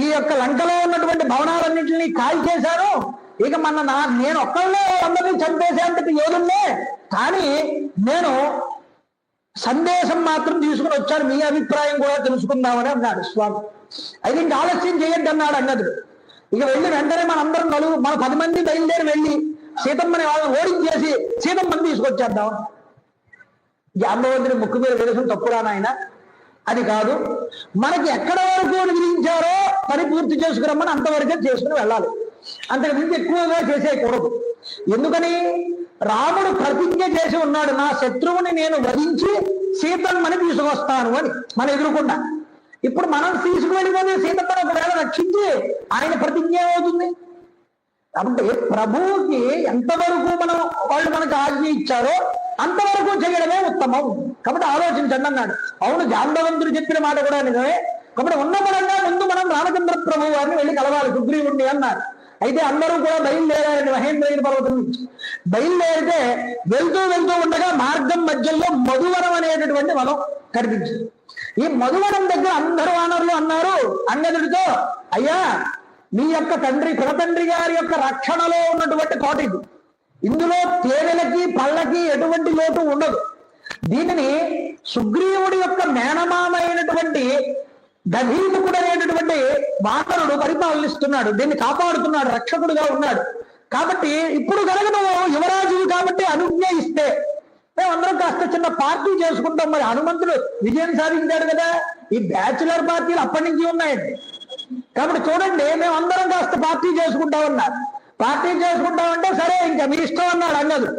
ఈ యొక్క లంకలో ఉన్నటువంటి భవనాలన్నింటినీ కాల్చేశాను. ఇక నేను ఒక్కళ్ళే అందరినీ చంపేసేందుకు యోధున్నే, కానీ నేను సందేశం మాత్రం తీసుకుని వచ్చాను, మీ అభిప్రాయం కూడా తెలుసుకుందామని అన్నాడు స్వామి. అయితే ఇంక ఆలస్యం చేయొద్దు అన్నాడు అంగదుడు. ఇక వెళ్ళి వెంటనే మనందరం మన 10 మంది బయలుదేరి వెళ్ళి సీతమ్మని వాళ్ళని ఓడించేసి సీతమ్మని తీసుకొచ్చేద్దాం. జాంబవంతుని ముక్కు మీద వేసుకుని తప్పురా నాయన, అది కాదు, మనకి ఎక్కడ వరకు విధించారో పని పూర్తి చేసుకురమ్మని అంతవరకే చేసుకుని వెళ్ళాలి, అంతకు మించి ఎక్కువగా చేసేయకూడదు. ఎందుకని రాముడు ప్రతిజ్ఞ చేసి ఉన్నాడు, నా శత్రువుని నేను వధించి సీతమ్మని తీసుకొస్తాను అని మన ఎదురుకుండా. ఇప్పుడు మనం తీసుకువెళ్ళిపోతే సీతమ్మని ఒకవేళ రక్షించి ఆయన ప్రతిజ్ఞ ఏమవుతుంది? కాబట్టి ప్రభువుకి ఎంతవరకు వాళ్ళు మనకు ఆజ్ఞ ఇచ్చారో అంతవరకు చేయడమే ఉత్తమం. కాబట్టి ఆలోచించండి అన్నాడు. అవును, జాంబవంతుడు చెప్పిన మాట కూడా నిజమే. కాబట్టి ఉన్న పరంగా ముందు మనం రామచంద్ర ప్రభు వారిని వెళ్ళి కలవాలి సుగ్రీవుణ్ణి అన్నారు. అయితే అందరూ కూడా బయలుదేరారండి మహేంద్రగిరి పర్వతం నుంచి. బయలుదేరితే వెళ్తూ ఉండగా మార్గం మధ్యలో మధువనం అనేటటువంటి వనం కనిపించింది. ఈ మధువనం దగ్గర అందరూ వానరులు అన్నారు అంగదుడితో, అయ్యా మీ యొక్క పినతండ్రి గారి యొక్క రక్షణలో ఉన్నటువంటి కోట ఇది, ఇందులో తేనెలకి పళ్ళకి ఎటువంటి లోటు ఉండదు. దీనిని సుగ్రీవుడి యొక్క మేనమామ అయినటువంటి దధీముకుడు అనేటటువంటి వానరుడు పరిపాలనిస్తున్నాడు, దీన్ని కాపాడుతున్నాడు, రక్షకుడుగా ఉన్నాడు. కాబట్టి ఇప్పుడు కనుక నువ్వు యువరాజువు కాబట్టి అనుజ్ఞ ఇస్తే మేమందరం కాస్త చిన్న పార్టీ చేసుకుంటాం. మరి హనుమంతుడు విజయం సాధించాడు కదా, ఈ బ్యాచులర్ పార్టీలు అప్పటి నుంచి ఉన్నాయండి. కాబట్టి చూడండి, మేమందరం కాస్త పార్టీ చేసుకుంటామన్నారు. పార్టీ చేసుకుంటామంటే సరే ఇంకా మీ ఇష్టం అన్నాడు అంగదుడు.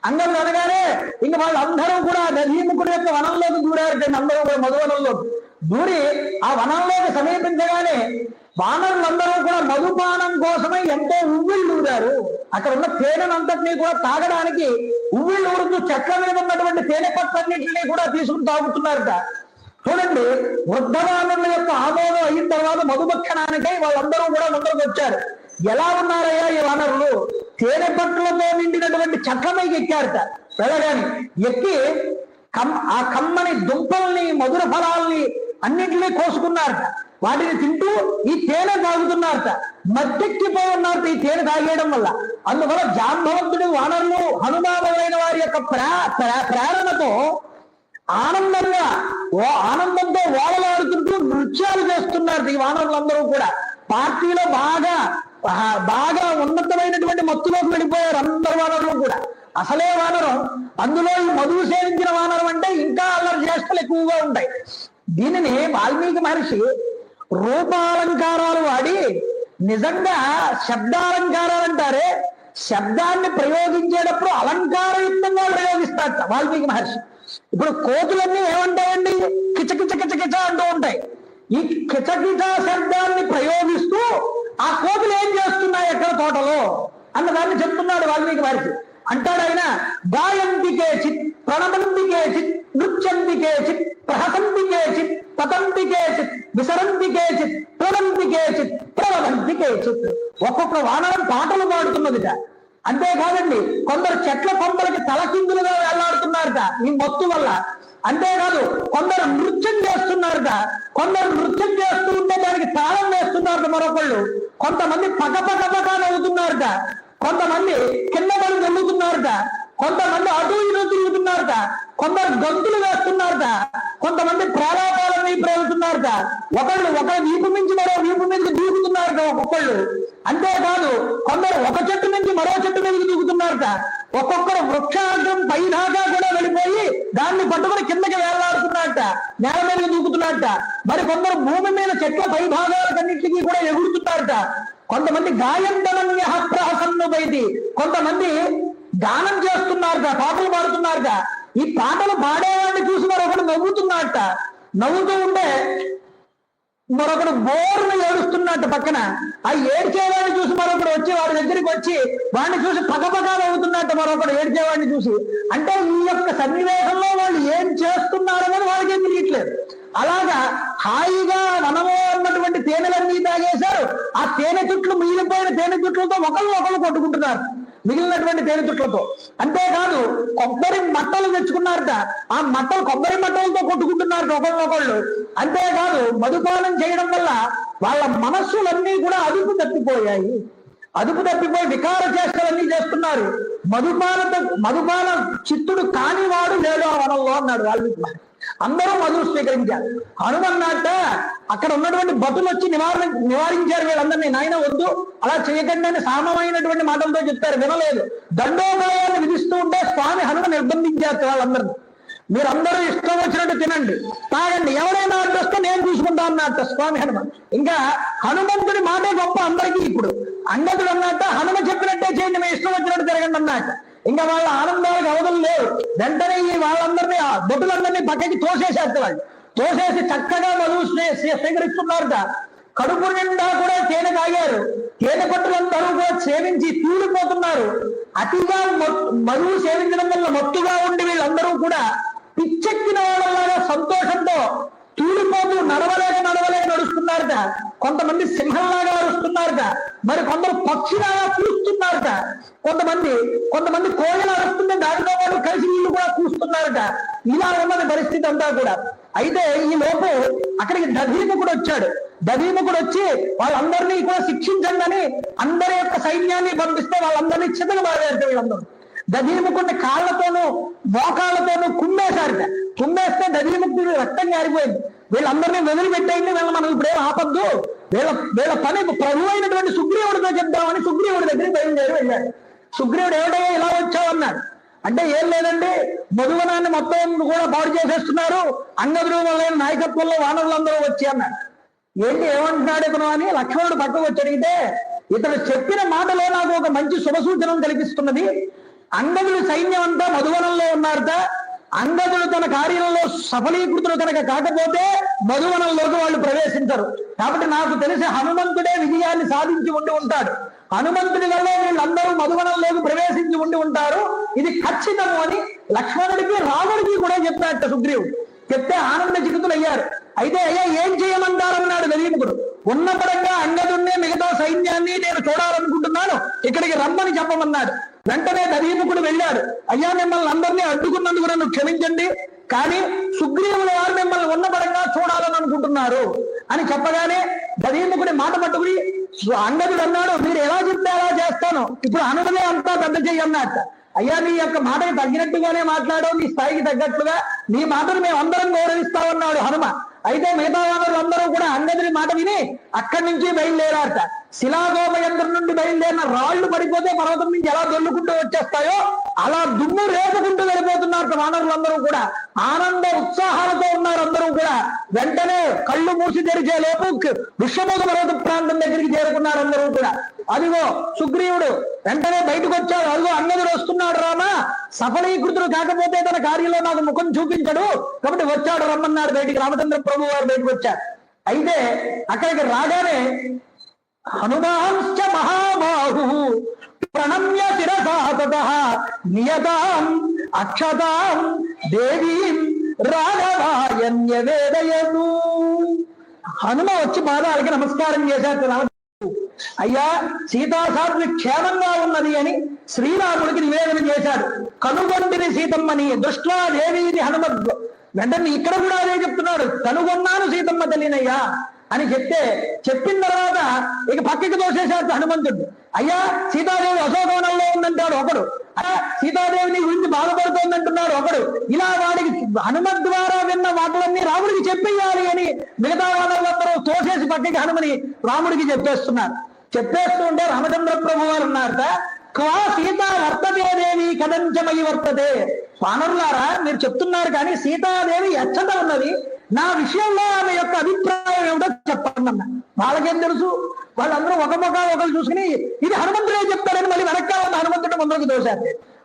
అనగానే ఇంక వాళ్ళందరూ కూడా దధీముకుడు యొక్క వనంలోకి దూరారు. అందరూ కూడా మధువనంలోకి దూరి ఆ వనంలోకి సమీపించగానే వానరులందరూ కూడా మధుపానం కోసమై ఎంతో ఉవ్విళ్ళూరారు. అక్కడ ఉన్న తేనెనంతటినీ కూడా తాగడానికి ఉవ్విళ్ళూరుతూ చెట్ల మీద ఉన్నటువంటి తేనె పట్లన్నింటినీ కూడా తీసుకుని తాగుతున్నారట. చూడండి, వృద్ధవానుల యొక్క ఆమోదం అయిన తర్వాత మధుభక్షణానికై వాళ్ళందరూ కూడా ముందరకు వచ్చారు. ఎలా ఉన్నారయ్యా ఈ వానరులు? తేనె పట్లతో నిండినటువంటి చెట్ల మీద ఎక్కారట. వెళ్ళగాని ఎక్కి ఆ కమ్మని దుంపల్ని మధుర ఫలాల్ని అన్నింటినీ కోసుకున్నారట. వాటిని తింటూ ఈ తేనె తాగుతున్నారట. మత్తెక్కిపోతున్నారట ఈ తేనె తాగేయడం వల్ల. అందువల్ల జాంబవంతుడి వానరులు హనుమానులైన వారి యొక్క ప్రేరణతో ఆనందంతో ఓలలాడుతుంటూ నృత్యాలు చేస్తున్నారు ఈ వానరులందరూ కూడా. పార్టీలో బాగా ఉన్నతమైనటువంటి మత్తులోకి వెళ్ళిపోయారు అందరు వానరులు కూడా. అసలే వానరం, అందులో ఈ మధువు సేవించిన వానరం అంటే ఇంకా అల్లరి చేష్టలు ఎక్కువగా ఉంటాయి. దీనిని వాల్మీకి మహర్షి రూపాలంకారాలు వాడి నిజంగా శబ్దాలంకారాలు అంటారే, శబ్దాన్ని ప్రయోగించేటప్పుడు అలంకారయుక్తంగా ప్రయోగిస్తారట వాల్మీకి మహర్షి. ఇప్పుడు కోతులన్నీ ఏమంటాయండి? కిచకిచ కిచకిచ అంటూ ఉంటాయి. ఈ కిచకిచ శబ్దాన్ని ప్రయోగిస్తూ ఆ కోతులు ఏం చేస్తున్నాయి ఎక్కడ తోటలో అన్నదాన్ని చెప్తున్నాడు వాల్మీకి మహర్షి. అంటాడు ఆయన, గాయంతి కేచిత్, ప్రణమంతి కేచిత్, నృత్యంతి కేచిత్, ప్రహసంతి కేచిత్, పతంతి కేచిత్, విసరంతి కేచిత్, పునంతి కేచిత్, ప్రవదంతి కేచిత్. ఒక్కొక్క వానరం పాటలు పాడుతున్నదిట. అంతేకాదండి, కొందరు చెట్ల కొమ్మలకి తలకిందులుగా వెళ్లాడుతున్నారట ఈ మత్తు వల్ల. అంతేకాదు, కొందరు నృత్యం చేస్తున్నారట. కొందరు నృత్యం చేస్తూ ఉంటే దానికి తాళం వేస్తున్నారట మరొకళ్ళు. కొంతమంది పక్క నవ్వుతున్నారట. కొంతమంది కింద పడి జల్లుతున్నారట. కొంతమంది అటు ఇటు తిరుగుతున్నారట, కొందరు గంతులు వేస్తున్నారట, కొంతమంది ప్రాణాపాలని ప్రేరుతున్నారట, ఒకళ్ళు వీపు మించి మరో వీపు మీదకి దూకుతున్నారట ఒక్కొక్కళ్ళు. అంతేకాదు కొందరు ఒక చెట్టు నుంచి మరో చెట్టు మీదకి దూకుతున్నారట, ఒక్కొక్కరు వృక్షాగ్రం పైదాకా కూడా వెళ్ళిపోయి దాన్ని పట్టుకుని కిందకి వేలాడుతున్నారట, నేల మీదకి దూకుతున్నారట. మరి కొందరు భూమి మీద చెట్ల పై భాగాలన్నింటికి కూడా ఎగురుతున్నారట. కొంతమంది గాయంతనన్య ప్రహసన్ను బయటి, కొంతమంది గానం చేస్తున్నారట, పాటలు పాడుతున్నారట. ఈ పాటలు పాడేవాడిని చూసి మరొకడు నవ్వుతున్నారట. నవ్వుతూ ఉంటే మరొకడు బోర్ను ఏడుస్తున్నట్టు పక్కన. ఆ ఏడ్చేవాడిని చూసి మరొకడు వచ్చి వాడి దగ్గరికి వచ్చి వాడిని చూసి పక్కపక్క నవ్వుతున్నట్టు మరొకడు ఏడ్చేవాడిని చూసి. అంటే ఈ యొక్క సన్నివేశంలో వాళ్ళు ఏం చేస్తున్నారనేది వాళ్ళకి ఏం తెలియట్లేదు. అలాగా హాయిగా వనమో అన్నటువంటి తేనెలన్నీ తాగేశారు. ఆ తేనె చుట్లు మిగిలిపోయిన తేనె చుట్లతో ఒకళ్ళు కొట్టుకుంటున్నారు, మిగిలినటువంటి తేనె చుట్లతో. అంతేకాదు కొబ్బరి మట్టలు తెచ్చుకున్నారట, ఆ మట్టలు కొబ్బరి మట్టలతో కొట్టుకుంటున్నారు ఒకళ్ళు. అంతేకాదు మధుపానం చేయడం వల్ల వాళ్ళ మనస్సులన్నీ కూడా అదుపు తప్పిపోయి వికార చేష్టలన్నీ చేస్తున్నారు. మధుపాన చిత్తుడు కానివాడు లేడు ఆ వనంలో అన్నాడు వాల్మీకి. అందరూ మధువు స్వీకరించారు. హనుమన్నట్ట అక్కడ ఉన్నటువంటి భటులు వచ్చి నివారించారు వీళ్ళందరినీ. నాయన వద్దు, అలా చేయకండి అని సామమైనటువంటి మాటలతో చెప్తారు, వినలేదు. దండోపాయాన్ని విధిస్తూ ఉంటే స్వామి హనుమ నిర్బంధించారు వాళ్ళందరినీ. మీరందరూ ఇష్టం వచ్చినట్టు తినండి, తాగండి, ఎవరైనా అడ్డొస్తే నేను చూసుకుంటా అన్నట్ట స్వామి హనుమ. ఇంకా హనుమంతుడి మాటే గొప్ప అందరికీ. ఇప్పుడు అంగదుడు అన్నట్ట హనుమ చెప్పినట్టే చేయండి, మేము ఇష్టం వచ్చినట్టు తిరగండి అన్నట్ట. ఇంకా వాళ్ళ ఆనందాలకు అవధులు లేవు. వెంటనే ఈ వాళ్ళందరినీ ఆ బొట్టులందరినీ పక్కకి తోసేసేస్తారు. వాళ్ళు తోసేసి చక్కగా మధువు స్వీకరిస్తున్నారట. కడుపు నిండా కూడా తేనె తాగారు. తేనె పట్టులందరూ కూడా సేవించి తూలిపోతున్నారు. అతిగా మధువు సేవించడం వల్ల మత్తుగా ఉండి వీళ్ళందరూ కూడా పిచ్చెక్కిన వాళ్ళలాగా సంతోషంతో తూలిపోతూ నడవలేక నడుస్తున్నారట. కొంతమంది సింహంలాగా అరుస్తున్నారట, మరి కొందరు పక్షిలాగా కూస్తున్నారట, కొంతమంది కోయలు అరుస్తుంటే దానితో పాటు కలిసి వీళ్ళు కూడా కూస్తున్నారట. ఇలా ఉన్నది పరిస్థితి అంతా కూడా. అయితే ఈ లోపు అక్కడికి దధీముఖుడు వచ్చాడు. దధీముఖుడు వచ్చి వాళ్ళందరినీ కూడా శిక్షించండి అని అందరి యొక్క సైన్యాన్ని పంపిస్తే వాళ్ళందరినీ చితకబాదారట. వీళ్ళందరూ దధీముఖుడిని కాళ్లతోనూ మోకాళ్లతోనూ కుమ్మేస్తే దధీముఖుడు రక్తం గారిపోయింది. వీళ్ళందరినీ వదిలిపెట్టేయండి, వీళ్ళ మనం ఇప్పుడేం ఆపద్దు, వీళ్ళ పని ప్రభు అయినటువంటి సుగ్రీవుడితో చెప్దామని సుగ్రీవుడి దగ్గరికి బయలుదేరి వెళ్ళాడు. సుగ్రీవుడు ఏమిటయ్యా ఇలా వచ్చావు అన్నాడు. అంటే ఏం లేదండి, మధువనాన్ని మొత్తం కూడా పాడు చేసేస్తున్నారు, అంగదుడు వల్ల నాయకత్వంలో వానరులందరూ వచ్చి అన్నాడు. ఏంటి ఏమంటున్నాడు ఇతను అని లక్ష్మణుడు పక్కకు వచ్చి అడిగితే, ఇతను చెప్పిన మాటలో నాకు ఒక మంచి శుభసూచనం కలిగిస్తున్నది. అంగదుడి సైన్యం అంతా మధువనంలో ఉన్నారట. అంగదుడు తన కార్యంలో సఫలీకృతులు కనుక కాకపోతే మధువనంలోకి వాళ్ళు ప్రవేశించరు. కాబట్టి నాకు తెలిసి హనుమంతుడే విజయాన్ని సాధించి ఉండి ఉంటాడు. హనుమంతుడి వల్ల వీళ్ళందరూ మధువనంలోకి ప్రవేశించి ఉండి ఉంటారు, ఇది ఖచ్చితము అని లక్ష్మణుడికి రాముడికి కూడా చెప్పాడట సుగ్రీవుడు. చెప్తే ఆనంద చికితులయ్యారు. అయితే అయ్యా ఏం చేయమంటారన్నాడు దధీముఖుడు. ఉన్నపడంగా అంగదుడిని మిగతా సైన్యాన్ని నేను చూడాలనుకుంటున్నాను, ఇక్కడికి రమ్మని చెప్పమన్నాడు. వెంటనే దధీముఖుడు వెళ్ళాడు. అయ్యా మిమ్మల్ని అందరినీ అడ్డుకున్నందుకు నన్ను క్షమించండి, కానీ సుగ్రీవుల వారు మిమ్మల్ని ఉన్నపడంగా చూడాలని అనుకుంటున్నారు అని చెప్పగానే దధీముఖుడి మాట పట్టుకుని అంగదుడు అన్నాడు, మీరు ఎలా చెప్తే అలా చేస్తాను, ఇప్పుడు హనుమనే అంతా పెద్ద చెయ్యి అన్నట్ట. అయ్యా నీ యొక్క మాటకి తగ్గినట్టుగానే మాట్లాడావు, నీ స్థాయికి తగ్గట్టుగా నీ మాటను మేము అందరం గౌరవిస్తామన్నాడు హనుమ. అయితే మిగతా వానరులందరూ కూడా అంగదుడి మాట విని అక్కడి నుంచి బయలుదేరారట. శిలాగోపయంత్రం నుండి బయలుదేరిన రాళ్లు పడిపోతే పర్వతం నుంచి ఎలా దొల్లుకుంటూ వచ్చేస్తాయో అలా దుమ్ము రేపుకుంటూ వెళ్ళిపోతున్నారు వానరులందరూ కూడా. ఆనంద ఉత్సాహాలతో ఉన్నారు అందరూ కూడా. వెంటనే కళ్ళు మూసి తెరిచే లోపు విశ్వముఖ పర్వత ప్రాంతం దగ్గరికి చేరుకున్నారు అందరూ కూడా. అదిగో సుగ్రీవుడు వెంటనే బయటకు వచ్చాడు. అదిగో అంగదుడు వస్తున్నాడు, రామా సఫలీకృతుడు కాకపోతే తన కార్యంలో నాకు ముఖం చూపించడు, కాబట్టి వచ్చాడు రమ్మన్నాడు బయటికి. రామచంద్ర ప్రభు వారు బయటకు వచ్చారు. అయితే అక్కడికి రాగానే హనుమాంశ్చ మహాబాహు ప్రణమ్య శిరసాతతః నియతాం అక్షతాం దేవీం రాఘవాయన్యవేదయను. హనుమ వచ్చి పాదాలకి నమస్కారం చేశారు. అయ్యా సీతాసాధ్వి క్షేమంగా ఉన్నది అని శ్రీరాముడికి నివేదన చేశాడు. కనుగొంటిని సీతమ్మని దృష్ట్వా దేవీది హనుమద్. వెంటనే ఇక్కడ కూడా అదే చెప్తున్నాడు, కనుగొన్నాను సీతమ్మ తల్లినయ్యా అని చెప్తే, చెప్పిన తర్వాత ఇక పక్కకి తోసేశాడు హనుమంతుడు. అయ్యా సీతాదేవి అశోకవనంలో ఉందంటాడు ఒకడు, సీతాదేవిని గురించి బాధపడుతోందంటున్నాడు ఒకడు. ఇలా వాడికి హనుమత్ ద్వారా విన్న మాటలన్నీ రాముడికి చెప్పేయాలి అని మిగతా వాళ్ళందరూ తోసేసి పక్కకి హనుమని రాముడికి చెప్పేస్తున్నారు. చెప్పేస్తూ ఉంటే రామచంద్ర ప్రభు వారు ఉన్నారట, క్వా సీత వర్తతే దేవి కదంచమయి వర్తతే. వానరులారా మీరు చెప్తున్నారు కానీ సీతాదేవి ఎచ్చట ఉన్నది, నా విషయంలో ఆమె యొక్క అభిప్రాయం ఏమిటో చెప్పండి అన్న. వాళ్ళకేం తెలుసు, వాళ్ళందరూ ఒకరు చూసుకుని ఇది హనుమంతుడే చెప్తారని మళ్ళీ వెనక్కి హనుమంతుడు ముందరకు దోశారు.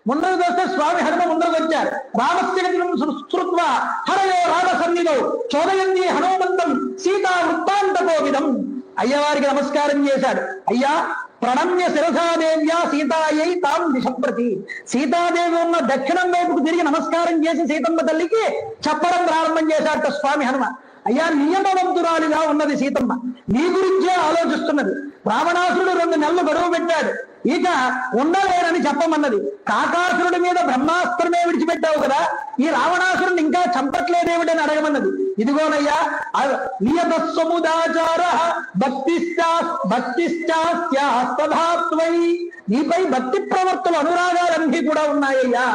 ముందరకు దోస్తే స్వామి హనుమ ముందరకు వచ్చారు. రామస్య సుశ్రుత్వ హరయో రామ సన్నిధో చోదయంది హనుమంతం సీతా వృత్తాంతకో విధం. అయ్యవారికి నమస్కారం చేశాడు. అయ్యా ప్రణమ్య శిరసాదేవ్యా సీతాయై తాం దిశప్రతి. సీతాదేవి ఉన్న దక్షిణం వైపుకు తిరిగి నమస్కారం చేసి సీతమ్మ తల్లికి చెప్పడం ప్రారంభం చేశాట స్వామి హనుమ. అయ్యా నియమవంతురాలిగా ఉన్నది సీతమ్మ, నీ గురించే ఆలోచిస్తున్నది. రావణాసురుడు 2 నెలలు గడువు పెట్టాడు, ఇక ఉండలేరని చెప్పమన్నది. కాకాసురుడి మీద బ్రహ్మాస్త్రమే విడిచిపెట్టావు కదా, ఈ రావణాసురుడిని ఇంకా చంపట్లేదేమిటని అడగమన్నది. ఇదిగోనయ్యా నియత సముదాచార భక్తిశ్చాస్త్యాస్తధాత్వై, నీపై భక్తి ప్రవర్తన అనురాగాలన్నీ కూడా ఉన్నాయ్యా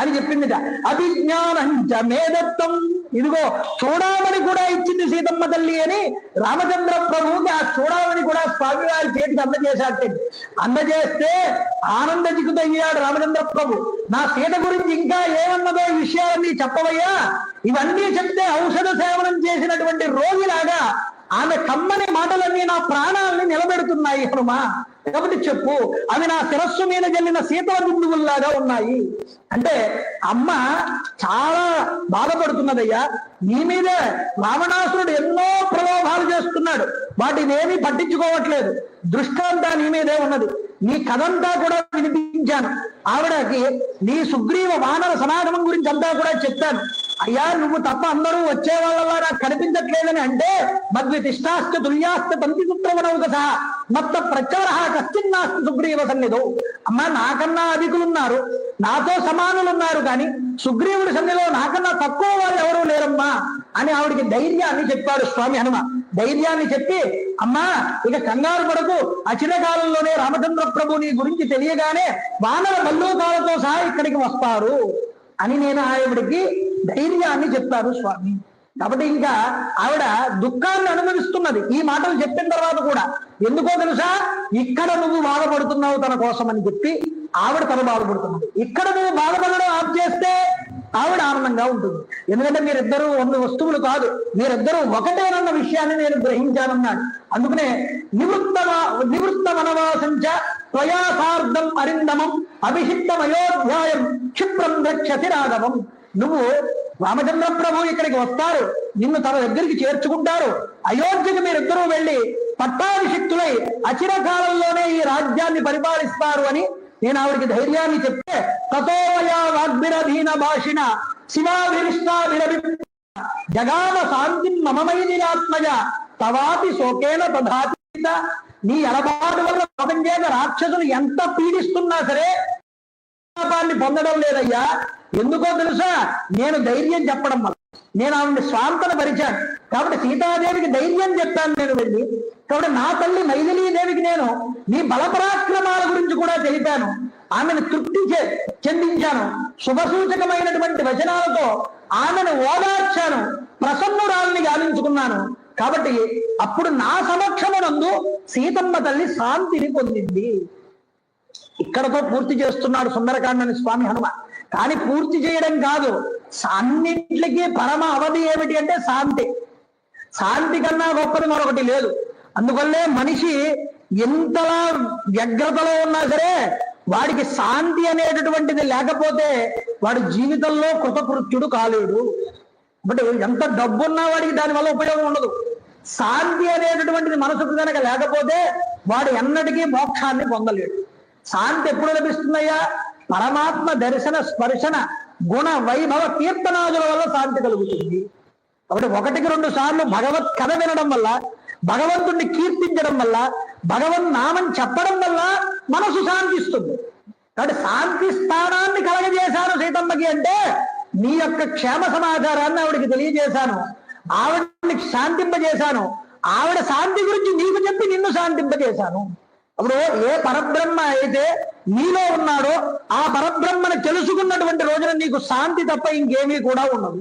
అని చెప్పిందిట. అభిజ్ఞానంచ మేదత్వం, ఇదిగో చూడామని కూడా ఇచ్చింది సీతమ్మ తల్లి అని రామచంద్ర ప్రభువుకి ఆ చూడామని కూడా స్వామివారి చేతికి అందజేశాడు. అందజేస్తే ఆనందజికుతయ్యాడు రామచంద్ర ప్రభు. నా సీత గురించి ఇంకా ఏమన్నదో ఈ విషయాలన్నీ చెప్పవయ్యా, ఇవన్నీ చెప్తే ఔషధ సేవనం చేసినటువంటి రోగిలాగా ఆమె కమ్మని మాటలన్నీ నా ప్రాణాలని నిలబెడుతున్నాయి హనుమా, కాబట్టి చెప్పు, అవి నా శిరస్సు మీద జల్లిన శీతల బిందువుల్లాగా ఉన్నాయి అంటే అమ్మ చాలా బాధపడుతున్నదయ్యా. నీ మీదే రావణాసురుడు ఎన్నో ప్రలోభాలు చేస్తున్నాడు, వాటినేమీ పట్టించుకోవట్లేదు, దృష్టాంతా నీ మీదే ఉన్నది. నీ కథంతా కూడా వినిపించాను, ఆవిడకి నీ సుగ్రీవ వానర సమాగమం గురించి అంతా కూడా చెప్పాను. అయ్యా నువ్వు తప్ప అందరూ వచ్చే వాళ్ళ నాకు కనిపించట్లేదని అంటే మద్వితిష్టాస్త తుల్యాస్త పంతిపుత్రవనవుక సహా మత్త ప్రచార కశ్చిన్నాస్తి సుగ్రీవ సన్నిధో. అమ్మా నాకన్నా అధికులున్నారు, నాతో సమానులు ఉన్నారు, కానీ సుగ్రీవుడి సన్నిధిలో నాకన్నా తక్కువ వాళ్ళు ఎవరూ లేరమ్మా అని ఆవిడికి ధైర్యాన్ని చెప్పాడు స్వామి హనుమ. ధైర్యాన్ని చెప్పి అమ్మా ఇక కంగారు పడకు, అచిరకాలంలోనే రామచంద్ర ప్రభు నీ గురించి తెలియగానే వానర బల్లూకాలతో సహా ఇక్కడికి వస్తారు అని నేను ఆవిడికి ధైర్యాన్ని చెప్పారు స్వామి. కాబట్టి ఇంకా ఆవిడ దుఃఖాన్ని అనుభవిస్తున్నది ఈ మాటలు చెప్పిన తర్వాత కూడా. ఎందుకో తెలుసా, ఇక్కడ నువ్వు బాధపడుతున్నావు తన కోసం అని చెప్పి ఆవిడ తన బాధపడుతున్నది. ఇక్కడ నువ్వు బాధపడడం ఆప్ చేస్తే ఆవిడ ఆనందంగా ఉంటుంది. ఎందుకంటే మీరిద్దరూ 2 వస్తువులు కాదు, మీరిద్దరూ ఒకటేనన్న విషయాన్ని నేను గ్రహించానన్నాడు. అందుకనే నివృత్త వనవాసంచ త్వయాసార్థం అరిందమం అభిషిక్తం అయోధ్యాయం క్షిప్రం రక్షతి రాఘవం. నువ్వు రామచంద్ర ప్రభు ఇక్కడికి వస్తారు, నిన్ను తన దగ్గరికి చేర్చుకుంటారు, అయోధ్యకు మీరిద్దరూ వెళ్ళి పట్టాభిషిక్తులై అచిరకాలంలోనే ఈ రాజ్యాన్ని పరిపాలిస్తారు అని నేను ఆవిడికి ధైర్యాన్ని చెప్తే తతోవయా వాగ్భిరధీన భాషిణ శివాభిరిష్టాభిరభి జగామ శాంతి మమమైదిరాత్మజ తవాతి శోకేన తధాతి. నీ ఎడబాటు వల్ల పాపం చేత రాక్షసులు ఎంత పీడిస్తున్నా సరే పాపాన్ని పొందడం లేదయ్యా. ఎందుకో తెలుసా, నేను ధైర్యం చెప్పడం వల్ల నేను ఆవిడ స్వాంతన పరిచాను. కాబట్టి సీతాదేవికి ధైర్యం చెప్పాను నేను వెళ్ళి. కాబట్టి నా తల్లి మైథిలీదేవికి నేను నీ బలపరాక్రమాల గురించి కూడా తెలిపాను, ఆమెను తృప్తి చెందించాను, శుభసూచకమైనటువంటి వచనాలతో ఆమెను ఓదార్చాను, ప్రసన్నురాల్ని గావించుకున్నాను. కాబట్టి అప్పుడు నా సమక్షమునందు సీతమ్మ తల్లి శాంతిని పొందింది. ఇక్కడతో పూర్తి చేస్తున్నాడు సుందరకాండని స్వామి హనుమ. కానీ పూర్తి చేయడం కాదు, అన్నింటికి పరమ అవధి ఏమిటి అంటే శాంతి. శాంతి కన్నా గొప్పది మరొకటి లేదు. అందువల్లే మనిషి ఎంతలా వ్యగ్రతలో ఉన్నా సరే వాడికి శాంతి అనేటటువంటిది లేకపోతే వాడు జీవితంలో కృతకృత్యుడు కాలేడు. బట్ ఎంత డబ్బున్నా వాడికి దానివల్ల ఉపయోగం ఉండదు. శాంతి అనేటటువంటిది మనసుకు కనుక లేకపోతే వాడు ఎన్నటికీ మోక్షాన్ని పొందలేడు. శాంతి ఎప్పుడు లభిస్తుందయ్యా? పరమాత్మ దర్శన స్పర్శన గుణ వైభవ కీర్తనాదుల వల్ల శాంతి కలుగుతుంది. కాబట్టి 1-2 సార్లు భగవత్ కథ వినడం వల్ల, భగవంతుణ్ణి కీర్తించడం వల్ల, భగవన్ నామం చెప్పడం వల్ల మనసు శాంతిస్తుంది. కాబట్టి శాంతి స్థానాన్ని కలగజేశాను సీతమ్మకి అంటే నీ యొక్క క్షేమ సమాచారాన్ని ఆవిడికి తెలియజేశాను, ఆవిడని శాంతింపజేశాను, ఆవిడ శాంతి గురించి నీకు చెప్పి నిన్ను శాంతింపజేశాను. అప్పుడు ఏ పరబ్రహ్మ అయితే నీలో ఉన్నాడో ఆ పరబ్రహ్మను తెలుసుకున్నటువంటి రోజున నీకు శాంతి తప్ప ఇంకేమీ కూడా ఉండదు.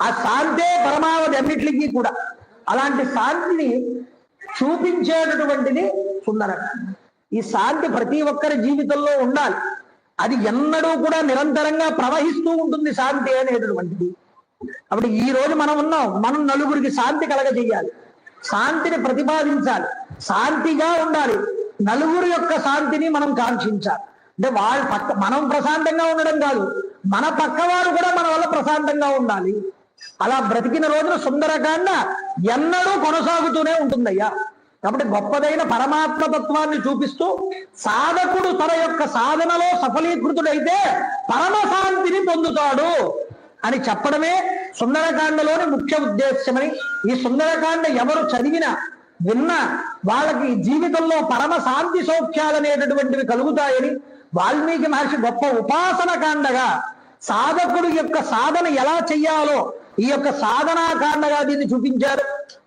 ఆ శాంతే పరమావధి అన్నిటికీ కూడా. అలాంటి శాంతిని చూపించేటటువంటిది సుందరకాండ. ఈ శాంతి ప్రతి ఒక్కరి జీవితంలో ఉండాలి. అది ఎన్నడూ కూడా నిరంతరంగా ప్రవహిస్తూ ఉంటుంది శాంతి అనేటటువంటిది. అప్పుడు ఈ రోజు మనం ఉన్నాం, మనం నలుగురికి శాంతి కలగజేయాలి, శాంతిని ప్రతిపాదించాలి, శాంతిగా ఉండాలి. నలుగురు యొక్క శాంతిని మనం కాంక్షించాలి. అంటే వాళ్ళ పక్క మనం ప్రశాంతంగా ఉండడం కాదు, మన పక్కవారు కూడా మన వల్ల ప్రశాంతంగా ఉండాలి. అలా బ్రతికిన రోజున సుందరకాండ ఎన్నడూ కొనసాగుతూనే ఉంటుందయ్యా. కాబట్టి గొప్పదైన పరమాత్మ తత్వాన్ని చూపిస్తూ సాధకుడు తన యొక్క సాధనలో సఫలీకృతుడైతే పరమశాంతిని పొందుతాడు అని చెప్పడమే సుందరకాండలోని ముఖ్య ఉద్దేశ్యమని, ఈ సుందరకాండ ఎవరు చదివినా విన్నా వాళ్ళకి జీవితంలో పరమ శాంతి సౌఖ్యాలనేటటువంటివి కలుగుతాయని వాల్మీకి మహర్షి గొప్ప ఉపాసన కాండగా, సాధకుడు యొక్క సాధన ఎలా చెయ్యాలో ఈ యొక్క సాధనాకాండగా దీన్ని చూపించారు.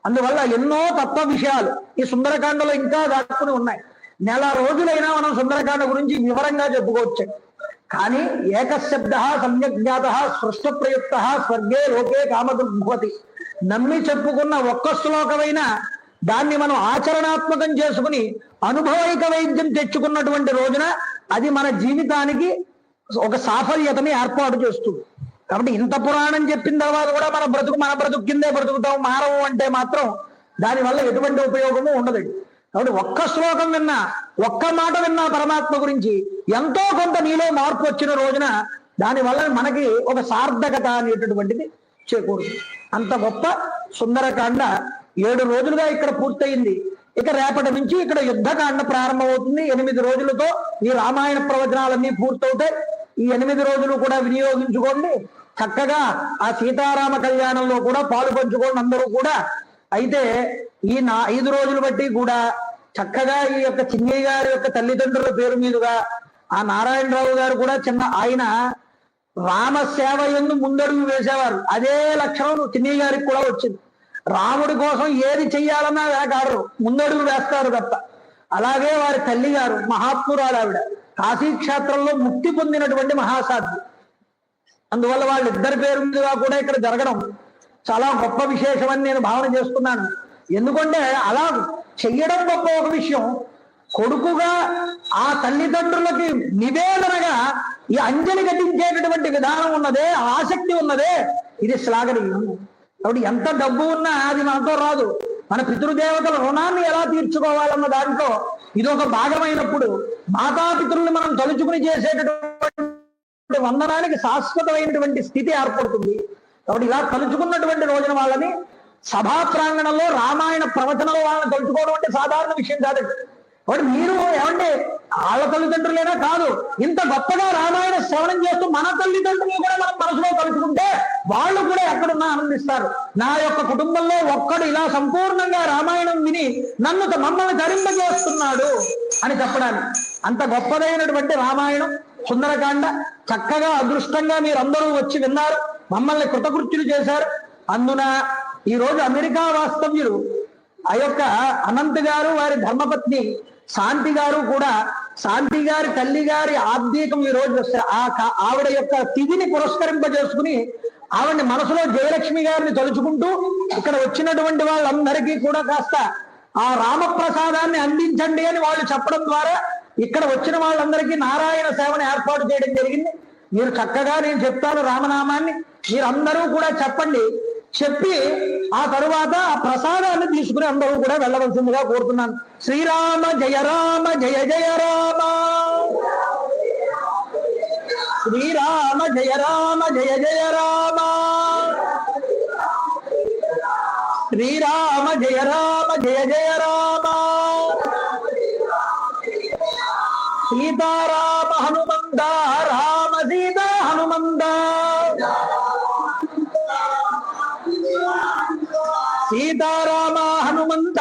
అందువల్ల ఎన్నో తత్వ విషయాలు ఈ సుందరకాండలో ఇంకా దాక్కుని ఉన్నాయి. నెల రోజులైనా మనం సుందరకాండ గురించి వివరంగా చెప్పుకోవచ్చు. కానీ ఏకశబ్ద సమ్యక్ జ్ఞాత సృష్ట ప్రయుక్త స్వర్గే లోకే కామదుర్భవతి నమ్మి చెప్పుకున్న ఒక్క శ్లోకమైనా దాన్ని మనం ఆచరణాత్మకం చేసుకుని అనుభవైక వైద్యం తెచ్చుకున్నటువంటి రోజున అది మన జీవితానికి ఒక సాఫల్యతని ఏర్పాటు చేస్తుంది. కాబట్టి ఇంత పురాణం చెప్పిన తర్వాత కూడా మన బ్రతుకు కిందే బ్రతుకుతాం మారవు అంటే మాత్రం దానివల్ల ఎటువంటి ఉపయోగము ఉండదండి. కాబట్టి ఒక్క శ్లోకం విన్నా, ఒక్క మాట విన్నా పరమాత్మ గురించి ఎంతో కొంత నీలో మార్పు వచ్చిన రోజున దానివల్ల మనకి ఒక సార్థకత అనేటటువంటిది చేకూరుతుంది. అంత గొప్ప సుందరకాండ 7 రోజులుగా ఇక్కడ పూర్తయింది. ఇక రేపటి నుంచి ఇక్కడ యుద్ధకాండ ప్రారంభమవుతుంది. 8 రోజులతో ఈ రామాయణ ప్రవచనాలన్నీ పూర్తవుతాయి. ఈ 8 రోజులు కూడా వినియోగించుకోండి. చక్కగా ఆ సీతారామ కళ్యాణంలో కూడా పాలు పంచుకోండి అందరూ కూడా. అయితే ఈ 5 రోజులు బట్టి కూడా చక్కగా ఈ యొక్క చిన్నయ్య గారి యొక్క తల్లిదండ్రుల పేరు మీదుగా ఆ నారాయణరావు గారు కూడా ఆయన రామసేవ యందు ముందడుగు వేసేవారు. అదే లక్షణం చిన్నయ్య గారికి కూడా వచ్చింది. రాముడి కోసం ఏది చెయ్యాలన్నా వేగారు, ముందడుగు వేస్తారు తప్ప. అలాగే వారి తల్లి గారు మహాత్మురాలు, ఆవిడ కాశీక్షేత్రంలో ముక్తి పొందినటువంటి మహాసాధ్వి. అందువల్ల వాళ్ళిద్దరి పేరు మీదుగా కూడా ఇక్కడ జరగడం చాలా గొప్ప విశేషమని నేను భావన చేస్తున్నాను. ఎందుకంటే అలా చెయ్యడం గొప్ప ఒక విషయం. కొడుకుగా ఆ తల్లిదండ్రులకి నివేదనగా ఈ అంజలి ఘటించేటటువంటి విధానం ఉన్నదే, ఆసక్తి ఉన్నదే, ఇది శ్లాఘనీయం. కాబట్టి ఎంత డబ్బు ఉన్నా అది మనతో రాదు. మన పితృదేవతల రుణాన్ని ఎలా తీర్చుకోవాలన్న దాంట్లో ఇది ఒక భాగమైనప్పుడు మాతాపితృల్ని మనం తలుచుకుని చేసేటటువంటి వందనానికి శాశ్వతమైనటువంటి స్థితి ఏర్పడుతుంది. కాబట్టి ఇలా తలుచుకున్నటువంటి రోజున వాళ్ళని సభా ప్రాంగణంలో రామాయణ ప్రవచనంలో వాళ్ళని తలుచుకోవడం అంటే సాధారణ విషయం కాదండి. కాబట్టి మీరు ఏమంటే వాళ్ళ తల్లిదండ్రులైనా కాదు, ఇంత గొప్పగా రామాయణ శ్రవణం చేస్తూ మన తల్లిదండ్రులు కూడా మనం మనసులో తలుచుకుంటే వాళ్ళు కూడా ఎక్కడున్నా ఆనందిస్తారు. నా యొక్క కుటుంబంలో ఒక్కడు ఇలా సంపూర్ణంగా రామాయణం విని మమ్మల్ని తరింపజేస్తున్నాడు అని చెప్పడానికి. అంత గొప్పదైనటువంటి రామాయణం సుందరకాండ చక్కగా అదృష్టంగా మీరందరూ వచ్చి విన్నారు, మమ్మల్ని కృతకృత్యులు చేశారు. అందున ఈ రోజు అమెరికా వాస్తవ్యులు ఆ యొక్క అనంత్ గారు, వారి ధర్మపత్ని శాంతి గారు కూడా, శాంతి గారి తల్లి గారి ఆబ్దీకం ఈ రోజు ఆవిడ యొక్క తిథిని పురస్కరింపజేసుకుని ఆవిడని మనసులో జయలక్ష్మి గారిని తలుచుకుంటూ ఇక్కడ వచ్చినటువంటి వాళ్ళందరికీ కూడా కాస్త ఆ రామప్రసాదాన్ని అందించండి అని వాళ్ళు చెప్పడం ద్వారా ఇక్కడ వచ్చిన వాళ్ళందరికీ నారాయణ సేవను ఏర్పాటు చేయడం జరిగింది. మీరు చక్కగా నేను చెప్తాను రామనామాన్ని, మీరందరూ కూడా చెప్పండి. చెప్పి ఆ తరువాత ఆ ప్రసాదాన్ని తీసుకుని అందరూ కూడా వెళ్ళవలసిందిగా కోరుతున్నాను. శ్రీరామ జయ రామ జయ జయ రామ, శ్రీరామ జయ రామ జయ జయ రామ, శ్రీరామ జయ రామ జయ జయ రామ, సీతారామ హనుమంత రామ సీతా హనుమంత, సీతారామ హనుమంత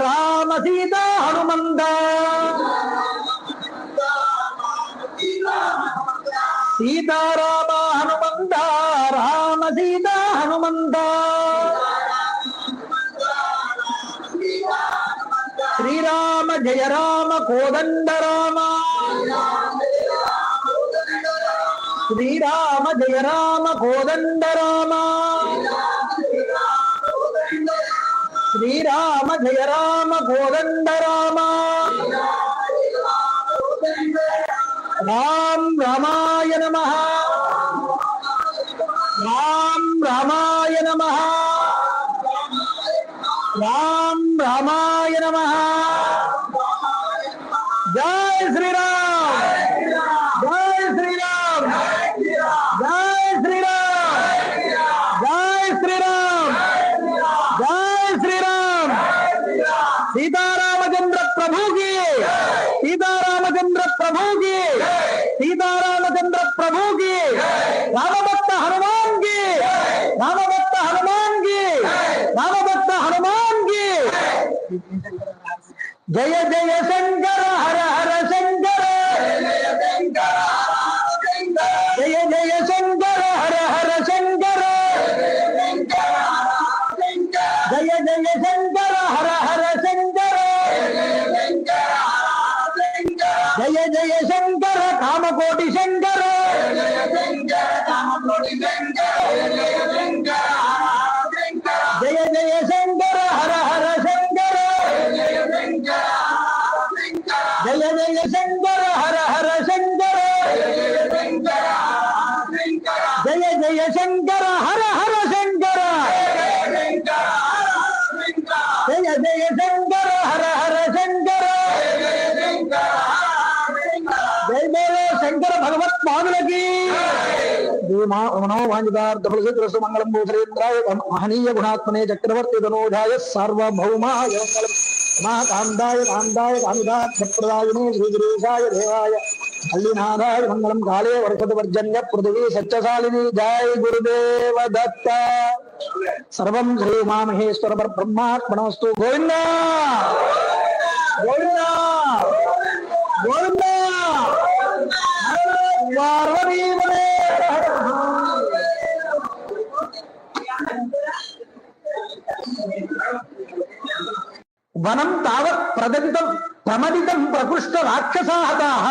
రామ సీతా హనుమంత, సీతారామ హనుమంత రామ సీతా హనుమంత, శ్రీరామ జయ రామ కోదండ రామ శ్రీరామ జయ రామ కోదండ రామ శ్రీరామ జయ రామ కోదండ రామ రామ్ రామాయ నమః రామ్ రామాయ నమః రామ్ రామాయ నమః జై శ్రీరామ్ జై శ్రీరామ్ జై శ్రీరామ్ జై శ్రీరామ్ జై శ్రీరామ్ సీతారామచంద్ర ప్రభుకి సీతారామచంద్ర ప్రభుకి సీతారామచంద్ర ప్రభుకి రామభక్త హనుమాన్ కి రామభక్త హనుమాన్ కి రామభక్త హనుమాన్ కి జయ జయ శంకర హర హర శంకర జయ జయ శంకర హర హర శంకర జయ జయ శంకర హర హర శంకర జయ జయ శంకర కామకోటి శంకర జయ జయ శంకర హర హర శంకర జయ జయ శంకర హర హర శంకర జయ జయ శంకర హర హర శంకర జయ జయ శంకర హర హర శంకర జయ జయ శంకర భగవత్ పాదులకి మనోవాంఛితార్థఫలసిద్ధిరస్తు మంగళం భూషరేంద్రాయ మహనీయ గుణాత్మనే చక్రవర్తి ధనోజాయ సార్వభౌమాయ మంగళం మహాకాందాయ కాందాయ కామిదార్థప్రదాయినే శ్రీగిరీశాయ దేవాయ అల్లినాథాయ మంగళం కాళే వర్షదవర్జన్య పృథివీ సత్యశాలిని జయ గురుదేవ దత్త సర్వం శ్రీ ఉమామహేశ్వర బ్రహ్మాత్మనమస్తు గోవింద గోవింద గోవింద పార్వతీపదే వనం తావత్ ప్రమదితం ప్రకృష్ట రాక్షసాహతాః